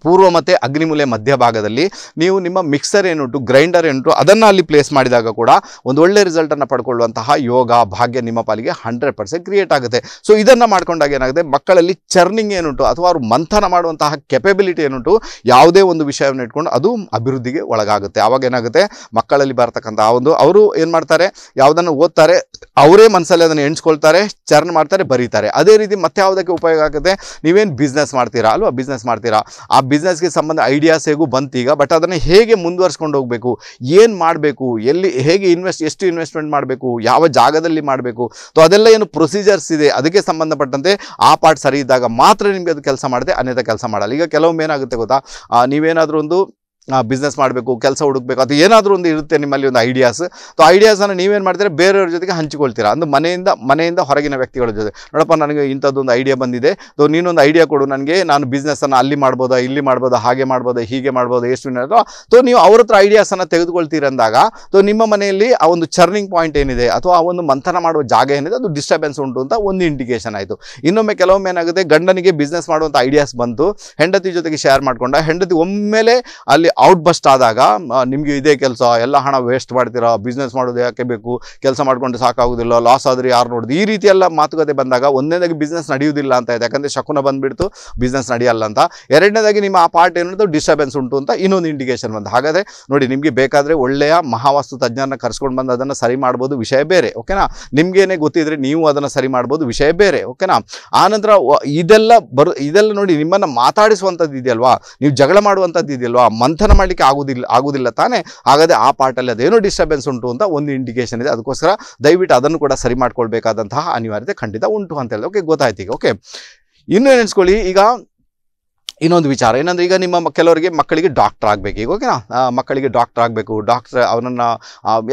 ಪೂರ್ವ ಮತ್ತು ಅಗ್ನಿಮೂಲೆ ಮಧ್ಯಭಾಗದಲ್ಲಿ ನೀವು ನಿಮ್ಮ ಮಿಕ್ಸರ್ ಏನುಂಟು, ಗ್ರೈಂಡರ್ ಏನುಂಟು ಅದನ್ನು ಅಲ್ಲಿ ಪ್ಲೇಸ್ ಮಾಡಿದಾಗ ಕೂಡ ಒಂದು ಒಳ್ಳೆ ರಿಸಲ್ಟನ್ನು ಪಡ್ಕೊಳ್ಳುವಂತಹ ಯೋಗ ಭಾಗ್ಯ ನಿಮ್ಮ ಪಾಲಿಗೆ 100% ಕ್ರಿಯೇಟ್ ಆಗುತ್ತೆ. ಸೊ ಇದನ್ನು ಮಾಡ್ಕೊಂಡಾಗ ಏನಾಗುತ್ತೆ, ಮಕ್ಕಳಲ್ಲಿ ಚರ್ನಿಂಗ್ ಏನುಂಟು ಅಥವಾ ಅವರು ಮಂಥನ ಮಾಡುವಂತಹ ಕೆಪಬಿಲಿಟಿ ಏನುಂಟು ಯಾವುದೇ ಒಂದು ವಿಷಯವನ್ನು ಇಟ್ಕೊಂಡು ಅದು ಅಭಿವೃದ್ಧಿಗೆ ಒಳಗಾಗುತ್ತೆ. ಆವಾಗ ಏನಾಗುತ್ತೆ, ಮಕ್ಕಳಲ್ಲಿ ಬರ್ತಕ್ಕಂಥ ಒಂದು ಅವರು ಏನು ಮಾಡ್ತಾರೆ, ಯಾವುದನ್ನು ಓದ್ತಾರೆ, ಅವರೇ ಮನಸ್ಸಲ್ಲಿ ಅದನ್ನು ಎಣಿಸ್ಕೊಳ್ತಾರೆ, ಚರ್ನ್ ಮಾಡ್ತಾರೆ, ಬರೀತಾರೆ. ಅದೇ ರೀತಿ ಮತ್ತೆ ಯಾವುದಕ್ಕೆ ಉಪಯೋಗ ಆಗುತ್ತೆ, ನೀವೇನು ಬಿಸ್ನೆಸ್ ಮಾಡ್ತೀರಾ ಅಲ್ವಾ, ಬಿಸ್ನೆಸ್ ಮಾಡ್ತೀರಾ, ಆ ಬಿಸ್ನೆಸ್ಗೆ ಸಂಬಂಧ ಐಡಿಯಾಸ್ ಹೇಗೂ ಬಂತೀಗ, ಬಟ್ ಅದನ್ನು ಹೇಗೆ ಮುಂದುವರ್ಸ್ಕೊಂಡು ಹೋಗಬೇಕು, ಏನು ಮಾಡಬೇಕು, ಎಲ್ಲಿ ಹೇಗೆ ಎಷ್ಟು ಇನ್ವೆಸ್ಟ್ಮೆಂಟ್ ಮಾಡಬೇಕು, ಯಾವ ಜಾಗದಲ್ಲಿ ಮಾಡಬೇಕು, ಸೊ ಅದೆಲ್ಲ ಏನು ಪ್ರೊಸೀಜರ್ಸ್ ಇದೆ ಅದಕ್ಕೆ ಸಂಬಂಧಪಟ್ಟಂತೆ ಆ ಪಾರ್ಟ್ ಸರಿ ಇದ್ದಾಗ ಮಾತ್ರ ನಿಮಗೆ ಅದು ಕೆಲಸ ಮಾಡುತ್ತೆ, ಅನ್ಯथा ಕೆಲಸ ಮಾಡಲ್ಲ. ಈಗ ಕೆಲವೊಮ್ಮೆ ಏನಾಗುತ್ತೆ ಗೊತ್ತಾ, ನೀವೇನಾದರೂ ಒಂದು ಬಿಸ್ನೆಸ್ ಮಾಡಬೇಕು, ಕೆಲಸ ಹುಡುಕಬೇಕು, ಅದು ಏನಾದರೂ ಒಂದು ಇರುತ್ತೆ ನಿಮ್ಮಲ್ಲಿ ಒಂದು ಐಡಿಯಾಸ್. ಸೊ ಐಡಿಯಾಸನ್ನು ನೀವೇನು ಮಾಡ್ತೀರಾ, ಬೇರೆಯವ್ರ ಜೊತೆಗೆ ಹಂಚಿಕೊಳ್ತೀರಾ. ಅಂದ್ರೆ ಮನೆಯಿಂದ ಹೊರಗಿನ ವ್ಯಕ್ತಿಗಳ ಜೊತೆ, ನೋಡಪ್ಪ ನನಗೆ ಇಂಥದ್ದೊಂದು ಐಡಿಯಾ ಬಂದಿದೆ, ಸೊ ನೀನೊಂದು ಐಡಿಯಾ ಕೊಡು ನನಗೆ, ನಾನು ಬಿಸ್ನೆಸ್ಸನ್ನು ಅಲ್ಲಿ ಮಾಡ್ಬೋದಾ, ಇಲ್ಲಿ ಮಾಡ್ಬೋದಾ, ಹಾಗೆ ಮಾಡ್ಬೋದಾ, ಹೀಗೆ ಮಾಡ್ಬೋದಾ, ಎಷ್ಟು ಅಥವಾ ಸೊ ನೀವು ಅವ್ರ ಹತ್ರ ಐಡಿಯಾಸನ್ನು ತೆಗೆದುಕೊಳ್ತೀರಂದಾಗ ಸೊ ನಿಮ್ಮ ಮನೆಯಲ್ಲಿ ಆ ಒಂದು ಚರ್ನಿಂಗ್ ಪಾಯಿಂಟ್ ಏನಿದೆ ಅಥವಾ ಆ ಒಂದು ಮಂಥನ ಮಾಡುವ ಜಾಗ ಏನಿದೆ ಅದು ಡಿಸ್ಟರ್ಬೆನ್ಸ್ ಉಂಟು ಅಂತ ಒಂದು ಇಂಡಿಕೇಶನ್ ಆಯಿತು. ಇನ್ನೊಮ್ಮೆ ಕೆಲವೊಮ್ಮೆ ಏನಾಗುತ್ತೆ, ಗಂಡನಿಗೆ ಬಿಸ್ನೆಸ್ ಮಾಡುವಂಥ ಐಡಿಯಾಸ್ ಬಂತು, ಹೆಂಡತಿ ಜೊತೆಗೆ ಶೇರ್ ಮಾಡ್ಕೊಂಡ, ಹೆಂಡತಿ ಒಮ್ಮೆಲೆ ಅಲ್ಲಿ ಔಟ್ ಬಸ್ಟ್ ಆದಾಗ ನಿಮಗೆ ಇದೇ ಕೆಲಸ, ಎಲ್ಲ ಹಣ ವೇಸ್ಟ್ ಮಾಡ್ತೀರಾ, ಬಿಸ್ನೆಸ್ ಮಾಡೋದು ಯಾಕೆ ಬೇಕು, ಕೆಲಸ ಮಾಡ್ಕೊಂಡು ಸಾಕಾಗೋದಿಲ್ಲ, ಲಾಸ್ ಆದರೆ ಯಾರು ನೋಡೋದು, ಈ ರೀತಿ ಎಲ್ಲ ಮಾತುಕತೆ ಬಂದಾಗ ಒಂದನೇದಾಗಿ ಬಿಸ್ನೆಸ್ ನಡೆಯುವುದಿಲ್ಲ ಅಂತ ಇದೆ, ಯಾಕಂದರೆ ಶಕುನ ಬಂದುಬಿಡ್ತು, ಬಿಸ್ನೆಸ್ ನಡೆಯಲ್ಲ ಅಂತ. ಎರಡನೇದಾಗಿ ನಿಮ್ಮ ಆ ಪಾರ್ಟ್ ಏನಿದೆ ಡಿಸ್ಟರ್ಬೆನ್ಸ್ ಉಂಟು ಅಂತ ಇನ್ನೊಂದು ಇಂಡಿಕೇಶನ್ ಬಂತು. ಹಾಗಾದರೆ ನೋಡಿ, ನಿಮಗೆ ಬೇಕಾದರೆ ಒಳ್ಳೆಯ ಮಹಾವಾಸ್ತು ತಜ್ಞರನ್ನ ಕರ್ಸ್ಕೊಂಡು ಬಂದು ಅದನ್ನು ಸರಿ ಮಾಡ್ಬೋದು, ವಿಷಯ ಬೇರೆ, ಓಕೆನಾ. ನಿಮಗೇನೆ ಗೊತ್ತಿದ್ರೆ ನೀವು ಅದನ್ನು ಸರಿ ಮಾಡ್ಬೋದು, ವಿಷಯ ಬೇರೆ, ಓಕೆನಾ. ಆನಂತರ ಇದೆಲ್ಲ ನೋಡಿ, ನಿಮ್ಮನ್ನು ಮಾತಾಡಿಸುವಂಥದ್ದು ಇದೆಯಲ್ವಾ, ನೀವು ಜಗಳ ಮಾಡುವಂಥದ್ದು ಇದೆಯಲ್ವಾ, ಮಂಥನ ಮಾಡಲಿಕ್ಕೆ ಆಗುವುದಿಲ್ಲ ತಾನೇ. ಹಾಗಾದರೆ ಆ ಪಾರ್ಟಲ್ಲಿ ಅದೇನೋ ಡಿಸ್ಟರ್ಬೆನ್ಸ್ ಉಂಟು ಅಂತ ಒಂದು ಇಂಡಿಕೇಶನ್ ಇದೆ. ಅದಕ್ಕೋಸ್ಕರ ದಯವಿಟ್ಟು ಅದನ್ನು ಕೂಡ ಸರಿ ಮಾಡ್ಕೊಳ್ಬೇಕಾದಂತಹ ಅನಿವಾರ್ಯತೆ ಖಂಡಿತ ಉಂಟು ಅಂತ ಹೇಳಿದೆ. ಓಕೆ, ಗೊತ್ತಾಯ್ತು ಈಗ. ಓಕೆ, ಇನ್ನೂ ನೆನೆಸ್ಕೊಳ್ಳಿ, ಈಗ ಇನ್ನೊಂದು ವಿಚಾರ ಏನಂದರೆ, ಈಗ ನಿಮ್ಮ ಕೆಲವರಿಗೆ ಮಕ್ಕಳಿಗೆ ಡಾಕ್ಟರ್ ಆಗಬೇಕು, ಈಗ ಓಕೆನಾ, ಮಕ್ಕಳಿಗೆ ಡಾಕ್ಟರ್ ಆಗಬೇಕು. ಡಾಕ್ಟರ್ ಅವನನ್ನು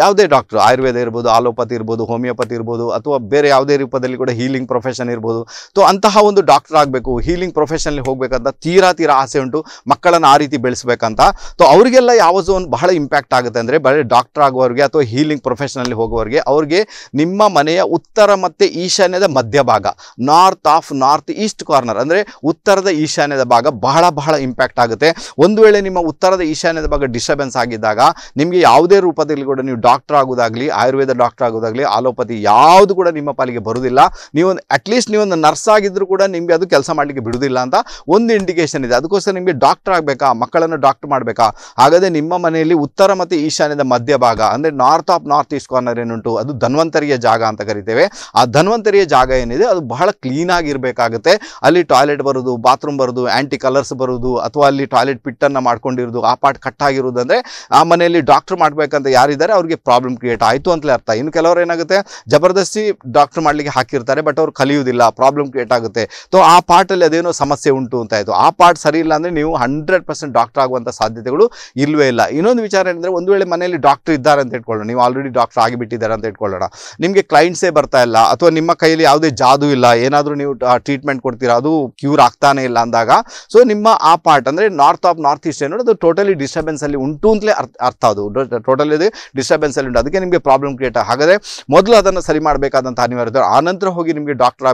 ಯಾವುದೇ ಡಾಕ್ಟ್ರು, ಆಯುರ್ವೇದ ಇರ್ಬೋದು, ಆಲೋಪತಿ ಇರ್ಬೋದು, ಹೋಮಿಯೋಪತಿ ಇರ್ಬೋದು, ಅಥವಾ ಬೇರೆ ಯಾವುದೇ ರೂಪದಲ್ಲಿ ಕೂಡ ಹೀಲಿಂಗ್ ಪ್ರೊಫೆಷನ್ ಇರ್ಬೋದು. ಸೊ ಅಂತಹ ಒಂದು ಡಾಕ್ಟರ್ ಆಗಬೇಕು, ಹೀಲಿಂಗ್ ಪ್ರೊಫೆಷನಲ್ಲಿ ಹೋಗಬೇಕಂತ ತೀರಾ ಆಸೆ ಉಂಟು, ಮಕ್ಕಳನ್ನು ಆ ರೀತಿ ಬೆಳೆಸಬೇಕಂತ. ಸೊ ಅವರಿಗೆಲ್ಲ ಯಾವ ಝೋನ್ ಬಹಳ ಇಂಪ್ಯಾಕ್ಟ್ ಆಗುತ್ತೆ ಅಂದರೆ, ಬರೀ ಡಾಕ್ಟರ್ ಆಗುವವರಿಗೆ ಅಥವಾ ಹೀಲಿಂಗ್ ಪ್ರೊಫೆಷನಲ್ಲಿ ಹೋಗುವವರಿಗೆ, ಅವ್ರಿಗೆ ನಿಮ್ಮ ಮನೆಯ ಉತ್ತರ ಮತ್ತು ಈಶಾನ್ಯದ ಮಧ್ಯಭಾಗ, ನಾರ್ತ್ ಈಸ್ಟ್ ಕಾರ್ನರ್ ಅಂದರೆ ಉತ್ತರದ ಈಶಾನ್ಯದ ಭಾಗ ಬಹಳ ಇಂಪ್ಯಾಕ್ಟ್ ಆಗುತ್ತೆ. ಒಂದು ವೇಳೆ ನಿಮ್ಮ ಉತ್ತರದ ಈಶಾನ್ಯದ ಭಾಗ ಡಿಸ್ಟರ್ಬೆನ್ಸ್ ಆಗಿದ್ದಾಗ ನಿಮಗೆ ಯಾವುದೇ ರೂಪದಲ್ಲಿ ಕೂಡ ನೀವು ಡಾಕ್ಟರ್ ಆಗೋದಾಗಲಿ, ಆಯುರ್ವೇದ ಡಾಕ್ಟರ್ ಆಗೋದಾಗಲಿ, ಆಲೋಪತಿ ಯಾವುದು ಕೂಡ ನಿಮ್ಮ ಪಾಲಿಗೆ ಬರುವುದಿಲ್ಲ. ನೀವು ಅಟ್ಲೀಸ್ಟ್ ನೀವೊಂದು ನರ್ಸ್ ಆಗಿದ್ದರೂ ಕೂಡ ನಿಮಗೆ ಅದು ಕೆಲಸ ಮಾಡಲಿಕ್ಕೆ ಬಿಡುವುದಿಲ್ಲ ಅಂತ ಒಂದು ಇಂಡಿಕೇಶನ್ ಇದೆ. ಅದಕ್ಕೋಸ್ಕರ ನಿಮಗೆ ಡಾಕ್ಟರ್ ಆಗಬೇಕಾ, ಮಕ್ಕಳನ್ನು ಡಾಕ್ಟರ್ ಮಾಡಬೇಕಾ, ಹಾಗಾದರೆ ನಿಮ್ಮ ಮನೆಯಲ್ಲಿ ಉತ್ತರ ಮತ್ತು ಈಶಾನ್ಯದ ಮಧ್ಯಭಾಗ ಅಂದರೆ ನಾರ್ತ್ ಈಸ್ಟ್ ಕಾರ್ನರ್ ಏನುಂಟು ಅದು ಧನ್ವಂತರಿಯ ಜಾಗ ಅಂತ ಕರಿತೇವೆ. ಆ ಧನ್ವಂತರಿಯ ಜಾಗ ಏನಿದೆ ಅದು ಬಹಳ ಕ್ಲೀನಾಗಿರಬೇಕಾಗುತ್ತೆ. ಅಲ್ಲಿ ಟಾಯ್ಲೆಟ್ ಬರೋದು, ಬಾತ್ರೂಮ್ ಬರೋದು, ಆ್ಯಂಟಿ ಕಲರ್ಸ್ ಬರೋದು, ಅಥವಾ ಅಲ್ಲಿ ಟಾಯ್ಲೆಟ್ ಪಿಟ್ಟನ್ನು ಮಾಡ್ಕೊಂಡಿರೋದು, ಆ ಪಾರ್ಟ್ ಕಟ್ಟಾಗಿರೋದು ಅಂದರೆ ಆ ಮನೆಯಲ್ಲಿ ಡಾಕ್ಟರ್ ಮಾಡಬೇಕಂತ ಯಾರಿದ್ದಾರೆ ಅವ್ರಿಗೆ ಪ್ರಾಬ್ಲಮ್ ಕ್ರಿಯೇಟ್ ಆಯಿತು ಅಂತಲೇ ಅರ್ಥ. ಇನ್ನು ಕೆಲವರು ಏನಾಗುತ್ತೆ, ಜಬರ್ದಸ್ತಿ ಡಾಕ್ಟರ್ ಮಾಡಲಿಕ್ಕೆ ಹಾಕಿರ್ತಾರೆ, ಬಟ್ ಅವ್ರು ಕಲಿಯುವುದಿಲ್ಲ, ಪ್ರಾಬ್ಲಮ್ ಕ್ರಿಯೇಟ್ ಆಗುತ್ತೆ. ಸೊ ಆ ಪಾರ್ಟಲ್ಲಿ ಅದೇನೋ ಸಮಸ್ಯೆ ಉಂಟು ಅಂತ ಆಯಿತು. ಆ ಪಾರ್ಟ್ ಸರಿ ಇಲ್ಲ ಅಂದರೆ ನೀವು 100% ಡಾಕ್ಟರ್ ಆಗುವಂಥ ಸಾಧ್ಯತೆಗಳು ಇಲ್ಲವೇ ಇಲ್ಲ. ಇನ್ನೊಂದು ವಿಚಾರ ಏನಂದರೆ, ಒಂದು ವೇಳೆ ಮನೆಯಲ್ಲಿ ಡಾಕ್ಟರ್ ಇದ್ದಾರೆ ಅಂತ ಇಟ್ಕೊಳ್ಳೋಣ, ನೀವು ಆಲ್ರೆಡಿ ಡಾಕ್ಟರ್ ಆಗಿಬಿಟ್ಟಿದ್ದಾರೆ ಅಂತ ಇಟ್ಕೊಳ್ಳೋಣ, ನಿಮಗೆ ಕ್ಲೈಂಟ್ಸೇ ಬರ್ತಾ ಇಲ್ಲ, ಅಥವಾ ನಿಮ್ಮ ಕೈಯಲ್ಲಿ ಯಾವುದೇ ಜಾದು ಇಲ್ಲ, ಏನಾದರೂ ನೀವು ಟ್ರೀಟ್ಮೆಂಟ್ ಕೊಡ್ತೀರಾ ಅದು ಕ್ಯೂರ್ ಆಗ್ತಾನೆ ಇಲ್ಲ ಅಂದಾಗ, ಸೊ ಸೊ ನಿಮ್ಮ ಆ ಪಾರ್ಟ್ ಅಂದರೆ ನಾರ್ತ್ ಈಸ್ಟ್ ಏನು ಅದು ಟೋಟಲಿ ಡಿಸ್ಟರ್ಬೆನ್ಸಲ್ಲಿ ಉಂಟು ಅಂತಲೇ ಅರ್ಥ ಅದು ಟೋಟಲಿ ಡಿಸ್ಟರ್ಬೆನ್ಸಲ್ಲಿ ಉಂಟು, ಅದಕ್ಕೆ ನಿಮಗೆ ಪ್ರಾಬ್ಲಮ್ ಕ್ರಿಯೇಟ್ ಹಾಗಾದರೆ ಮೊದಲು ಅದನ್ನು ಸರಿ ಮಾಡಬೇಕಾದಂಥ ಅನಿವಾರ್ಯತೆ. ಆನಂತರ ಹೋಗಿ ನಿಮಗೆ ಡಾಕ್ಟರ್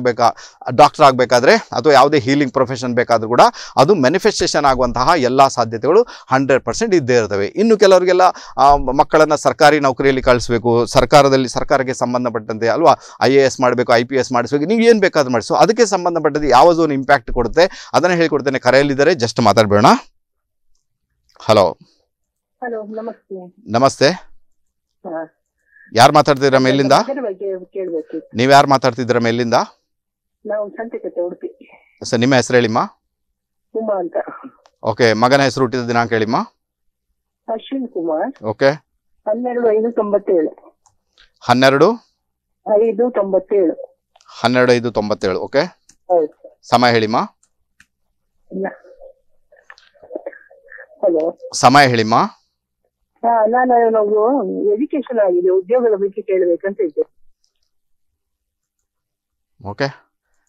ಆಗಬೇಕಾದ್ರೆ ಅಥವಾ ಯಾವುದೇ ಹೀಲಿಂಗ್ ಪ್ರೊಫೆಷನ್ ಬೇಕಾದರೂ ಕೂಡ ಅದು ಮ್ಯಾನಿಫೆಸ್ಟೇಷನ್ ಆಗುವಂತಹ ಎಲ್ಲ ಸಾಧ್ಯತೆಗಳು 100% ಇದ್ದೇ ಇರ್ತವೆ. ಇನ್ನು ಕೆಲವರಿಗೆಲ್ಲ ಮಕ್ಕಳನ್ನು ಸರ್ಕಾರಿ ನೌಕರಿಯಲ್ಲಿ ಕಳಿಸ್ಬೇಕು, ಸರ್ಕಾರಕ್ಕೆ ಸಂಬಂಧಪಟ್ಟಂತೆ ಅಲ್ವಾ IAS ಮಾಡಬೇಕು, IPS ಮಾಡಿಸ್ಬೇಕು, ನೀವು ಏನು ಬೇಕಾದ್ರೂ ಮಾಡಿಸೋ ಅದಕ್ಕೆ ಸಂಬಂಧಪಟ್ಟಂತೆ ಯಾವ ಝೋನ್ ಇಂಪ್ಯಾಕ್ಟ್ ಕೊಡುತ್ತೆ ಅದನ್ನು ಹೇಳಿಕೊಡ್ತೇನೆ. ಕರೆಯಲ್ಲಿದ್ದಾರೆ, ಜಸ್ಟ್ ಮಾತಾಡಬೇಡ. ಹಲೋ ನಮಸ್ತೆ, ಯಾರು ಮಾತಾಡ್ತಿದ್ದೀರಾ ಮೇಲಿಂದ? ನೀವು ಯಾರು ಮಾತಾಡ್ತಿದ್ದೀರಾ ಮೇಲಿಂದ? ಸರ್ ನಿಮ್ಮ ಹೆಸರು ಹೇಳಿಮ್ಮ. ಓಕೆ, ಮಗನ ಹೆಸರು ಹುಟ್ಟಿದ ದಿನಾಂಕ ಹೇಳಿಮ್ಮ. ಅಶ್ವಿನ್ ಕುಮಾರ್. ಓಕೆ, 12/5/97. 12/5/97. 12/5/97. ಓಕೆ, ಸಮಯ ಹೇಳಿಮ್ಮ. ಹಲೋ, ಸಮಯ ಹೇಳಿಮ್ಮ. ನಾನು ಎಜುಕೇಶನ್ ಆಗಿದೆ, ಉದ್ಯೋಗದ ಬಗ್ಗೆ ಕೇಳಬೇಕಂತ ಇದ್ದೆ. ಓಕೆ,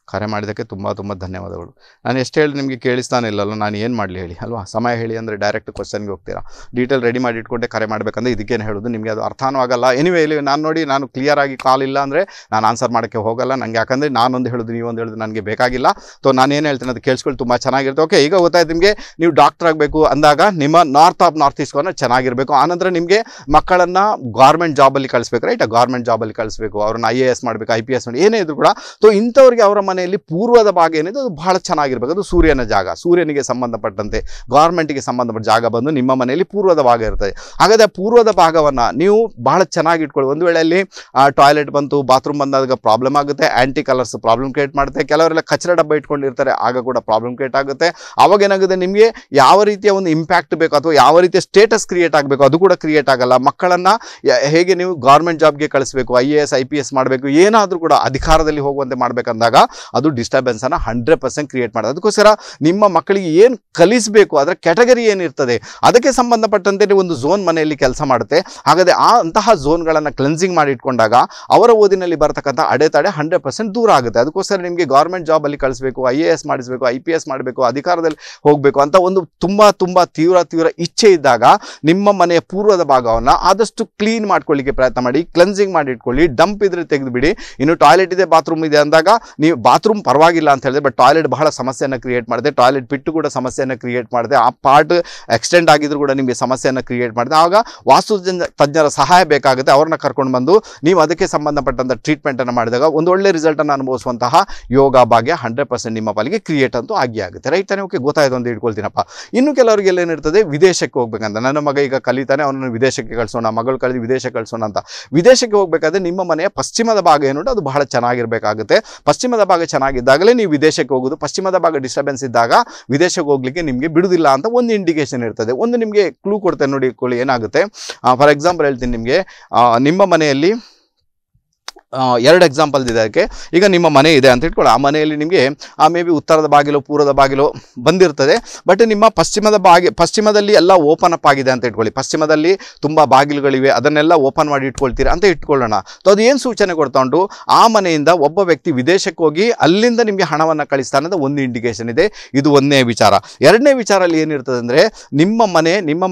ಕರೆ ಮಾಡಿದ್ದಕ್ಕೆ ತುಂಬ ಧನ್ಯವಾದಗಳು. ನಾನು ಎಷ್ಟು ಹೇಳಿ ನಿಮಗೆ ಕೇಳಿಸ್ತಾನೆ ಇಲ್ಲಲ್ಲ, ನಾನು ಏನು ಮಾಡಲಿ ಹೇಳಿ ಅಲ್ವಾ? ಸಮಯ ಹೇಳಿ ಅಂದರೆ ಡೈರೆಕ್ಟ್ ಕ್ವಶನ್ಗೆ ಹೋಗ್ತೀರಾ. ಡೀಟೇಲ್ ರೆಡಿ ಮಾಡಿ ಇಟ್ಕೊಂಡೆ ಕರೆ ಮಾಡಬೇಕಂದ್ರೆ ಇದಕ್ಕೇನು ಹೇಳೋದು, ನಿಮಗೆ ಅದು ಅರ್ಥನೂ ಆಗಲ್ಲ. ಎನಿವೇ ಇಲ್ಲಿ ನಾನು ಕ್ಲಿಯರಾಗಿ ಕಾಲ್ ಇಲ್ಲ ಅಂದರೆ ನಾನು ಆನ್ಸರ್ ಮಾಡೋಕ್ಕೆ ಹೋಗಲ್ಲ ನನಗೆ, ಯಾಕಂದರೆ ನಾನೊಂದು ಹೇಳೋದು ನೀವೊಂದು ಹೇಳೋದು ನನಗೆ ಬೇಕಾಗಿಲ್ಲ. ಸೊ ನಾನೇನು ಹೇಳ್ತೀನಿ ಅದು ಕೇಳಿಸ್ಕೊಳ್ಳಿ, ತುಂಬ ಚೆನ್ನಾಗಿರುತ್ತೆ. ಓಕೆ, ಈಗ ಗೊತ್ತಾಯ್ತು ನಿಮಗೆ, ನೀವು ಡಾಕ್ಟರ್ ಆಗಬೇಕು ಅಂದಾಗ ನಿಮ್ಮ ನಾರ್ತ್ ಈಸ್ಟ್ ಕಾರ್ನರ್ ಚೆನ್ನಾಗಿರಬೇಕು. ಆನಂತರ ನಿಮಗೆ ಮಕ್ಕಳನ್ನು ಗೌರ್ಮೆಂಟ್ ಜಾಬಲ್ಲಿ ಕಳಿಸ್ಬೇಕು, ರೈಟ್? ಗೌರ್ಮೆಂಟ್ ಜಾಬಲ್ಲಿ ಕಳಿಸ್ಬೇಕು, ಅವ್ರನ್ನ IAS ಮಾಡಬೇಕು, IPS ಮಾಡಿ ಏನೇ ಇದ್ರು ಕೂಡ. ಸೊ ಇಂಥವ್ರಿಗೆ ಅವರ ಮನೆಯಲ್ಲಿ ಪೂರ್ವದ ಭಾಗ ಏನಿದೆ ಅದು ಬಹಳ ಚೆನ್ನಾಗಿರ್ಬೇಕು. ಅದು ಸೂರ್ಯನ ಜಾಗ, ಸೂರ್ಯನಿಗೆ ಸಂಬಂಧಪಟ್ಟಂತೆ ಗೌರ್ಮೆಂಟ್ಗೆ ಸಂಬಂಧಪಟ್ಟ ಜಾಗ ಬಂದು ನಿಮ್ಮ ಮನೆಯಲ್ಲಿ ಪೂರ್ವದ ಭಾಗ ಇರ್ತದೆ. ಹಾಗಾದರೆ ಪೂರ್ವದ ಭಾಗವನ್ನು ನೀವು ಬಹಳ ಚೆನ್ನಾಗಿ ಇಟ್ಕೊಳ್ಳಿ. ಒಂದು ವೇಳೆ ಅಲ್ಲಿ ಟಾಯ್ಲೆಟ್ ಬಂತು, ಬಾತ್ರೂಮ್ ಬಂದಾಗ ಪ್ರಾಬ್ಲಮ್ ಆಗುತ್ತೆ, ಆ್ಯಂಟಿ ಕಲರ್ಸ್ ಪ್ರಾಬ್ಲಮ್ ಕ್ರಿಯೇಟ್ ಮಾಡುತ್ತೆ. ಕೆಲವರೆಲ್ಲ ಕಚರ ಡಬ್ಬ ಇಟ್ಕೊಂಡಿರ್ತಾರೆ, ಆಗ ಕೂಡ ಪ್ರಾಬ್ಲಮ್ ಕ್ರಿಯೇಟ್ ಆಗುತ್ತೆ. ಅವಾಗ ಏನಾಗುತ್ತೆ, ನಿಮಗೆ ಯಾವ ರೀತಿಯ ಒಂದು ಇಂಪ್ಯಾಕ್ಟ್ ಬೇಕು ಅಥವಾ ಯಾವ ರೀತಿಯ ಸ್ಟೇಟಸ್ ಕ್ರಿಯೇಟ್ ಆಗಬೇಕು ಅದು ಕೂಡ ಕ್ರಿಯೇಟ್ ಆಗಲ್ಲ. ಮಕ್ಕಳನ್ನು ಹೇಗೆ ನೀವು ಗೌರ್ಮೆಂಟ್ ಜಾಬ್ಗೆ ಕಳಿಸ್ಬೇಕು, IAS IPS ಮಾಡಬೇಕು, ಏನಾದರೂ ಕೂಡ ಅಧಿಕಾರದಲ್ಲಿ ಹೋಗುವಂತೆ ಮಾಡಬೇಕಂದಾಗ ಅದು ಡಿಸ್ಟರ್ಬೆನ್ಸನ್ನು 100% ಕ್ರಿಯೇಟ್ ಮಾಡೋದು. ಅದಕ್ಕೋಸ್ಕರ ನಿಮ್ಮ ಮಕ್ಕಳಿಗೆ ಏನು ಕಲಿಸಬೇಕು ಅದರ ಕ್ಯಾಟಗರಿ ಏನಿರ್ತದೆ ಅದಕ್ಕೆ ಸಂಬಂಧಪಟ್ಟಂತೆ ಒಂದು ಝೋನ್ ಮನೆಯಲ್ಲಿ ಕೆಲಸ ಮಾಡುತ್ತೆ. ಹಾಗಾದರೆ ಅಂತಹ ಝೋನ್ಗಳನ್ನು ಕ್ಲೆನ್ಸಿಂಗ್ ಮಾಡಿ ಇಟ್ಕೊಂಡಾಗ ಅವರ ಓದಿನಲ್ಲಿ ಬರತಕ್ಕಂಥ ಅಡೆತಡೆ 100% ದೂರ ಆಗುತ್ತೆ. ಅದಕ್ಕೋಸ್ಕರ ನಿಮಗೆ ಗೌರ್ಮೆಂಟ್ ಜಾಬಲ್ಲಿ ಕಳಿಸ್ಬೇಕು, IAS ಮಾಡಿಸಬೇಕು, IPS ಮಾಡಬೇಕು, ಅಧಿಕಾರದಲ್ಲಿ ಹೋಗಬೇಕು ಅಂತ ಒಂದು ತುಂಬ ತೀವ್ರ ಇಚ್ಛೆ ಇದ್ದಾಗ ನಿಮ್ಮ ಮನೆಯ ಪೂರ್ವದ ಭಾಗವನ್ನು ಆದಷ್ಟು ಕ್ಲೀನ್ ಮಾಡ್ಕೊಳ್ಳಿಕ್ಕೆ ಪ್ರಯತ್ನ ಮಾಡಿ, ಕ್ಲೆನ್ಸಿಂಗ್ ಮಾಡಿ ಇಟ್ಕೊಳ್ಳಿ. ಡಂಪ್ ಇದ್ರೆ ತೆಗೆದುಬಿಡಿ. ಇನ್ನು ಟಾಯ್ಲೆಟ್ ಇದೆ, ಬಾತ್ರೂಮ್ ಇದೆ ಅಂದಾಗ ನೀವು ಬಾತ್ರೂಮ್ ಪರವಾಗಿಲ್ಲ ಅಂತ ಹೇಳಿದ್ರೆ, ಬಟ್ ಟಾಯ್ಲೆಟ್ ಬಹಳ ಸಮಸ್ಯೆಯನ್ನು ಕ್ರಿಯೇಟ್ ಮಾಡಿದೆ, ಟಾಯ್ಲೆಟ್ ಬಿಟ್ಟು ಕೂಡ ಸಮಸ್ಯೆಯನ್ನು ಕ್ರಿಯೇಟ್ ಮಾಡಿದೆ, ಆ ಪಾರ್ಟ್ ಎಕ್ಸ್ಟೆಂಡ್ ಆಗಿದ್ರು ಕೂಡ ನಿಮಗೆ ಸಮಸ್ಯೆಯನ್ನು ಕ್ರಿಯೇಟ್ ಮಾಡಿದೆ. ಆಗ ವಾಸ್ತು ತಜ್ಞರ ಸಹಾಯ ಬೇಕಾಗುತ್ತೆ. ಅವ್ರನ್ನ ಕರ್ಕೊಂಡು ಬಂದು ನೀವು ಅದಕ್ಕೆ ಸಂಬಂಧಪಟ್ಟಂಥ ಟ್ರೀಟ್ಮೆಂಟನ್ನು ಮಾಡಿದಾಗ ಒಂದು ಒಳ್ಳೆ ರಿಸಲ್ಟನ್ನು ಅನುಭವಿಸುವಂತಹ ಯೋಗ ಭಾಗ್ಯ 100% ನಿಮ್ಮ ಪಾಲಿಗೆ ಕ್ರಿಯೇಟ್ ಅಂತೂ ಆಗುತ್ತೆ, ರೈಟ್ ತಾನೇ? ಓಕೆ, ಗೊತ್ತಾಯ್ತು ಅಂತ ಇಟ್ಕೊಳ್ತೀನಪ್ಪ. ಇನ್ನು ಕೆಲವರಿಗೆಲ್ಲ ಏನಿರ್ತದೆ, ವಿದೇಶಕ್ಕೆ ಹೋಗ್ಬೇಕಂತ. ನನ್ನ ಮಗ ಈಗ ಕಲಿತಾನೆ, ಅವನನ್ನು ವಿದೇಶಕ್ಕೆ ಕಳಿಸೋಣ, ಮಗಳು ಕಳೆದು ವಿದೇಶಕ್ಕೆ ಕಳಿಸೋಣ ಅಂತ. ವಿದೇಶಕ್ಕೆ ಹೋಗಬೇಕಾದ್ರೆ ನಿಮ್ಮ ಮನೆಯ ಪಶ್ಚಿಮದ ಭಾಗ ಏನುಂಟು ಅದು ಬಹಳ ಚೆನ್ನಾಗಿರಬೇಕಾಗುತ್ತೆ. ಪಶ್ಚಿಮದ ಭಾಗ ಚೆನ್ನಾಗಿದ್ದಾಗಲೇ ನೀವು ವಿದೇಶಕ್ಕೆ ಹೋಗೋದು. ಪಶ್ಚಿಮದ ಭಾಗ ಡಿಸ್ಟರ್ಬೆನ್ಸ್ ಇದ್ದಾಗ ವಿದೇಶಕ್ಕೆ ಹೋಗ್ಲಿಕ್ಕೆ ನಿಮಗೆ ಬಿಡುವುದಿಲ್ಲ ಅಂತ ಒಂದು ಇಂಡಿಕೇಶನ್ ಇರ್ತದೆ. ಒಂದು ನಿಮಗೆ ಕ್ಲೂ ಕೊಡ್ತೇನೆ ನೋಡಿ, ಏನಾಗುತ್ತೆ. ಫಾರ್ ಎಕ್ಸಾಂಪಲ್ ಹೇಳ್ತೀನಿ ನಿಮಗೆ, ನಿಮ್ಮ ಮನೆಯಲ್ಲಿ 2 ಎಕ್ಸಾಂಪಲ್ಸ್ ಇದೆ ಅದಕ್ಕೆ. ಈಗ ನಿಮ್ಮ ಮನೆ ಇದೆ ಅಂತ ಇಟ್ಕೊಳ್ಳಿ, ಆ ಮನೆಯಲ್ಲಿ ನಿಮಗೆ ಮೇ ಬಿ ಉತ್ತರದ ಬಾಗಿಲು ಪೂರ್ವದ ಬಾಗಿಲು ಬಂದಿರ್ತದೆ, ಬಟ್ ನಿಮ್ಮ ಪಶ್ಚಿಮದಲ್ಲಿ ಎಲ್ಲ ಓಪನ್ ಅಪ್ ಆಗಿದೆ ಅಂತ ಇಟ್ಕೊಳ್ಳಿ. ಪಶ್ಚಿಮದಲ್ಲಿ ತುಂಬ ಬಾಗಿಲುಗಳಿವೆ, ಅದನ್ನೆಲ್ಲ ಓಪನ್ ಮಾಡಿ ಇಟ್ಕೊಳ್ತೀರಾ ಅಂತ ಇಟ್ಕೊಳ್ಳೋಣ. ಸೊ ಅದು ಏನು ಸೂಚನೆ ಕೊಡ್ತಾ ಉಂಟು, ಆ ಮನೆಯಿಂದ ಒಬ್ಬ ವ್ಯಕ್ತಿ ವಿದೇಶಕ್ಕೆ ಹೋಗಿ ಅಲ್ಲಿಂದ ನಿಮಗೆ ಹಣವನ್ನು ಕಳಿಸ್ತಾನೆ ಅಂತ ಒಂದು ಇಂಡಿಕೇಶನ್ ಇದೆ. ಇದು ಒಂದನೇ ವಿಚಾರ. ಎರಡನೇ ವಿಚಾರಲ್ಲಿ ಏನಿರ್ತದೆ ಅಂದರೆ, ನಿಮ್ಮ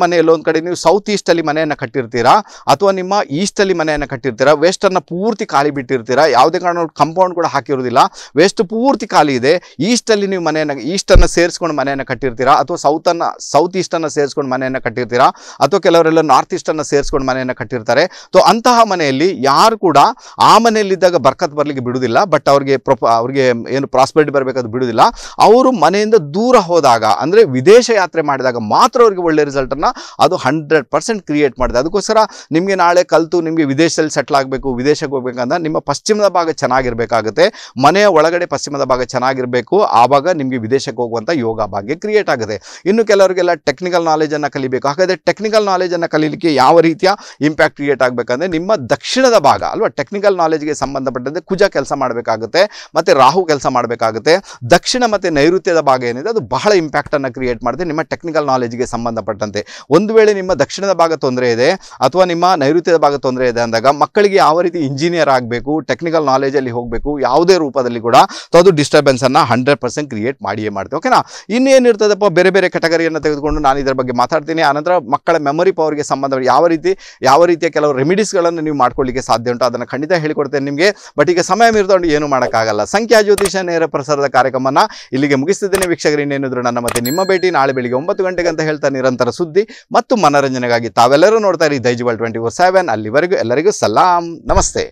ಮನೆ ಎಲ್ಲೊಂದು ಕಡೆ ನೀವು ಸೌತ್ ಈಸ್ಟಲ್ಲಿ ಮನೆಯನ್ನು ಕಟ್ಟಿರ್ತೀರಾ ಅಥವಾ ನಿಮ್ಮ ಈಸ್ಟಲ್ಲಿ ಮನೆಯನ್ನು ಕಟ್ಟಿರ್ತೀರಾ, ವೆಸ್ಟನ್ನು ಪೂರ್ತಿ ಖಾಲಿ ಬಿಟ್ಟಿರ್ತೀರಾ, ಯಾವುದೇ ಕಾರಣ ಕಾಂಪೌಂಡ್ ಕೂಡ ಹಾಕಿರೋದಿಲ್ಲ, ವೆಸ್ಟ್ ಪೂರ್ತಿ ಖಾಲಿ ಇದೆ. ಈಸ್ಟಲ್ಲಿ ನೀವು ಈಸ್ಟನ್ನು ಸೇರಿಸ್ಕೊಂಡು ಮನೆಯನ್ನು ಕಟ್ಟಿರ್ತೀರಾ ಅಥವಾ ಸೌತ್ ಈಸ್ಟನ್ನು ಸೇರಿಸ್ಕೊಂಡು ಮನೆಯನ್ನು ಕಟ್ಟಿರ್ತೀರಾ ಅಥವಾ ಕೆಲವರೆಲ್ಲ ನಾರ್ತ್ ಈಸ್ಟನ್ನು ಸೇರಿಸ್ಕೊಂಡು ಮನೆಯನ್ನು ಕಟ್ಟಿರ್ತಾರೆ. ಸೊ ಅಂತಹ ಮನೆಯಲ್ಲಿ ಯಾರು ಕೂಡ ಆ ಮನೆಯಲ್ಲಿದ್ದಾಗ ಬರ್ಕತ್ ಬರಲಿಕ್ಕೆ ಬಿಡುವುದಿಲ್ಲ, ಬಟ್ ಅವ್ರಿಗೆ ಏನು ಪ್ರಾಸ್ಪರಿಟಿ ಬರಬೇಕಾದ್ರು ಬಿಡುವುದಿಲ್ಲ. ಅವರು ಮನೆಯಿಂದ ದೂರ ಹೋದಾಗ ಅಂದರೆ ವಿದೇಶ ಯಾತ್ರೆ ಮಾಡಿದಾಗ ಮಾತ್ರ ಅವರಿಗೆ ಒಳ್ಳೆ ರಿಸಲ್ಟನ್ನು ಅದು 100% ಕ್ರಿಯೇಟ್ ಮಾಡಿದೆ. ಅದಕ್ಕೋಸ್ಕರ ನಿಮಗೆ ನಾಳೆ ಕಲಿತು ನಿಮಗೆ ವಿದೇಶದಲ್ಲಿ ಸೆಟ್ಲ್ ಆಗಬೇಕು, ವಿದೇಶಕ್ಕೆ ಹೋಗ್ಬೇಕಂತ ನಿಮ್ಮ ಪಶ್ಚಿಮದ ಭಾಗ ಚೆನ್ನಾಗಿರಬೇಕಾಗುತ್ತೆ. ಮನೆಯ ಒಳಗಡೆ ಪಶ್ಚಿಮದ ಭಾಗ ಚೆನ್ನಾಗಿರಬೇಕು, ಆವಾಗ ನಿಮಗೆ ವಿದೇಶಕ್ಕೆ ಹೋಗುವಂಥ ಯೋಗ ಭಾಗ್ಯ ಕ್ರಿಯೇಟ್ ಆಗುತ್ತೆ. ಇನ್ನು ಕೆಲವರಿಗೆಲ್ಲ ಟೆಕ್ನಿಕಲ್ ನಾಲೆಜನ್ನು ಕಲಿಬೇಕು. ಹಾಗಾದರೆ ಟೆಕ್ನಿಕಲ್ ನಾಲೆಜನ್ನು ಕಲೀಲಿಕ್ಕೆ ಯಾವ ರೀತಿಯ ಇಂಪ್ಯಾಕ್ಟ್ ಕ್ರಿಯೇಟ್ ಆಗಬೇಕಂದ್ರೆ, ನಿಮ್ಮ ದಕ್ಷಿಣದ ಭಾಗ ಅಲ್ವಾ, ಟೆಕ್ನಿಕಲ್ ನಾಲೆಜ್ಗೆ ಸಂಬಂಧಪಟ್ಟಂತೆ ಕುಜ ಕೆಲಸ ಮಾಡಬೇಕಾಗುತ್ತೆ ಮತ್ತು ರಾಹು ಕೆಲಸ ಮಾಡಬೇಕಾಗುತ್ತೆ. ದಕ್ಷಿಣ ಮತ್ತು ನೈಋತ್ಯದ ಭಾಗ ಏನಿದೆ ಅದು ಬಹಳ ಇಂಪ್ಯಾಕ್ಟನ್ನು ಕ್ರಿಯೇಟ್ ಮಾಡುತ್ತೆ ನಿಮ್ಮ ಟೆಕ್ನಿಕಲ್ ನಾಲೆಜ್ಗೆ ಸಂಬಂಧಪಟ್ಟಂತೆ. ಒಂದು ವೇಳೆ ನಿಮ್ಮ ದಕ್ಷಿಣದ ಭಾಗ ತೊಂದರೆ ಇದೆ ಅಥವಾ ನಿಮ್ಮ ನೈಋತ್ಯದ ಭಾಗ ತೊಂದರೆ ಇದೆ ಅಂದಾಗ ಮಕ್ಕಳಿಗೆ ಯಾವ ರೀತಿ ಇಂಜಿನಿಯರ್ ಆಗಬೇಕು ಹೋಗಬೇಕು, ಟೆಕ್ನಿಕಲ್ ನಾಲೆಜಲ್ಲಿ ಹೋಗಬೇಕು, ಯಾವುದೇ ರೂಪದಲ್ಲಿ ಕೂಡ ಅದು ಡಿಸ್ಟರ್ಬೆನ್ಸನ್ನು 100% ಕ್ರಿಯೇಟ್ ಮಾಡಿಯೇ ಮಾಡ್ತೀವಿ. ಓಕೆನಾ? ಇನ್ನೇನಿರ್ತದಪ್ಪ, ಬೇರೆ ಬೇರೆ ಕೆಟಗರಿಯನ್ನು ತೆಗೆದುಕೊಂಡು ನಾನು ಇದರ ಬಗ್ಗೆ ಮಾತಾಡ್ತೀನಿ. ಆನಂತರ ಮಕ್ಕಳ ಮೆಮೊರಿ ಪವರ್ಗೆ ಸಂಬಂಧ ಯಾವ ರೀತಿಯ ಕೆಲವು ರೆಮಿಡೀಸ್ಗಳನ್ನು ನೀವು ಮಾಡ್ಕೊಳ್ಳಿಕ್ಕೆ ಸಾಧ್ಯ ಉಂಟು ಅದನ್ನು ಖಂಡಿತ ಹೇಳಿಕೊಡ್ತೇನೆ ನಿಮಗೆ. ಬಟ್ ಈಗ ಸಮಯ ಮೀರಿಕೊಂಡು ಏನು ಮಾಡೋಕ್ಕಾಗಲ್ಲ. ಸಂಖ್ಯಾ ಜ್ಯೋತಿಷ ನೇರ ಪ್ರಸಾರದ ಕಾರ್ಯಕ್ರಮನ ಇಲ್ಲಿಗೆ ಮುಗಿಸ್ತಿದ್ದೇನೆ ವೀಕ್ಷಕರು. ಇನ್ನೇನಿದ್ರು ನನ್ನ ಮತ್ತೆ ನಿಮ್ಮ ಭೇಟಿ ನಾಳೆ ಬೆಳಿಗ್ಗೆ 9 ಗಂಟೆಗೆ ಅಂತ ಹೇಳ್ತಾ ನಿರಂತರ ಸುದ್ದಿ ಮತ್ತು ಮನೋರಂಜನೆಗಾಗಿ ತಾವೆಲ್ಲರೂ ನೋಡ್ತಾ ಇರಿ ದೈಜ್ ವರ್ಲ್ಡ್ 24/7. ಅಲ್ಲಿವರೆಗೂ ಎಲ್ಲರಿಗೂ ಸಲಾಂ, ನಮಸ್ತೆ.